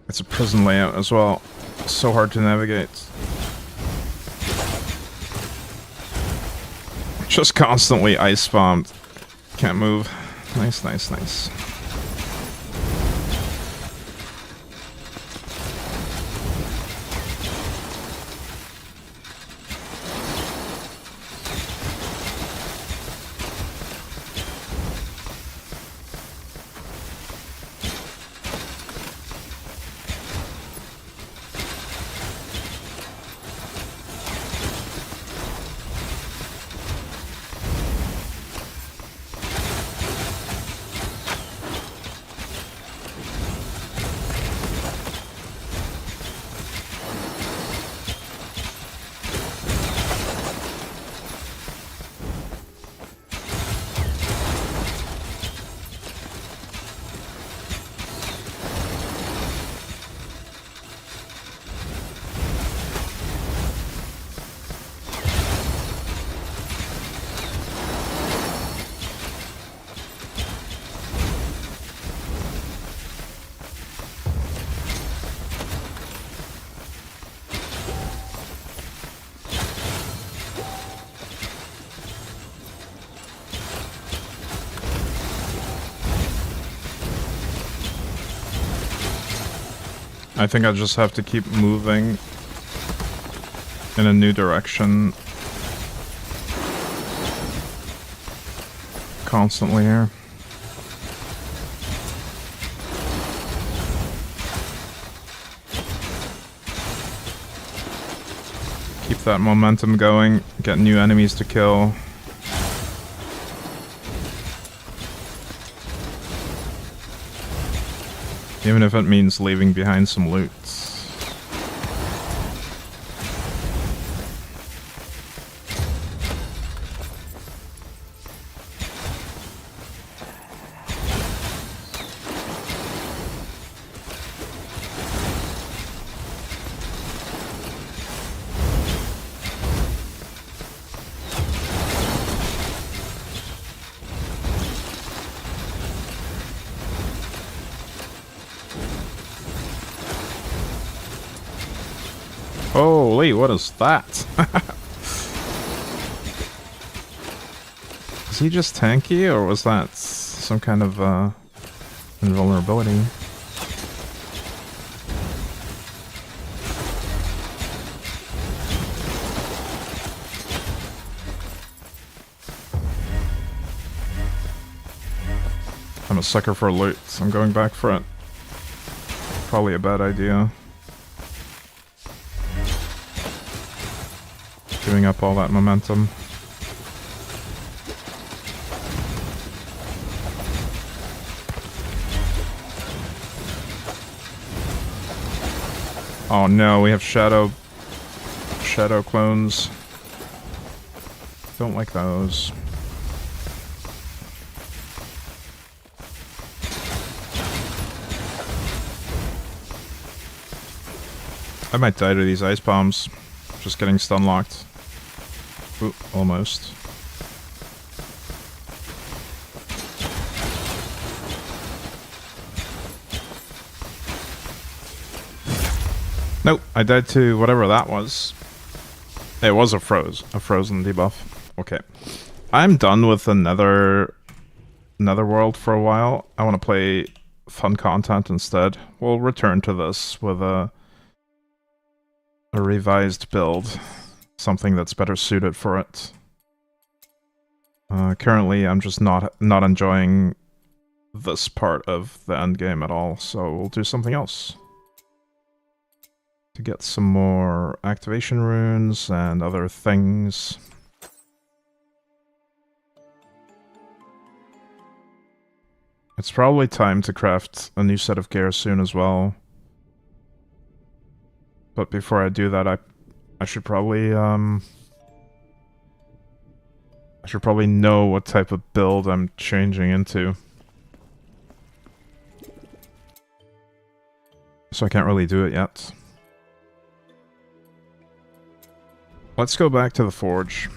It's a prison layout as well. So hard to navigate. Just constantly ice bombed. Can't move. Nice, nice, nice. I think I just have to keep moving in a new direction constantly here. Keep that momentum going, get new enemies to kill. Even if it means leaving behind some loot. Holy, what is that? Is he just tanky, or was that some kind of invulnerability? I'm a sucker for loot, so I'm going back for it. Probably a bad idea. Giving up all that momentum. Oh no, we have shadow clones. Don't like those. I might die to these ice bombs. Just getting stun locked. Ooh, almost. Nope, I died to whatever that was. It was a frozen debuff. Okay. I'm done with another world for a while. I want to play fun content instead. We'll return to this with a revised build. Something that's better suited for it. Currently, I'm just not enjoying this part of the endgame at all, so we'll do something else. To get some more activation runes and other things. It's probably time to craft a new set of gear soon as well. But before I do that, I should probably know what type of build I'm changing into. So I can't really do it yet. Let's go back to the forge.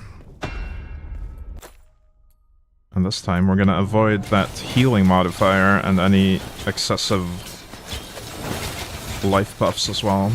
And this time we're gonna avoid that healing modifier and any excessive life buffs as well.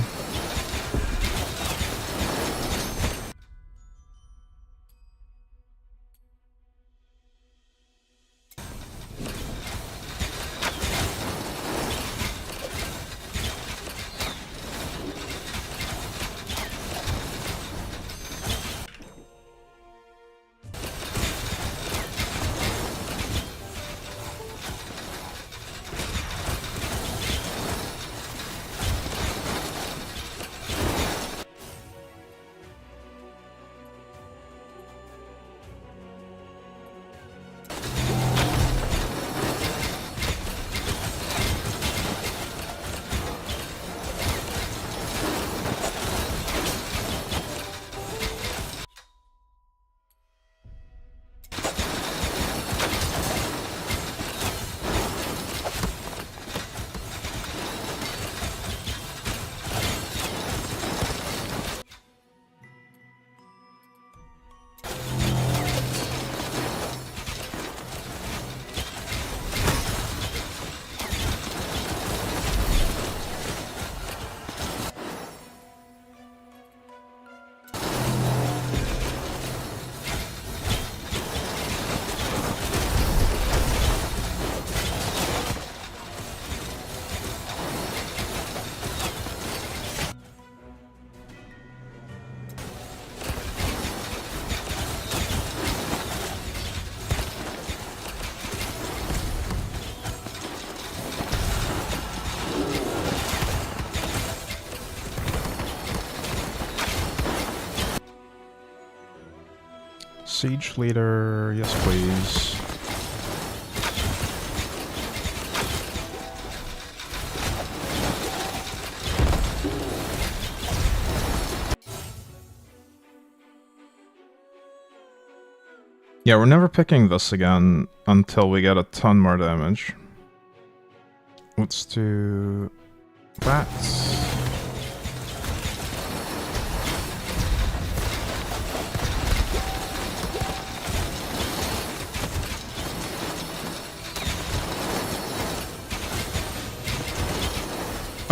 Siege leader, yes please. Yeah, we're never picking this again until we get a ton more damage. Let's do that.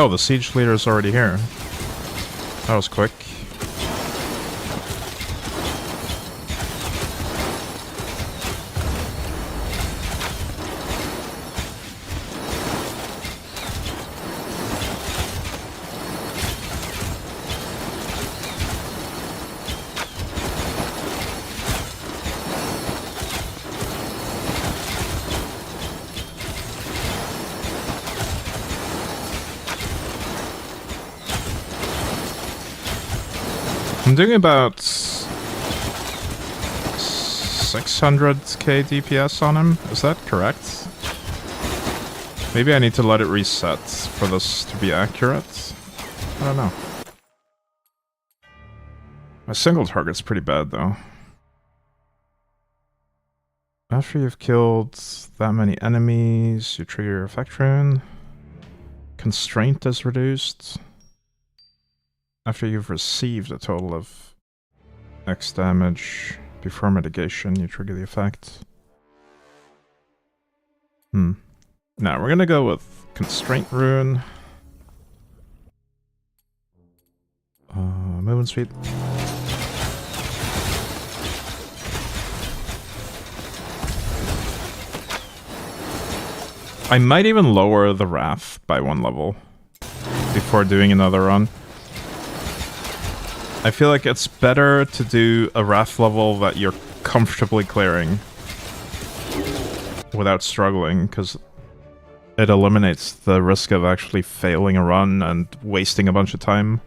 Oh, the siege leader is already here. That was quick. I'm doing about 600k DPS on him. Is that correct? Maybe I need to let it reset for this to be accurate. I don't know. My single target's pretty bad, though. After you've killed that many enemies, you trigger your effect rune. Constraint is reduced. After you've received a total of X damage before mitigation, you trigger the effect. Now we're gonna go with Constraint rune. Movement speed. I might even lower the Wrath by 1 level before doing another run. I feel like it's better to do a Wrath level that you're comfortably clearing without struggling, because it eliminates the risk of actually failing a run and wasting a bunch of time.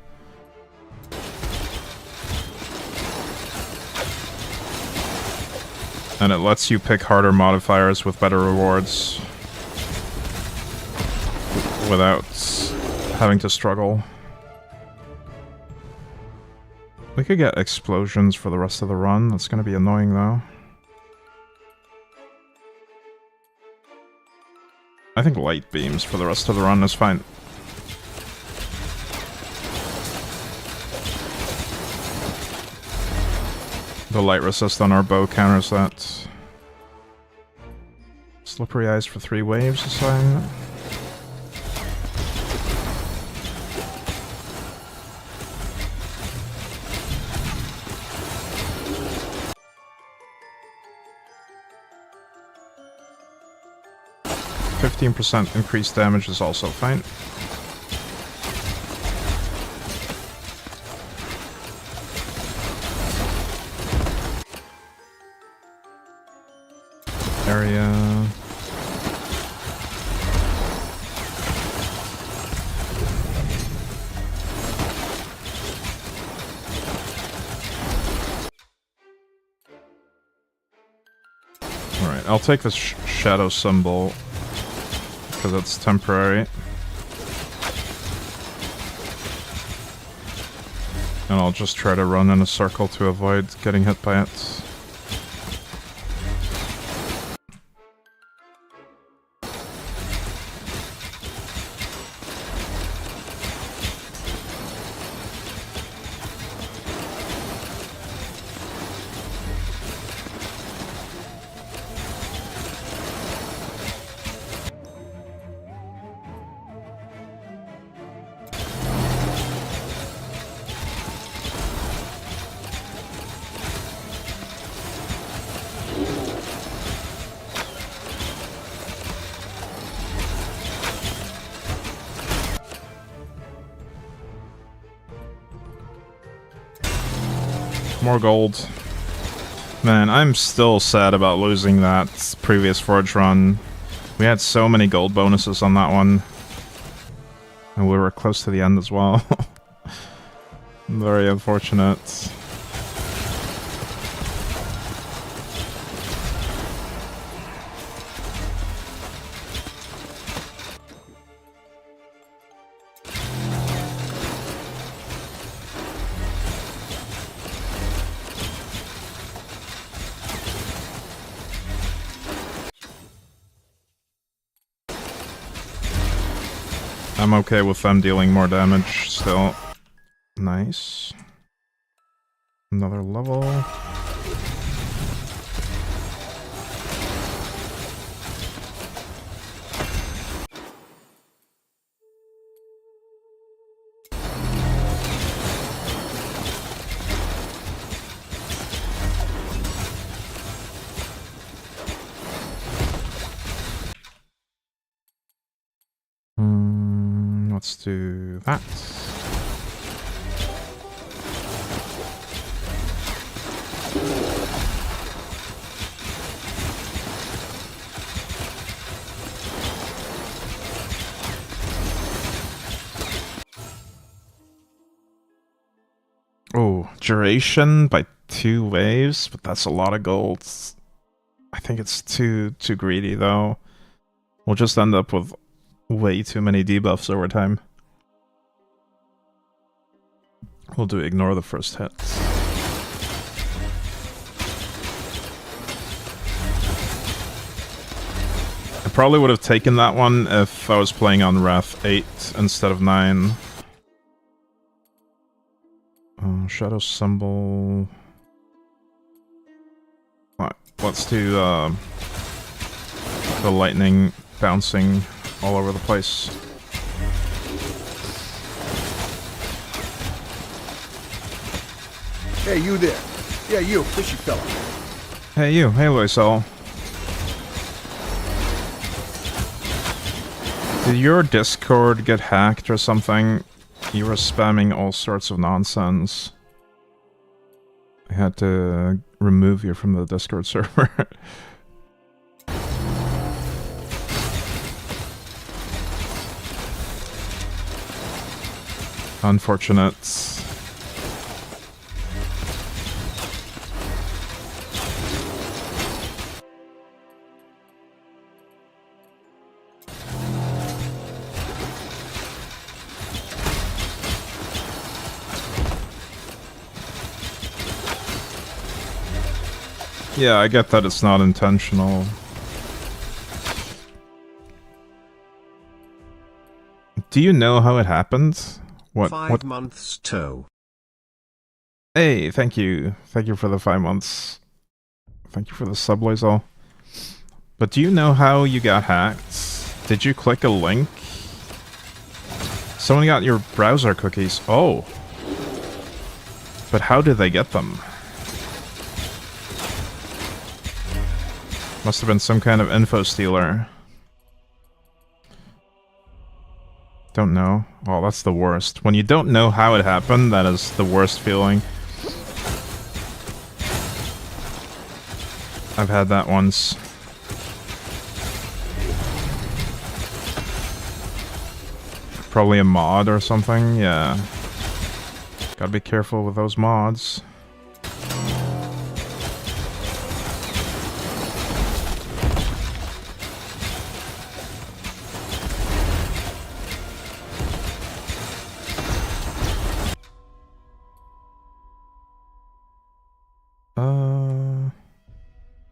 And it lets you pick harder modifiers with better rewards without having to struggle. We could get explosions for the rest of the run. That's going to be annoying, though. I think light beams for the rest of the run is fine. The light resist on our bow counters that. Slippery eyes for 3 waves is fine. %, increased damage is also fine. Area. Alright, I'll take this shadow symbol because it's temporary. And I'll just try to run in a circle to avoid getting hit by it. More gold. Man, I'm still sad about losing that previous Forge run. We had so many gold bonuses on that one. And we were close to the end as well. Very unfortunate. I'm okay with them dealing more damage still. Nice. Another level. Let's do that. Oh, duration by 2 waves, but that's a lot of gold. I think it's too greedy though. We'll just end up with way too many debuffs over time. We'll do ignore the first hit. I probably would have taken that one if I was playing on Wrath 8 instead of 9. Shadow Symbol... Alright, let's do the lightning bouncing all over the place. Hey, you there. Yeah, you, fishy fella. Hey you, hey Loisel. Did your Discord get hacked or something? You were spamming all sorts of nonsense. I had to remove you from the Discord server. Unfortunate. Yeah, I get that it's not intentional. Do you know how it happened? What? 5 months toe. Hey, thank you. Thank you for the 5 months. Thank you for the sub, Loisel. But do you know how you got hacked? Did you click a link? Someone got your browser cookies. Oh. But how did they get them? Must have been some kind of info stealer. Don't know. Oh, that's the worst. When you don't know how it happened, that is the worst feeling. I've had that once. Probably a mod or something, yeah. Gotta be careful with those mods.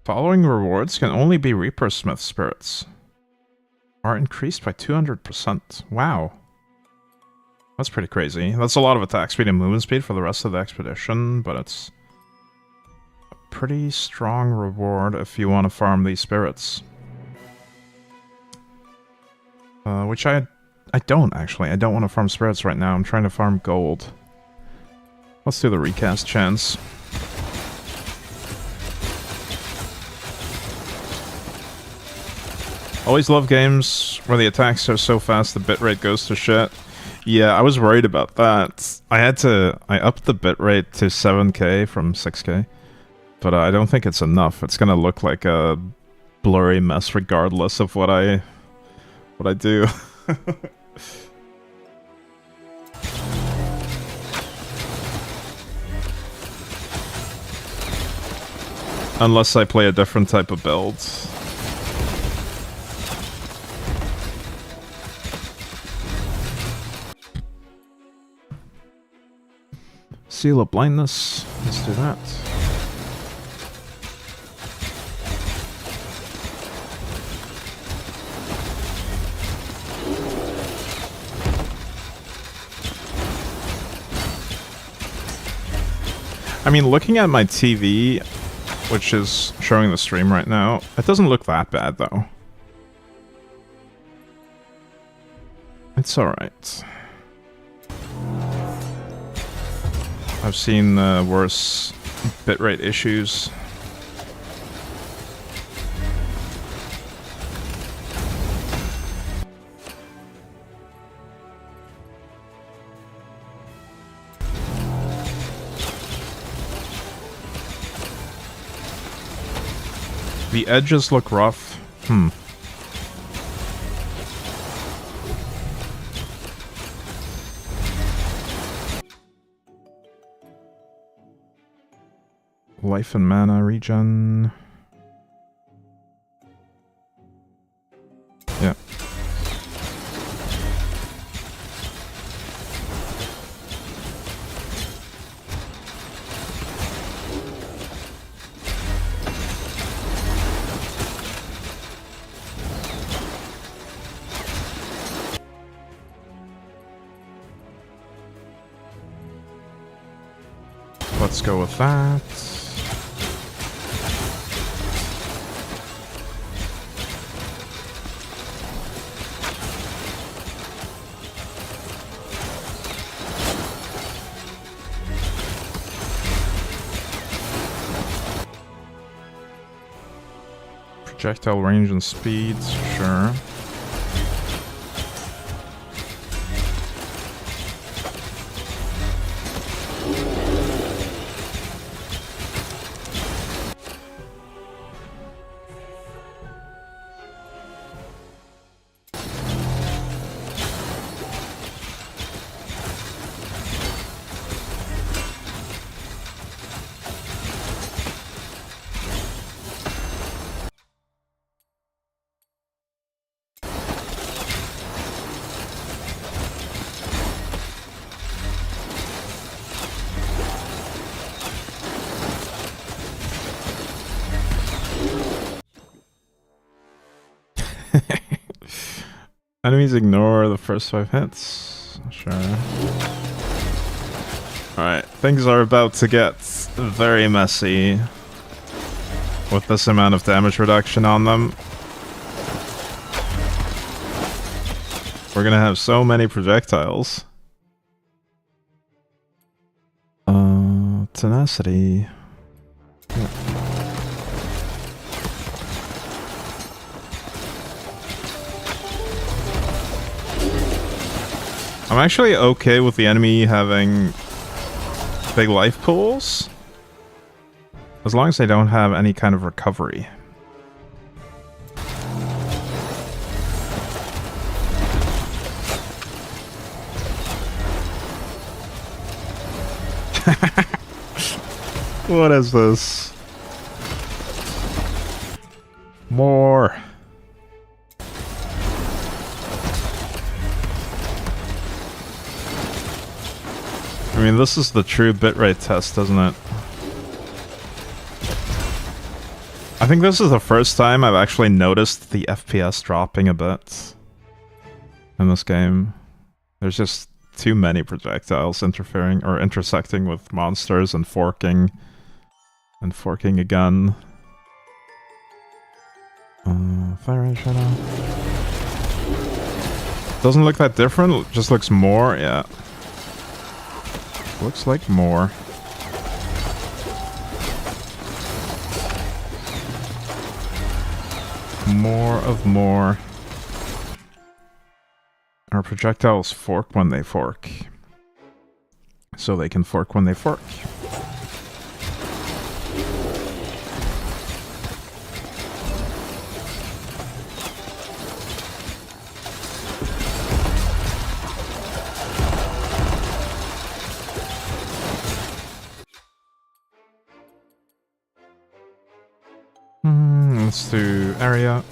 Following rewards can only be Reaper Smith spirits. Are increased by 200%. Wow. That's pretty crazy. That's a lot of attack speed and movement speed for the rest of the expedition, but it's a pretty strong reward if you want to farm these spirits. Which I don't, actually. I don't want to farm spirits right now. I'm trying to farm gold. Let's do the recast chance. Always love games where the attacks are so fast the bitrate goes to shit. Yeah, I was worried about that. I upped the bitrate to 7K from 6K. But I don't think it's enough. It's gonna look like a blurry mess regardless of what I do. Unless I play a different type of build. Seal of blindness. Let's do that. I mean, looking at my TV, which is showing the stream right now, it doesn't look that bad, though. It's alright. I've seen worse bitrate issues. The edges look rough. Life and mana regen. Yeah. Let's go with that. Projectile range and speed, sure. Enemies ignore the first 5 hits. Sure. Alright, things are about to get very messy with this amount of damage reduction on them. We're gonna have so many projectiles. Tenacity. Yeah. I'm actually okay with the enemy having big life pools, as long as they don't have any kind of recovery. What is this? More. I mean, this is the true bitrate test, isn't it? I think this is the first time I've actually noticed the FPS dropping a bit in this game. There's just too many projectiles interfering or intersecting with monsters and forking again. Fire rate shut off. Doesn't look that different, it just looks more, yeah. Looks like more. More of more. Our projectiles fork when they fork. So they can fork when they fork. Let's do area.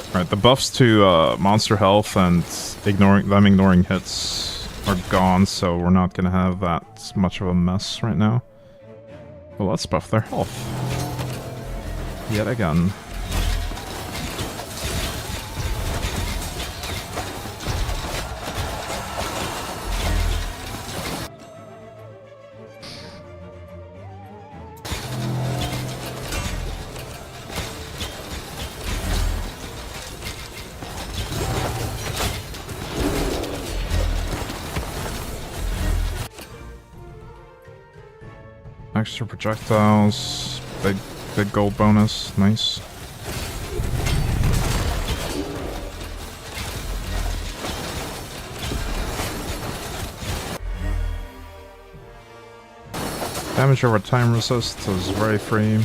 Alright, the buffs to monster health and ignoring hits are gone, so we're not gonna have that much of a mess right now. Well, let's buff their health. Yet again. Extra projectiles, big gold bonus, nice. Damage over time resist is very free.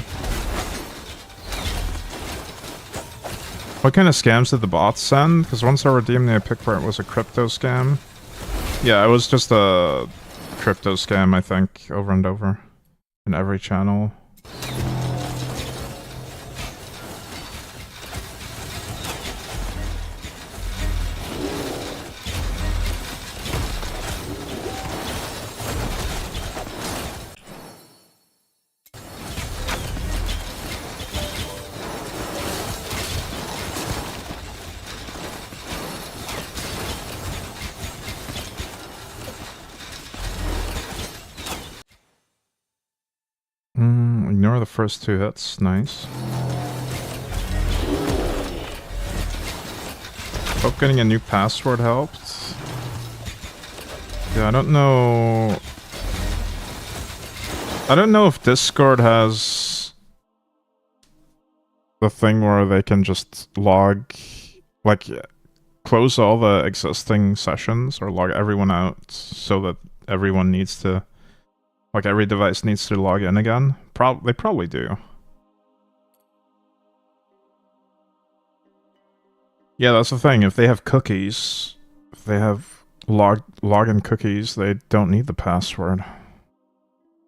What kind of scams did the bots send? Because once I redeemed the pick where it was a crypto scam. Yeah, it was just a crypto scam, I think, over and over. In every channel. Ignore the first 2 hits. Nice. Hope getting a new password helped. Yeah, I don't know if Discord has the thing where they can just log, like, close all the existing sessions or log everyone out so that everyone needs to, like, every device needs to log in again. They probably do. Yeah, that's the thing. If they have cookies, if they have login cookies, they don't need the password.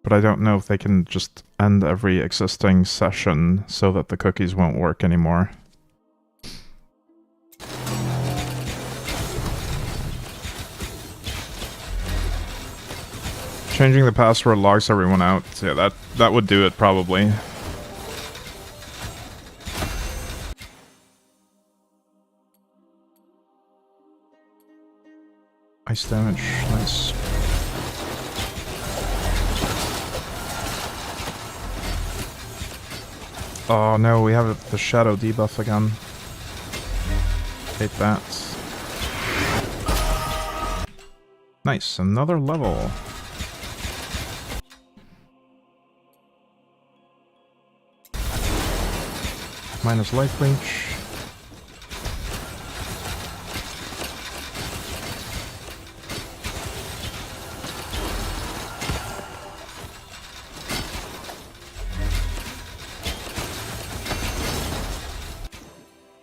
But I don't know if they can just end every existing session so that the cookies won't work anymore. Changing the password logs everyone out. Yeah, that would do it probably. Ice damage, nice. Oh no, we have the shadow debuff again. Hate that. Nice, another level. Minus life reach.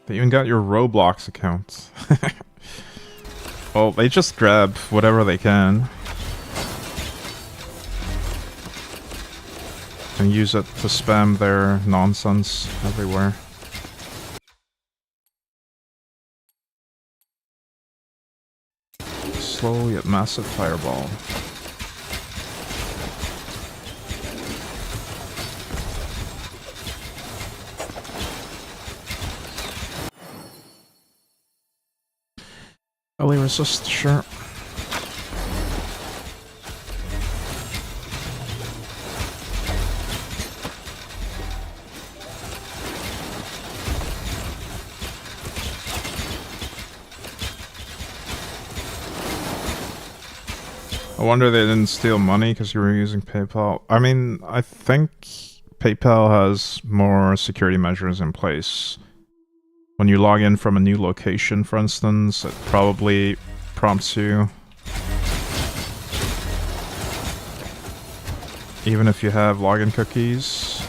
They even got your Roblox account. Well, they just grab whatever they can. And use it to spam their nonsense everywhere. Slow yet massive fireball. Early resist, sure. I wonder they didn't steal money because you were using PayPal. I mean, I think PayPal has more security measures in place. When you log in from a new location, for instance, it probably prompts you. Even if you have login cookies.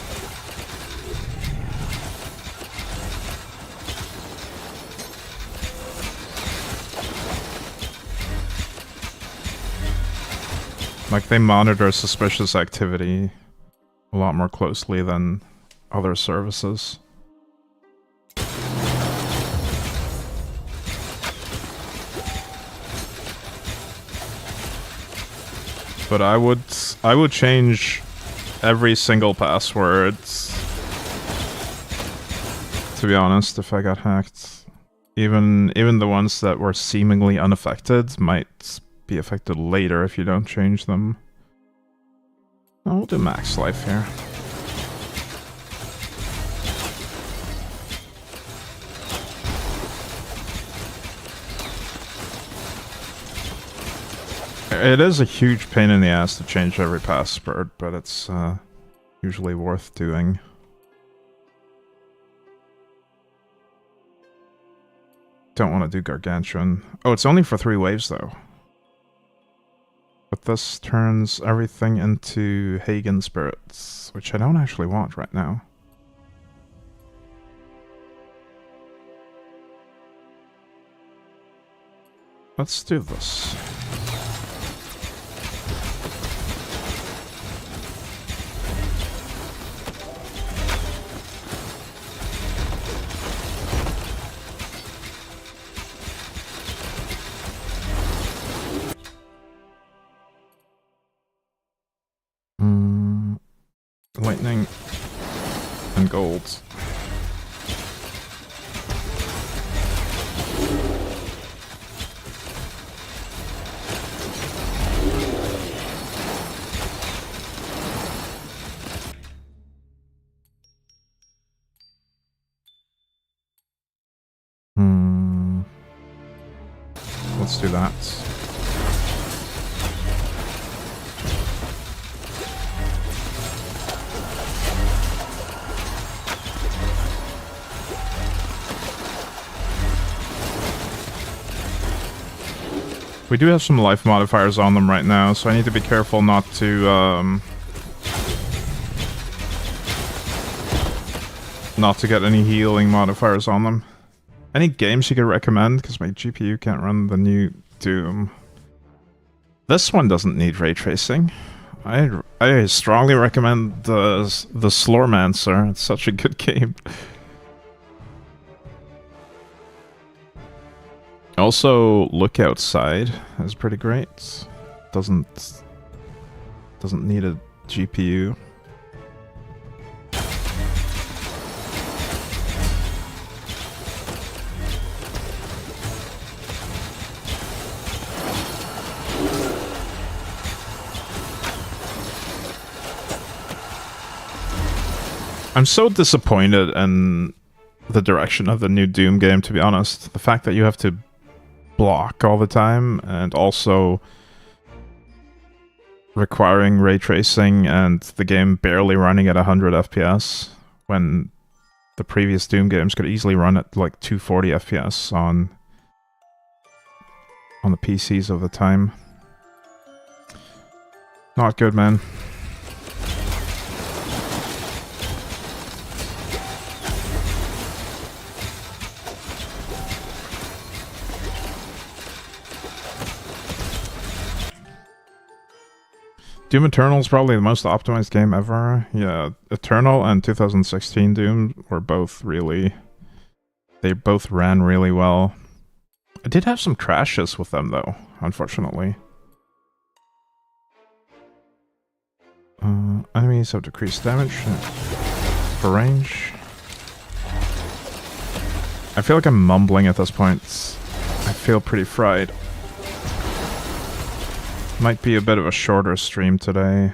Like, they monitor suspicious activity a lot more closely than other services. But I would change every single password, to be honest, if I got hacked. Even the ones that were seemingly unaffected might be affected later if you don't change them. I'll do max life here. It is a huge pain in the ass to change every password, but it's usually worth doing. Don't want to do Gargantuan. Oh, it's only for 3 waves though. But this turns everything into Hagen spirits, which I don't actually want right now. Let's do this. Lightning and gold. Let's do that. We do have some life modifiers on them right now, so I need to be careful not to get any healing modifiers on them. Any games you could recommend? Because my GPU can't run the new Doom. This one doesn't need ray tracing. I strongly recommend the Slormancer. It's such a good game. Also, Look Outside is pretty great. Doesn't need a GPU. I'm so disappointed in the direction of the new Doom game, to be honest. The fact that you have to block all the time, and also requiring ray tracing, and the game barely running at 100 FPS, when the previous Doom games could easily run at like 240 FPS on the PCs of the time. Not good, man. Doom Eternal is probably the most optimized game ever. Yeah, Eternal and 2016 Doom were both really... They both ran really well. I did have some crashes with them, though, unfortunately. Enemies have decreased damage for range. I feel like I'm mumbling at this point. I feel pretty fried. Might be a bit of a shorter stream today.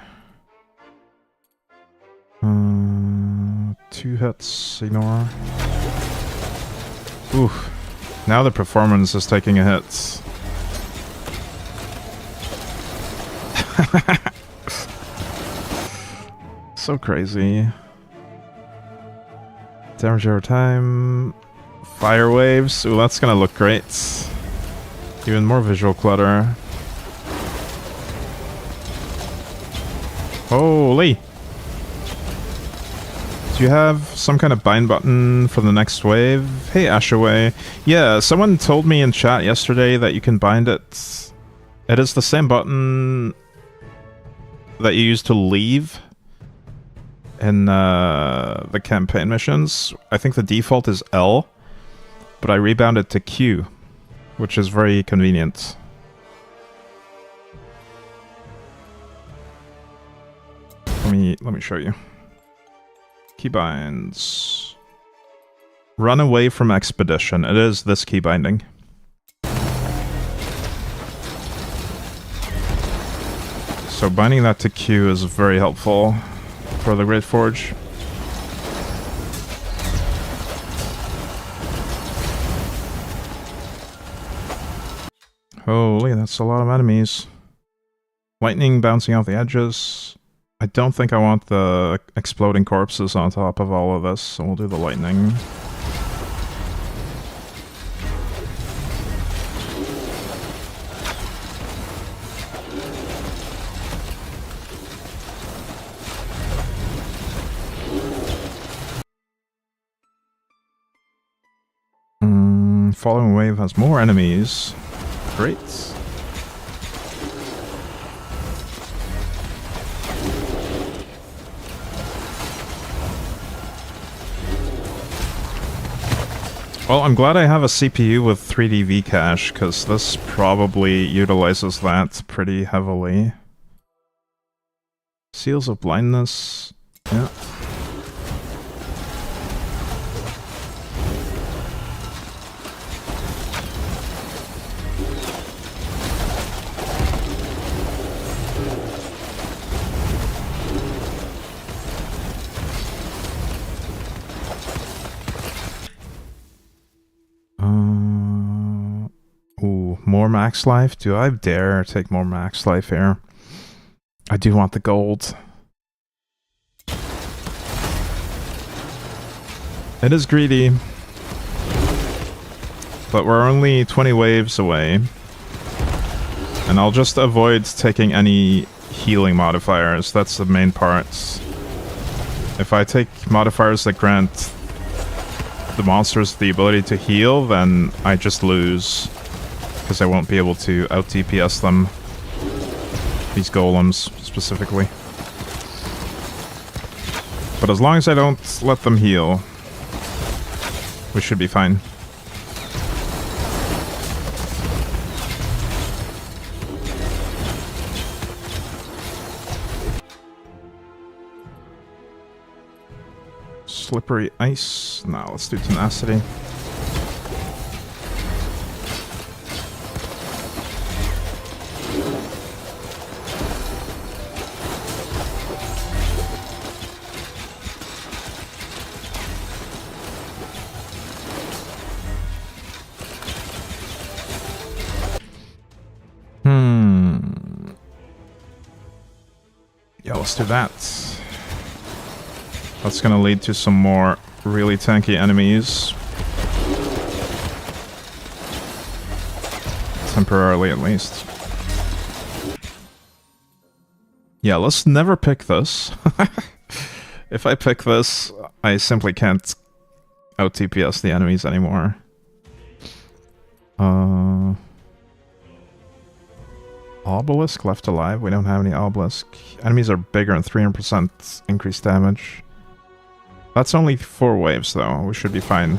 2 hits, ignore. Oof. Now the performance is taking a hit. So crazy. Damage over time. Fire waves. Ooh, that's gonna look great. Even more visual clutter. Holy! Do you have some kind of bind button for the next wave? Hey, Ashaway. Yeah, someone told me in chat yesterday that you can bind it. It is the same button that you use to leave in the campaign missions. I think the default is L, but I rebounded to Q, which is very convenient. Let me show you. Keybinds. Run away from expedition. It is this key binding. So binding that to Q is very helpful for the Great Forge. Holy, that's a lot of enemies. Lightning bouncing off the edges. I don't think I want the exploding corpses on top of all of this, so we'll do the lightning. Following wave has more enemies. Great. Well, I'm glad I have a CPU with 3D V-cache, because this probably utilizes that pretty heavily. Seals of blindness. Yeah. Ooh, more max life? Do I dare take more max life here? I do want the gold. It is greedy. But we're only 20 waves away. And I'll just avoid taking any healing modifiers. That's the main part. If I take modifiers that grant the monsters the ability to heal, then I just lose. Because I won't be able to out-DPS them. These golems, specifically. But as long as I don't let them heal, we should be fine. Slippery ice. Now let's do tenacity. Yeah, let's do that. That's gonna lead to some more really tanky enemies. Temporarily, at least. Yeah, let's never pick this. If I pick this, I simply can't out-TPS the enemies anymore. Obelisk left alive? We don't have any obelisk. Enemies are bigger and 300% increased damage. That's only 4 waves, though. We should be fine.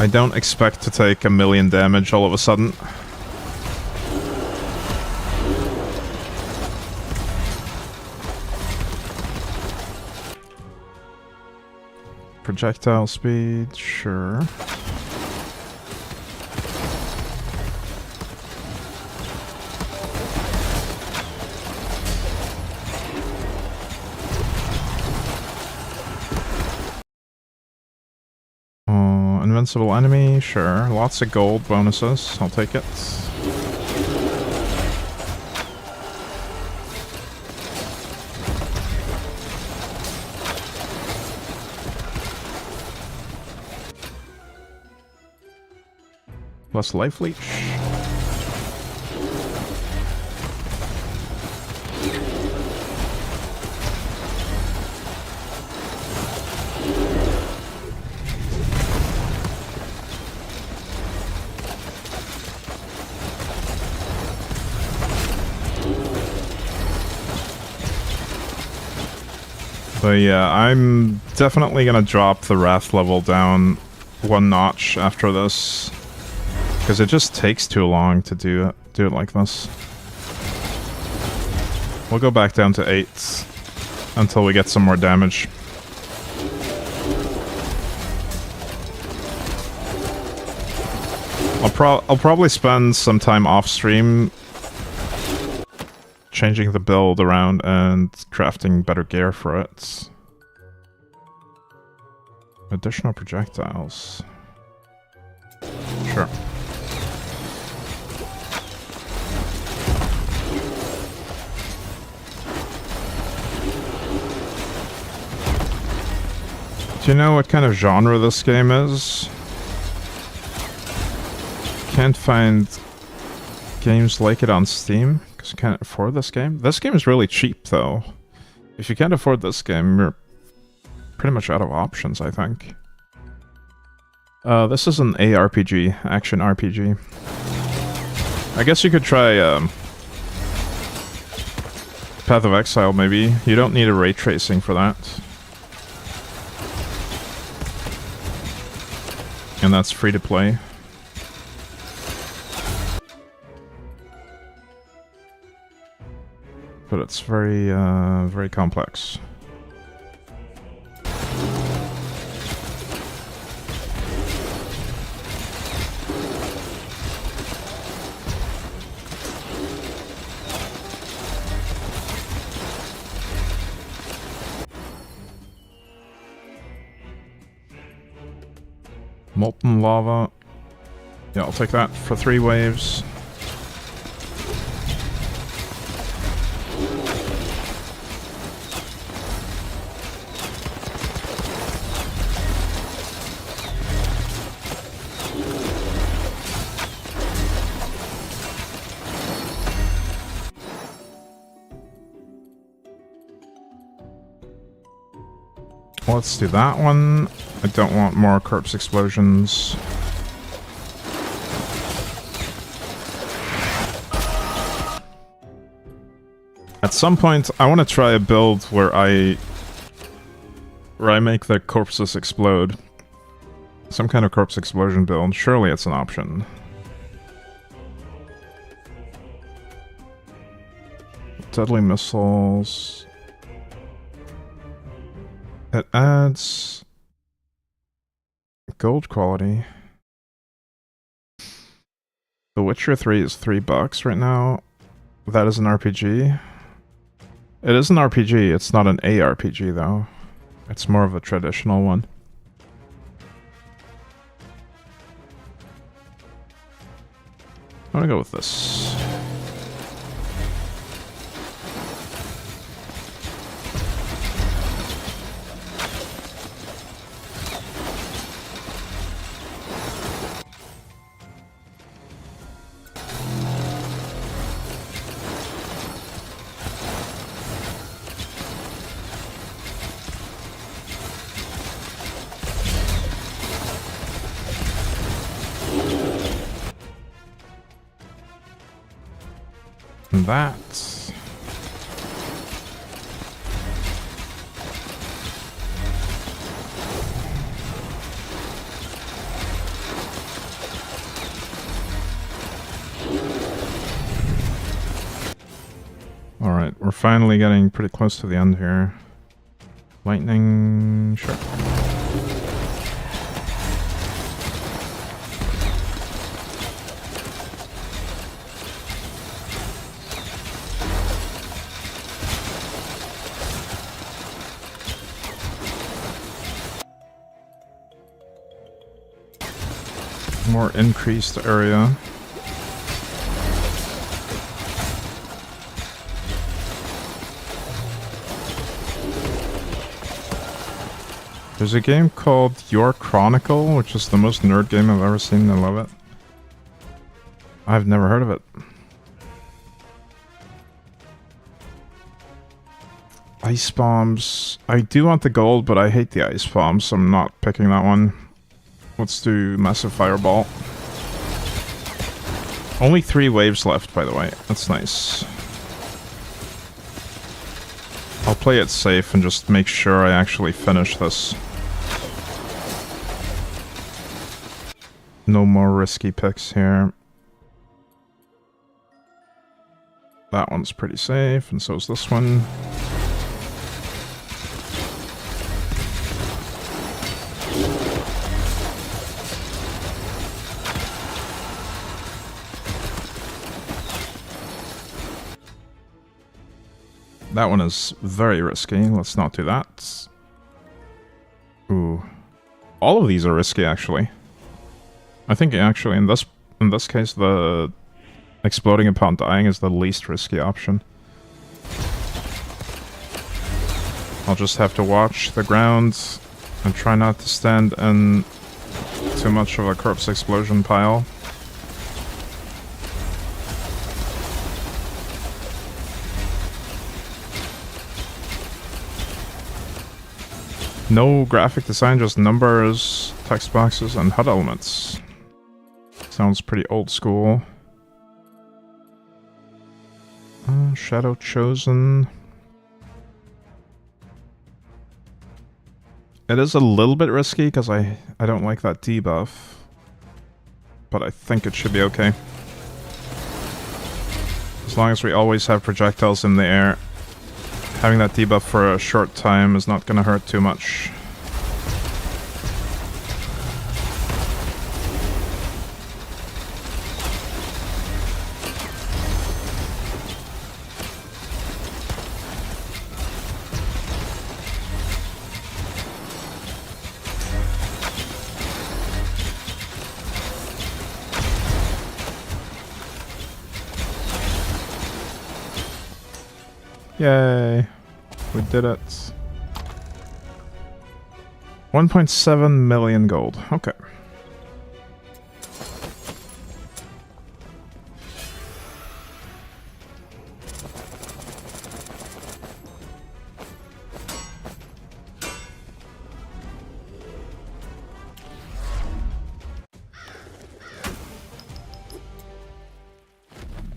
I don't expect to take 1,000,000 damage all of a sudden. Projectile speed, sure. Invincible enemy, sure. Lots of gold bonuses, I'll take it. Plus life leech. But yeah, I'm definitely gonna drop the Wrath level down 1 notch after this. Because it just takes too long to do it like this. We'll go back down to 8 until we get some more damage. I'll probably spend some time off stream changing the build around and crafting better gear for it. Additional projectiles. Sure. Do you know what kind of genre this game is? Can't find games like it on Steam, because you can't afford this game. This game is really cheap, though. If you can't afford this game, you're pretty much out of options, I think. This is an ARPG, action RPG. I guess you could try Path of Exile, maybe. You don't need a ray tracing for that. And that's free to play. But it's very, very complex. Molten lava. Yeah, I'll take that for 3 waves. Let's do that one. I don't want more corpse explosions. At some point, I want to try a build where I make the corpses explode. Some kind of corpse explosion build. Surely it's an option. Deadly missiles. It adds gold quality. The Witcher 3 is $3 right now. That is an RPG. It is an RPG, it's not an ARPG though. It's more of a traditional one. I'm gonna go with this. That. Alright, we're finally getting pretty close to the end here. Lightning, sure. More increased area. There's a game called Your Chronicle, which is the most nerd game I've ever seen. I love it. I've never heard of it. Ice bombs. I do want the gold, but I hate the ice bombs, so I'm not picking that one. Let's do Massive Fireball. Only 3 waves left, by the way. That's nice. I'll play it safe and just make sure I actually finish this. No more risky picks here. That one's pretty safe, and so is this one. That one is very risky. Let's not do that. Ooh. All of these are risky, actually. I think actually in this case the exploding upon dying is the least risky option. I'll just have to watch the ground and try not to stand in too much of a corpse explosion pile. No graphic design, just numbers, text boxes, and HUD elements. Sounds pretty old school. Shadow Chosen. It is a little bit risky because I don't like that debuff. But I think it should be okay. As long as we always have projectiles in the air, having that debuff for a short time is not going to hurt too much. Yay! We did it. 1.7 million gold. Okay.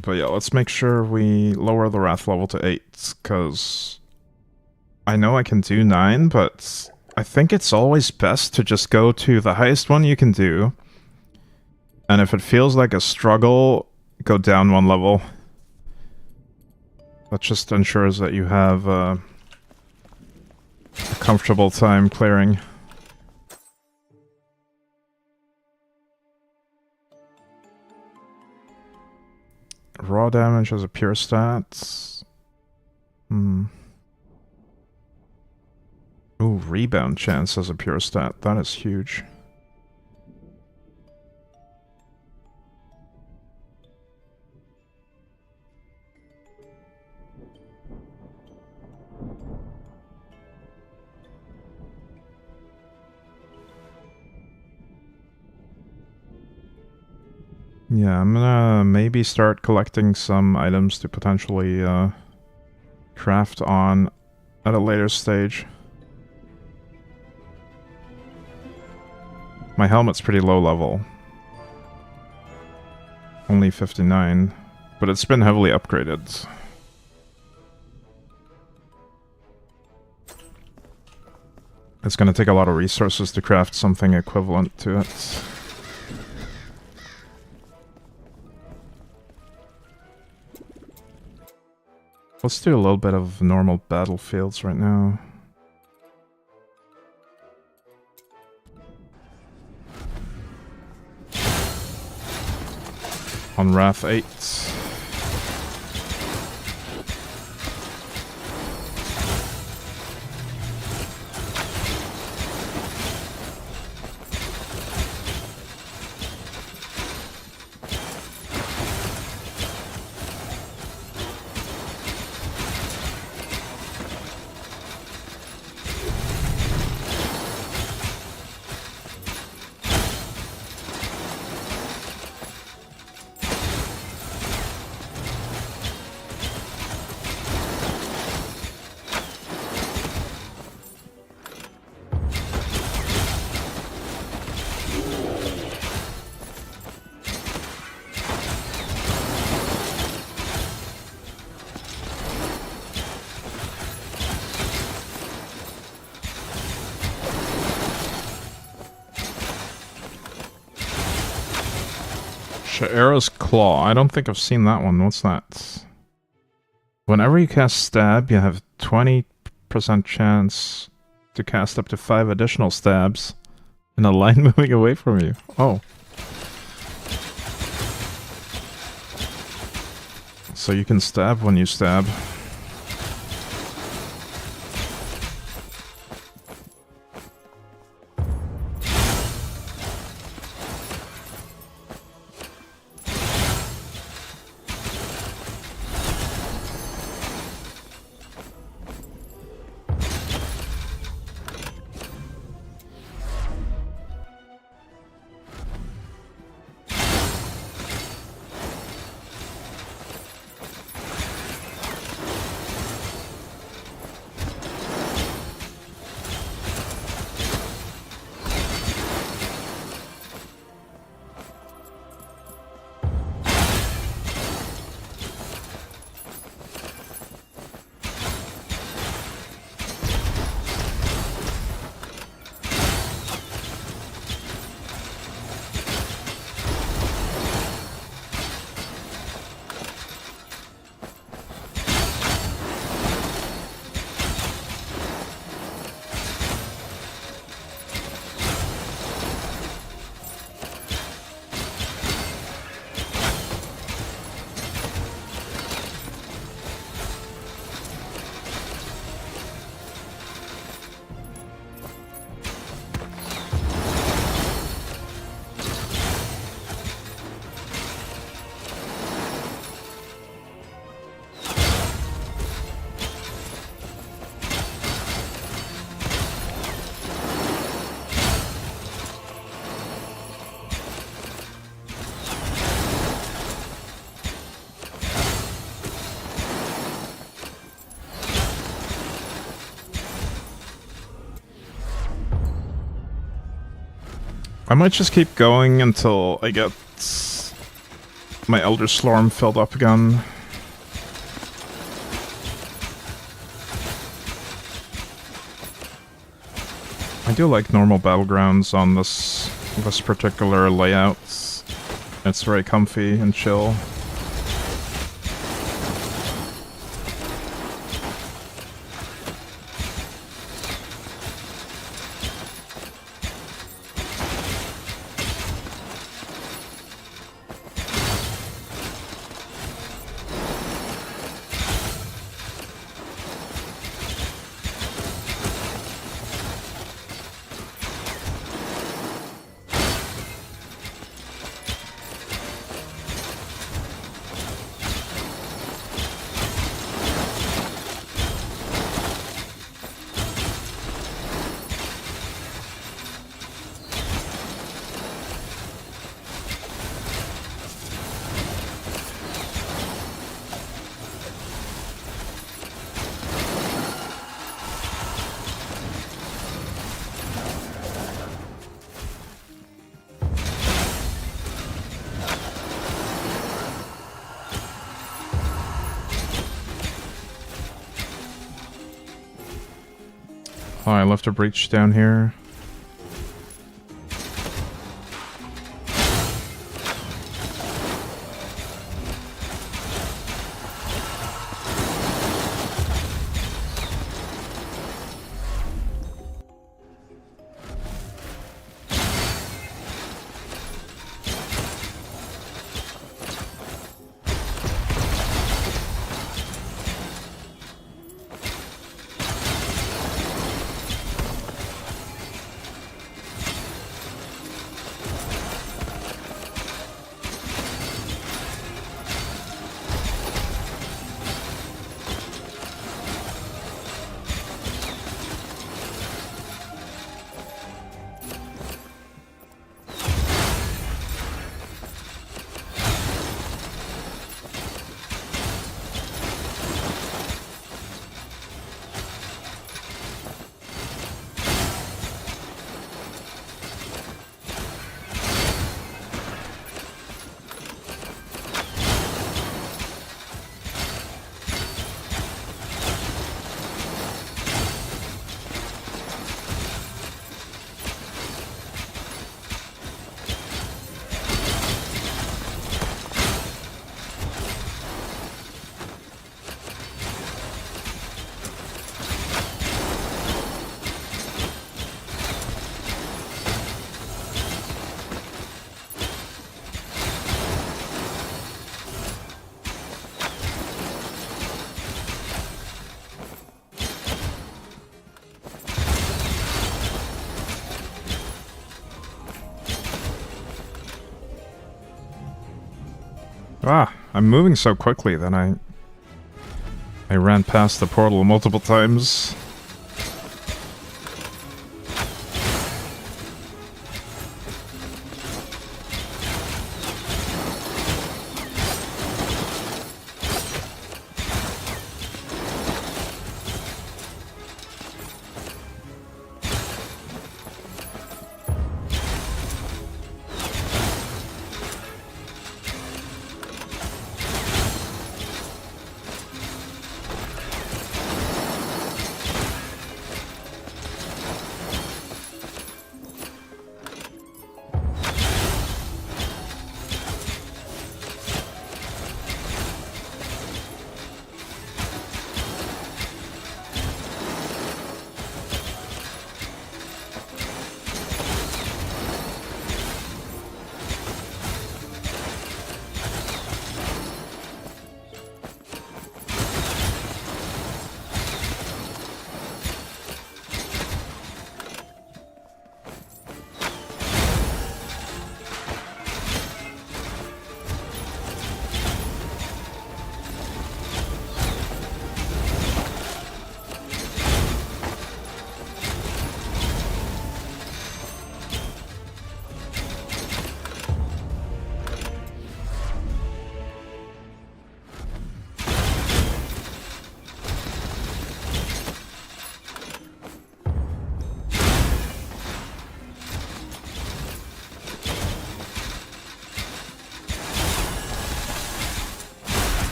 But yeah, let's make sure we lower the Wrath level to 8, because I know I can do 9, but I think it's always best to just go to the highest one you can do. And if it feels like a struggle, go down 1 level. That just ensures that you have a comfortable time clearing. Raw damage as a pure stat. Ooh, rebound chance as a pure stat. That is huge. Yeah, I'm gonna maybe start collecting some items to potentially craft on at a later stage. My helmet's pretty low level. Only 59, but it's been heavily upgraded. It's gonna take a lot of resources to craft something equivalent to it. Let's do a little bit of normal battlefields right now. On Wrath 8. Sha'era's Claw. I don't think I've seen that one. What's that? Whenever you cast Stab, you have 20% chance to cast up to 5 additional stabs in a line moving away from you. Oh. So you can stab when you stab. I might just keep going until I get my Elder Slorm filled up again. I do like normal battlegrounds on this particular layout. It's very comfy and chill. Oh, I left a breach down here. Ah, I'm moving so quickly that I ran past the portal multiple times.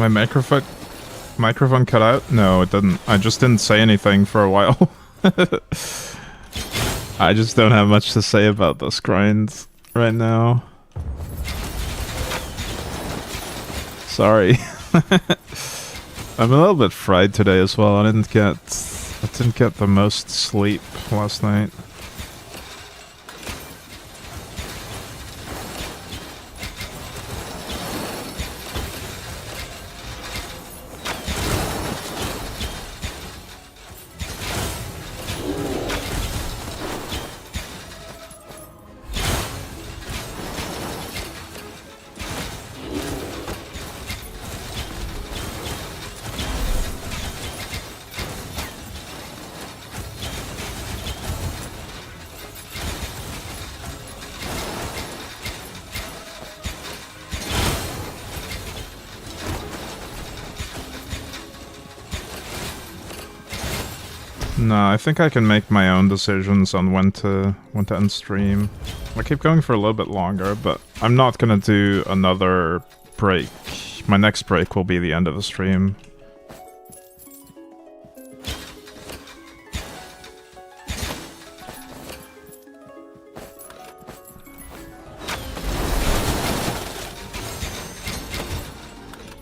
My microphone cut out? No, it didn't. I just didn't say anything for a while. I just don't have much to say about this grind right now. Sorry. I'm a little bit fried today as well. I didn't get the most sleep last night. No, I think I can make my own decisions on when to end stream. I keep going for a little bit longer, but I'm not gonna do another break. My next break will be the end of the stream.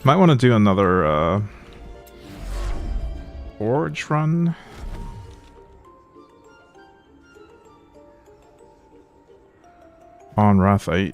Might want to do another Forge run. On Wrath 8.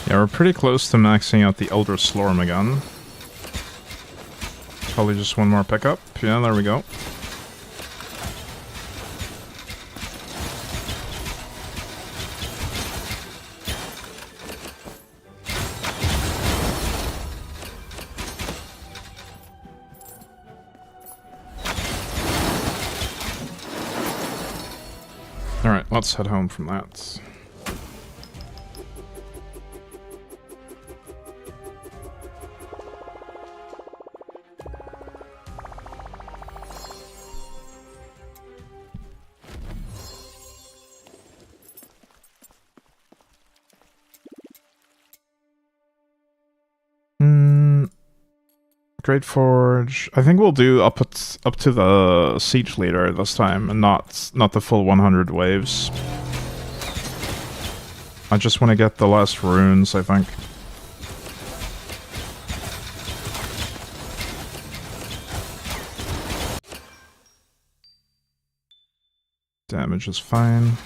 Yeah, we're pretty close to maxing out the Elder Slorm again. Probably just one more pickup. Yeah, there we go. Alright, let's head home from that. Great Forge. I think we'll do up to the Siege Leader this time, and not the full 100 waves. I just want to get the last runes, I think. Damage is fine.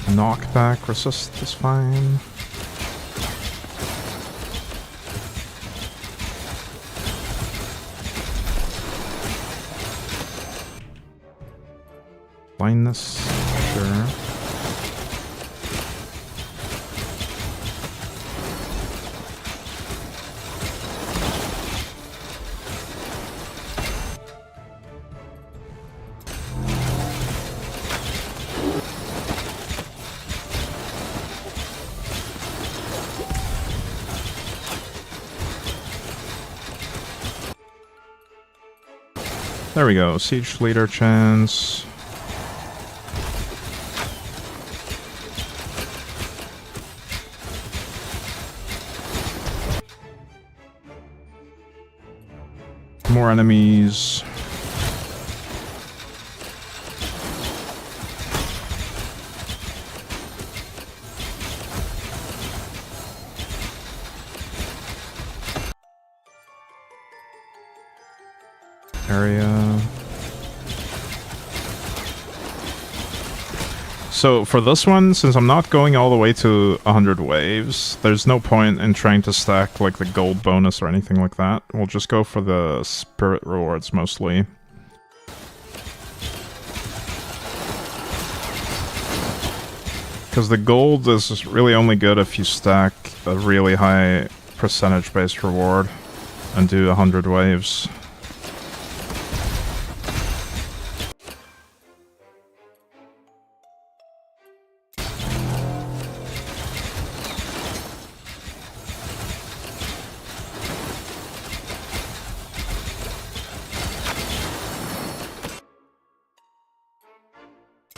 Knockback resist is fine. Blindness, sure. There we go. Siege leader chance. More enemies. Area. So for this one, since I'm not going all the way to 100 waves, there's no point in trying to stack like the gold bonus or anything like that. We'll just go for the spirit rewards mostly. Because the gold is really only good if you stack a really high percentage-based reward and do 100 waves.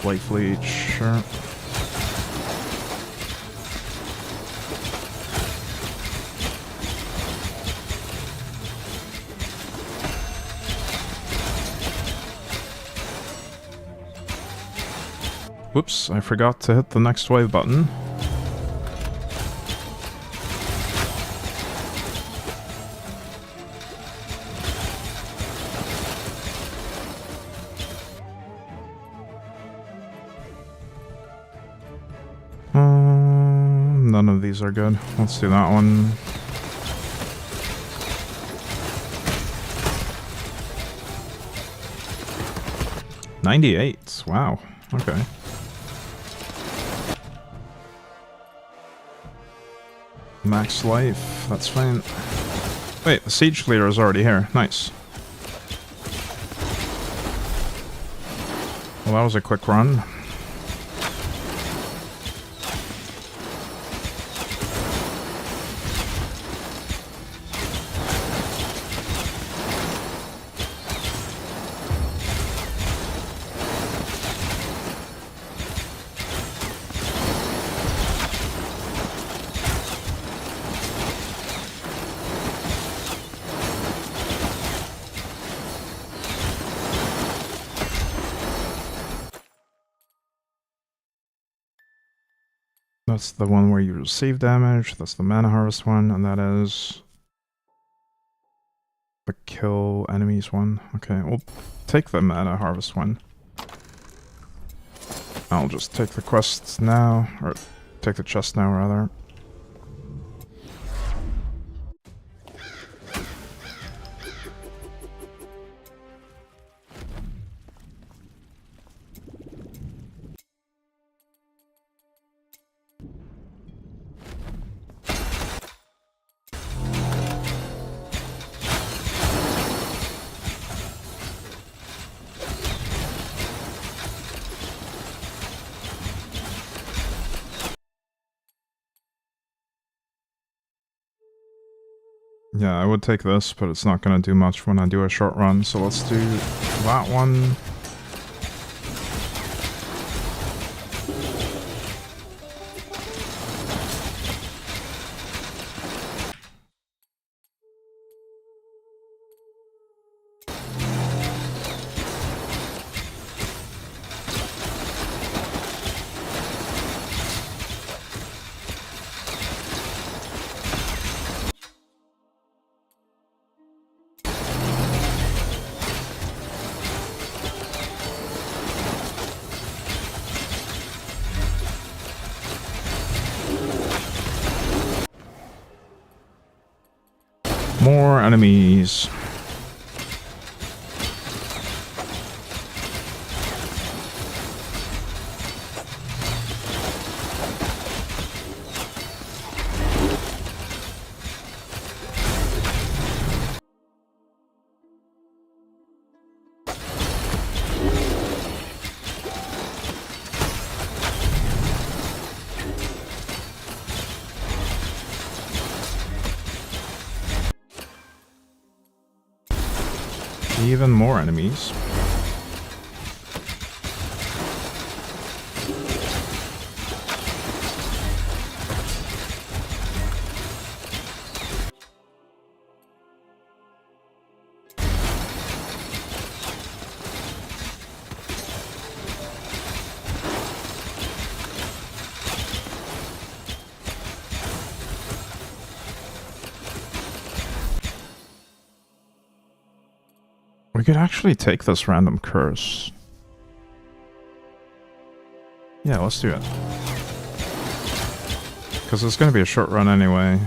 Life leech, sure. Whoops, I forgot to hit the next wave button. None of these are good. Let's do that one. $98. Wow. Okay. Max life. That's fine. Wait, the siege leader is already here. Nice. Well, that was a quick run. That's the one where you receive damage, that's the mana harvest one, and that is the kill enemies one. Okay, we'll take the mana harvest one. I'll just take the quests now, or take the chest now rather. Yeah, I would take this, but it's not going to do much when I do a short run, so let's do that one. More enemies. Even more enemies. We could actually take this random curse. Yeah, let's do it. Because it's going to be a short run anyway.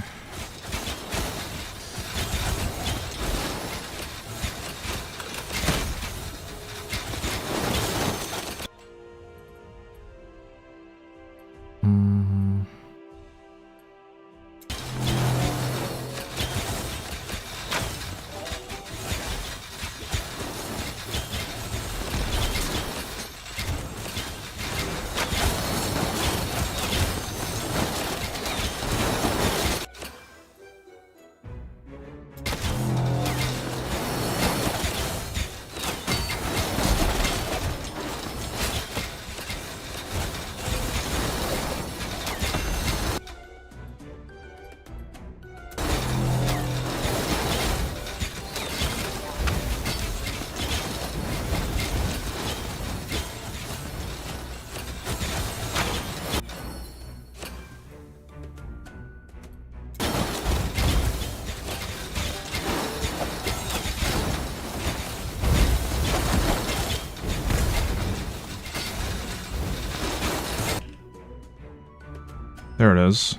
There it is.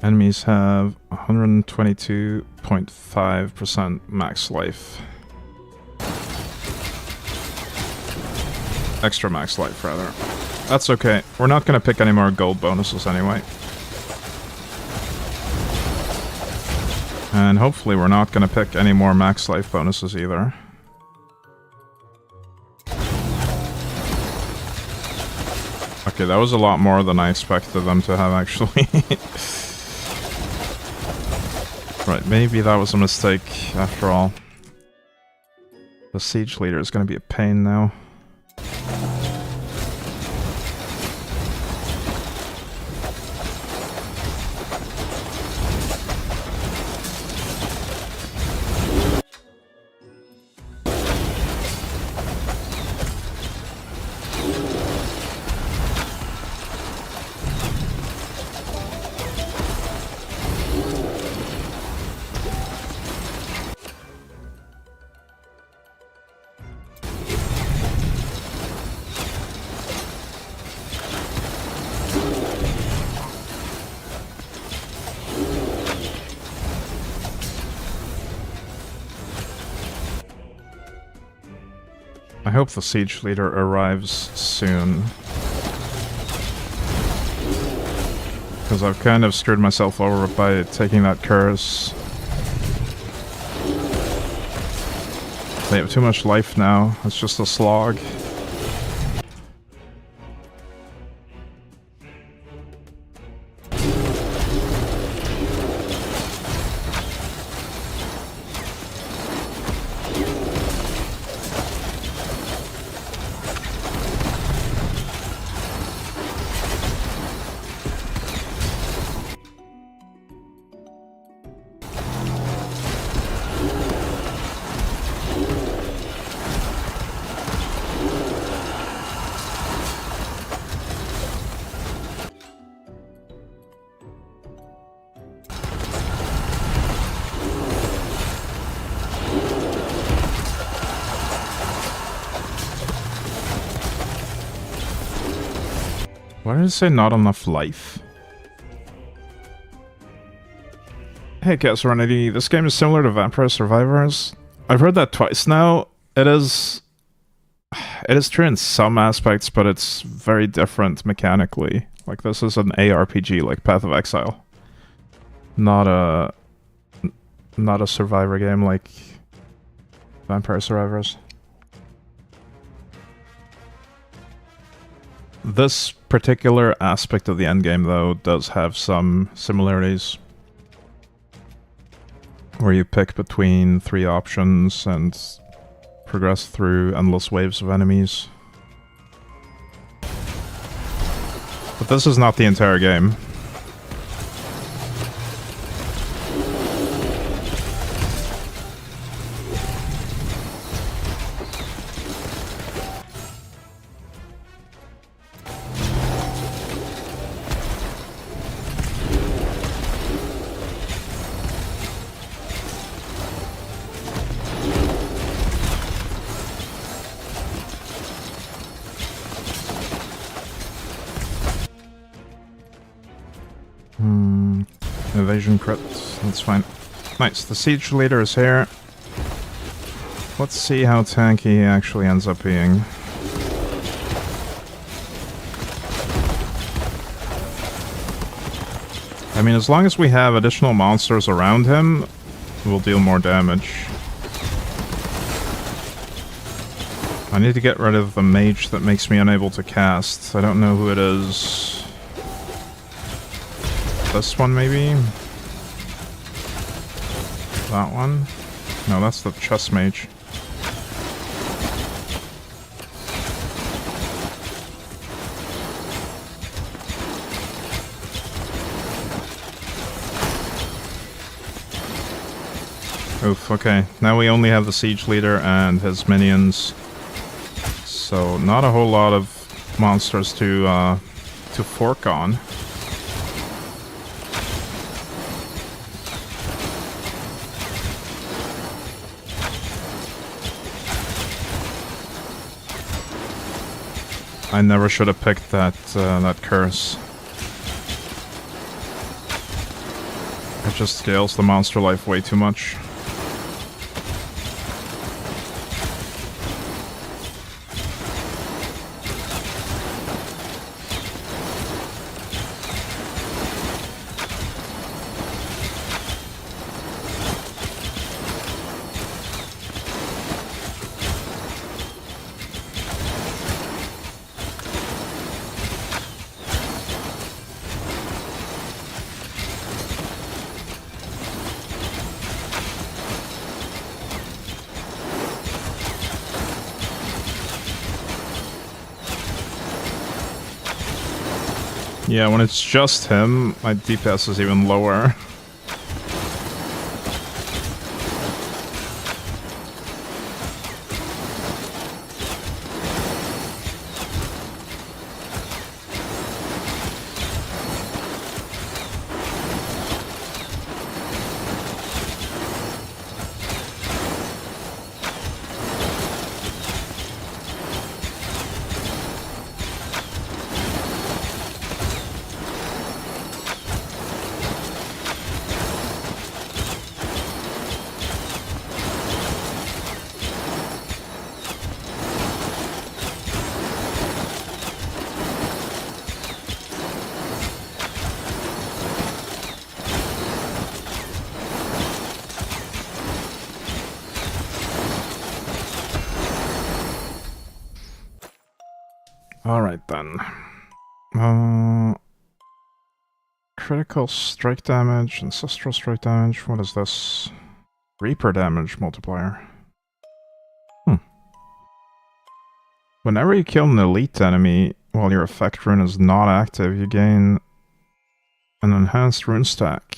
Enemies have 122.5% max life. Extra max life, rather. That's okay. We're not going to pick any more gold bonuses anyway. And hopefully we're not going to pick any more max life bonuses either. Okay, that was a lot more than I expected them to have, actually. Right, maybe that was a mistake after all. The siege leader is going to be a pain now. I hope the siege leader arrives soon. Because I've kind of screwed myself over by taking that curse. They have too much life now. It's just a slog. Why did it say not enough life? Hey Serenity, this game is similar to Vampire Survivors. I've heard that twice now. It is true in some aspects, but it's very different mechanically. Like, this is an ARPG, like Path of Exile. Not a survivor game like Vampire Survivors. This particular aspect of the endgame, though, does have some similarities. Where you pick between 3 options, and progress through endless waves of enemies. But this is not the entire game. Evasion crit, that's fine. Nice, the siege leader is here. Let's see how tanky he actually ends up being. I mean, as long as we have additional monsters around him, we'll deal more damage. I need to get rid of the mage that makes me unable to cast. I don't know who it is. This one, maybe? That one? No, that's the chess mage. Oof, okay. Now we only have the siege leader and his minions. So, not a whole lot of monsters to fork on. I never should have picked that that curse. It just scales the monster life way too much. Yeah, when it's just him, my DPS is even lower. Alright then. Critical strike damage, ancestral strike damage, what is this? Reaper damage multiplier. Whenever you kill an elite enemy while your effect rune is not active, you gain an enhanced rune stack.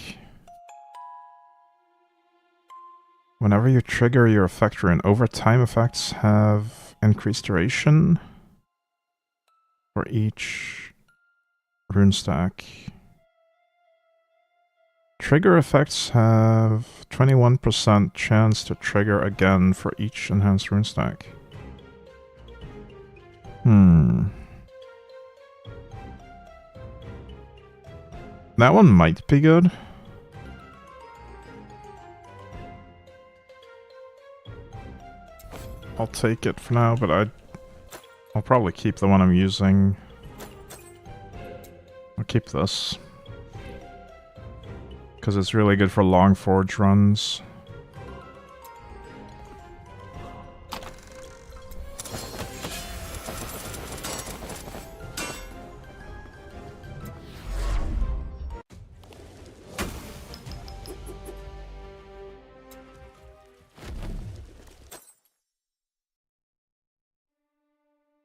Whenever you trigger your effect rune, over time effects have increased duration for each rune stack. Trigger effects have 21% chance to trigger again for each enhanced rune stack. That one might be good. I'll take it for now, but I'll probably keep the one I'm using. I'll keep this. Because it's really good for long forge runs.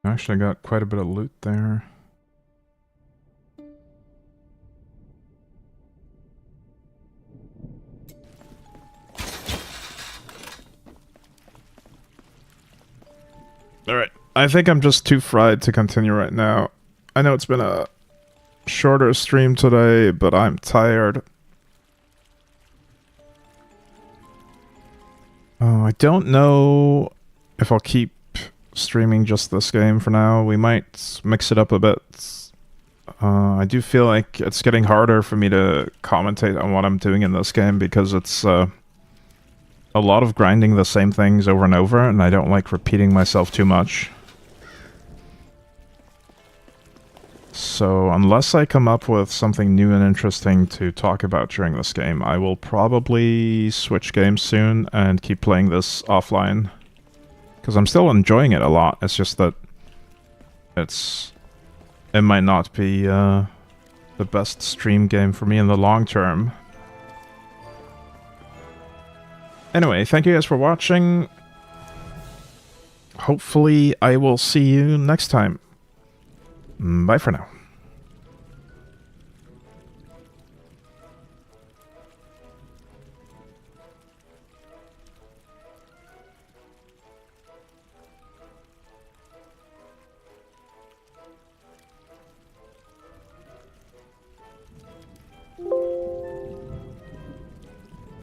Actually got quite a bit of loot there. Alright, I think I'm just too fried to continue right now. I know it's been a shorter stream today, but I'm tired. I don't know if I'll keep streaming just this game for now. We might mix it up a bit. I do feel like it's getting harder for me to commentate on what I'm doing in this game because it's a lot of grinding the same things over and over, and I don't like repeating myself too much. So unless I come up with something new and interesting to talk about during this game, I will probably switch games soon and keep playing this offline. Because I'm still enjoying it a lot, it's just that it might not be the best stream game for me in the long term. Anyway, thank you guys for watching. Hopefully I will see you next time. Bye for now.